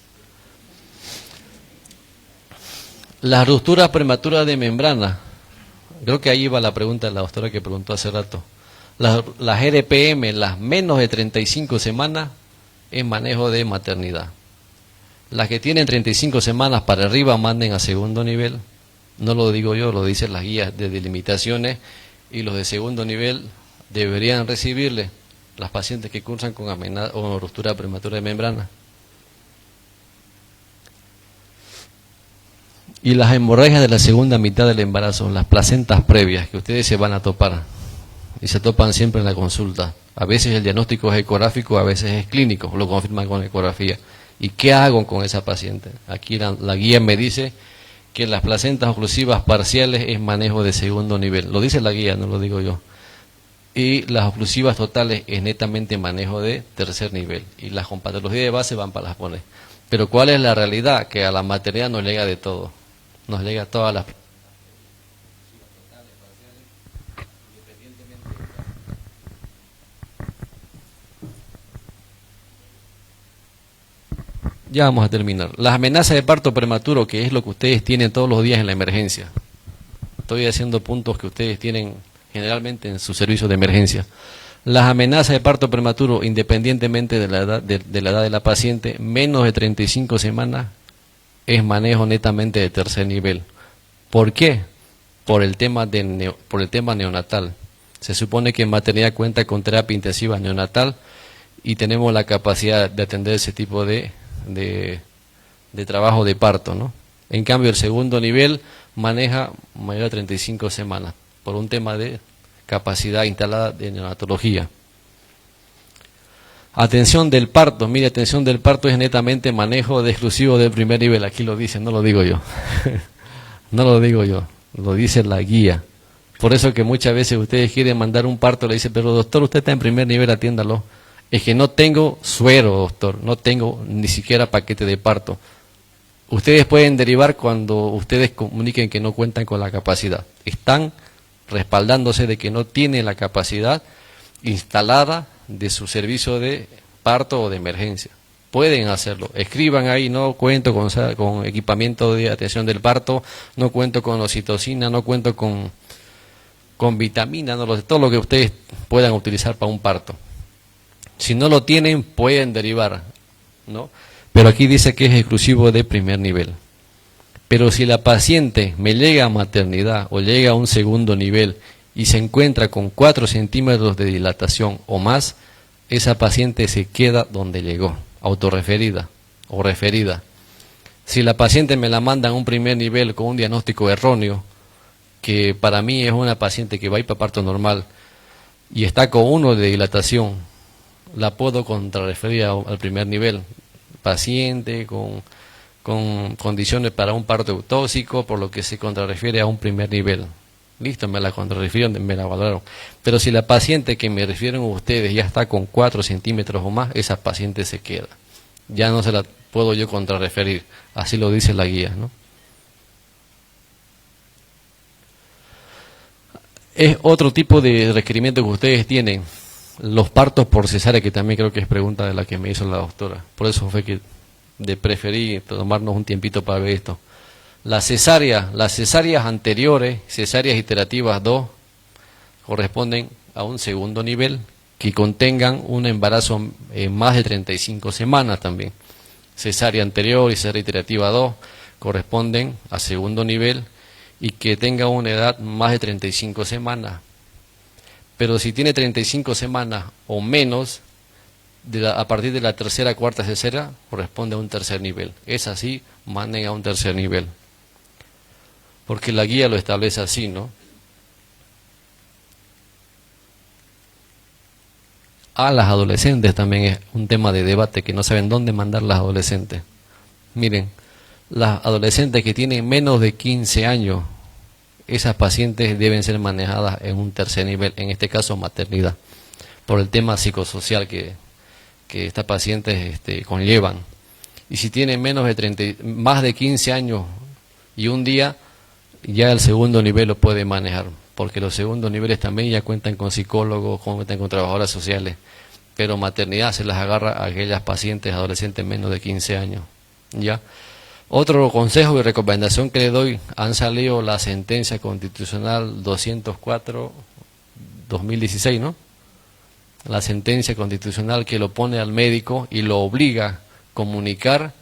Las rupturas prematuras de membrana, creo que ahí va la pregunta de la doctora que preguntó hace rato. Las RPM, las menos de 35 semanas, es manejo de maternidad. Las que tienen 35 semanas para arriba manden a segundo nivel, no lo digo yo, lo dicen las guías de delimitaciones, y los de segundo nivel deberían recibirle las pacientes que cursan con amenaza o ruptura prematura de membrana. Y las hemorragias de la segunda mitad del embarazo, las placentas previas que ustedes se van a topar, y se topan siempre en la consulta. A veces el diagnóstico es ecográfico, a veces es clínico, lo confirman con ecografía. ¿Y qué hago con esa paciente? Aquí la guía me dice que las placentas oclusivas parciales es manejo de segundo nivel. Lo dice la guía, no lo digo yo. Y las oclusivas totales es netamente manejo de tercer nivel. Y las con patología de base van para las pones. Pero ¿cuál es la realidad? Que a la maternidad nos llega de todo. Nos llega todas las... Ya vamos a terminar. Las amenazas de parto prematuro, que es lo que ustedes tienen todos los días en la emergencia. Estoy haciendo puntos que ustedes tienen generalmente en su servicio de emergencia. Las amenazas de parto prematuro, independientemente de la edad de la paciente, menos de 35 semanas, es manejo netamente de tercer nivel. ¿Por qué? Por el tema neonatal. Se supone que en maternidad cuenta con terapia intensiva neonatal y tenemos la capacidad de atender ese tipo de trabajo de parto, ¿no? En cambio, el segundo nivel maneja mayor de 35 semanas por un tema de capacidad instalada de neonatología. Atención del parto, mire, atención del parto es netamente manejo de exclusivo del primer nivel, aquí lo dice, no lo digo yo, no lo digo yo, lo dice la guía. Por eso que muchas veces ustedes quieren mandar un parto, le dicen, pero doctor, usted está en primer nivel, atiéndalo. Es que no tengo suero, doctor, no tengo ni siquiera paquete de parto. Ustedes pueden derivar cuando ustedes comuniquen que no cuentan con la capacidad. Están respaldándose de que no tienen la capacidad instalada de su servicio de parto o de emergencia. Pueden hacerlo. Escriban ahí, no cuento con equipamiento de atención del parto, no cuento con oxitocina, no cuento con vitamina, no lo sé, todo lo que ustedes puedan utilizar para un parto. Si no lo tienen, pueden derivar, ¿no? Pero aquí dice que es exclusivo de primer nivel. Pero si la paciente me llega a maternidad o llega a un segundo nivel y se encuentra con 4 centímetros de dilatación o más, esa paciente se queda donde llegó, autorreferida o referida. Si la paciente me la manda a un primer nivel con un diagnóstico erróneo, que para mí es una paciente que va a ir para parto normal y está con 1 de dilatación, la puedo contrarreferir al primer nivel. Paciente con condiciones para un parto eutóxico, por lo que se contrarrefiere a un primer nivel. Listo, me la contrarrefirieron, me la valoraron. Pero si la paciente que me refieren ustedes ya está con 4 centímetros o más, esa paciente se queda. Ya no se la puedo yo contrarreferir. Así lo dice la guía, ¿no? Es otro tipo de requerimiento que ustedes tienen. Los partos por cesárea, que también creo que es pregunta de la que me hizo la doctora. Por eso fue que preferí tomarnos un tiempito para ver esto. Las cesáreas anteriores, cesáreas iterativas 2, corresponden a un segundo nivel que contengan un embarazo más de 35 semanas también. Cesárea anterior y cesárea iterativa 2 corresponden a segundo nivel y que tenga una edad más de 35 semanas. Pero si tiene 35 semanas o menos, a partir de la tercera, cuarta cesárea, corresponde a un tercer nivel. Es así, manden a un tercer nivel. Porque la guía lo establece así, ¿no? A las adolescentes también es un tema de debate, que no saben dónde mandar las adolescentes. Miren, las adolescentes que tienen menos de 15 años, esas pacientes deben ser manejadas en un tercer nivel, en este caso maternidad, por el tema psicosocial que estas pacientes conllevan. Y si tienen más de 15 años y un día, ya el segundo nivel lo puede manejar, porque los segundos niveles también ya cuentan con psicólogos, cuentan con trabajadoras sociales, pero maternidad se las agarra a aquellas pacientes adolescentes menos de 15 años, ¿ya? Otro consejo y recomendación que le doy, han salido la sentencia constitucional 204/2016, ¿no? La sentencia constitucional que lo pone al médico y lo obliga a comunicar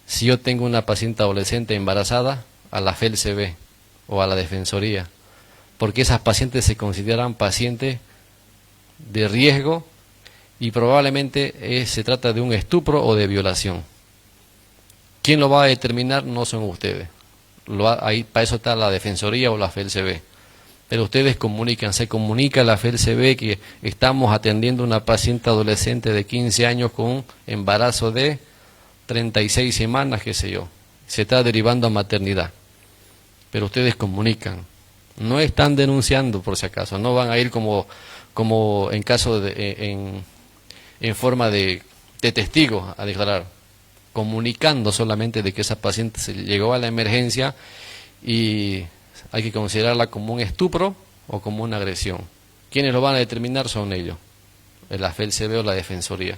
si yo tengo una paciente adolescente embarazada a la FELCB o a la Defensoría, porque esas pacientes se consideran pacientes de riesgo y probablemente se trata de un estupro o de violación. ¿Quién lo va a determinar? No son ustedes. Ahí para eso está la Defensoría o la FELCB. Pero ustedes se comunica a la FELCB que estamos atendiendo a una paciente adolescente de 15 años con un embarazo de 36 semanas, qué sé yo. Se está derivando a maternidad. Pero ustedes comunican. No están denunciando, por si acaso. No van a ir como en caso en forma de testigo a declarar. Comunicando solamente de que esa paciente se llegó a la emergencia y hay que considerarla como un estupro o como una agresión. ¿Quiénes lo van a determinar? Son ellos, la FELCB o la Defensoría.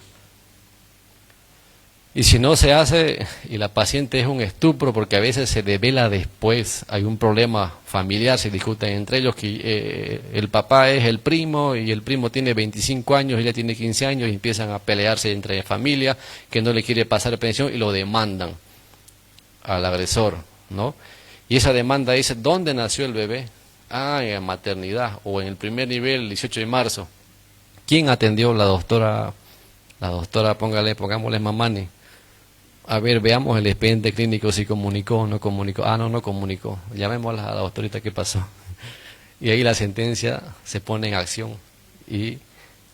Y si no se hace y la paciente es un estupro, porque a veces se devela después, hay un problema familiar, se discuten entre ellos que el papá es el primo y el primo tiene 25 años y ella tiene 15 años y empiezan a pelearse entre familia, que no le quiere pasar pensión y lo demandan al agresor, ¿no? Y esa demanda dice, ¿dónde nació el bebé? Ah, en maternidad o en el primer nivel, el 18 de marzo. ¿Quién atendió? La doctora, pongámosle Mamani. A ver, veamos el expediente clínico, si comunicó o no comunicó. Ah, no comunicó. Llamémosla a la doctorita, ¿qué pasó? Y ahí la sentencia se pone en acción y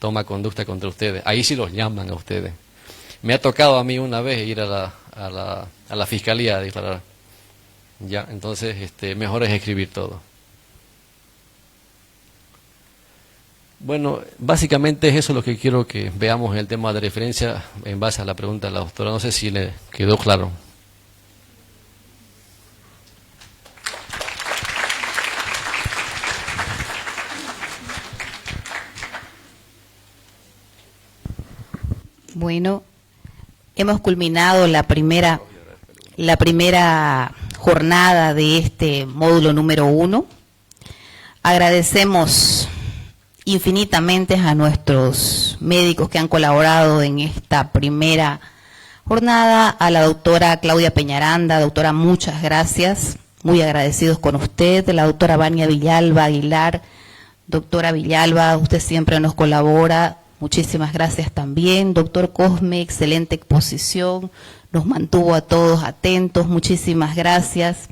toma conducta contra ustedes. Ahí sí los llaman a ustedes. Me ha tocado a mí una vez ir a la fiscalía a declarar. Ya, entonces mejor es escribir todo. Bueno, básicamente es eso lo que quiero que veamos en el tema de referencia en base a la pregunta de la doctora. No sé si le quedó claro. Bueno, hemos culminado la primera jornada de este módulo número 1. Agradecemos infinitamente a nuestros médicos que han colaborado en esta primera jornada, a la doctora Claudia Peñaranda. Doctora, muchas gracias, muy agradecidos con usted. La doctora Vania Villalba Aguilar. Doctora Villalba, usted siempre nos colabora. Muchísimas gracias también. Doctor Cosme, excelente exposición, nos mantuvo a todos atentos. Muchísimas gracias.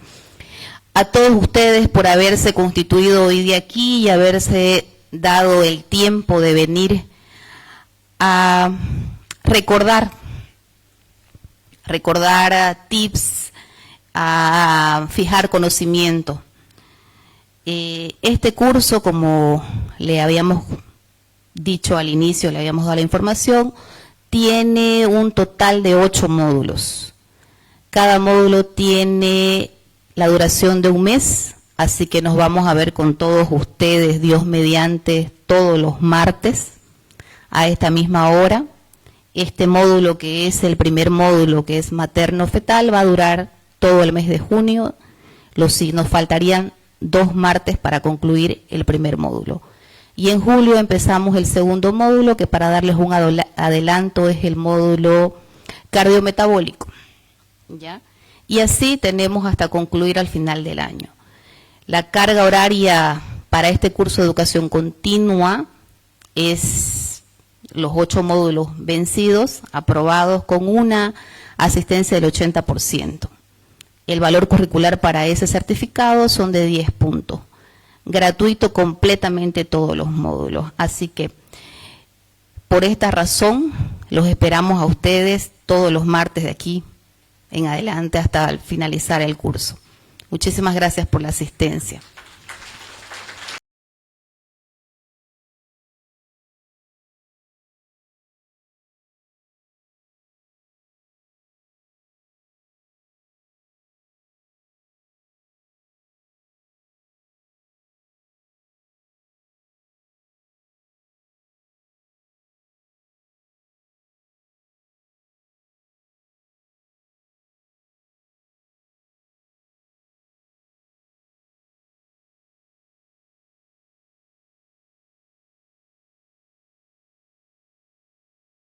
A todos ustedes por haberse constituido hoy día aquí y haberse dado el tiempo de venir a recordar tips, a fijar conocimiento. Este curso, como le habíamos dicho al inicio, le habíamos dado la información, tiene un total de 8 módulos. Cada módulo tiene la duración de un mes, así que nos vamos a ver con todos ustedes, Dios mediante, todos los martes a esta misma hora. Este módulo, que es el primer módulo, que es materno-fetal, va a durar todo el mes de junio. Nos faltarían 2 martes para concluir el primer módulo. Y en julio empezamos el segundo módulo, que para darles un adelanto es el módulo cardiometabólico. ¿Ya? Y así tenemos hasta concluir al final del año. La carga horaria para este curso de educación continua es los 8 módulos vencidos, aprobados con una asistencia del 80%. El valor curricular para ese certificado son de 10 puntos. Gratuito completamente todos los módulos. Así que por esta razón los esperamos a ustedes todos los martes de aquí en adelante hasta finalizar el curso. Muchísimas gracias por la asistencia.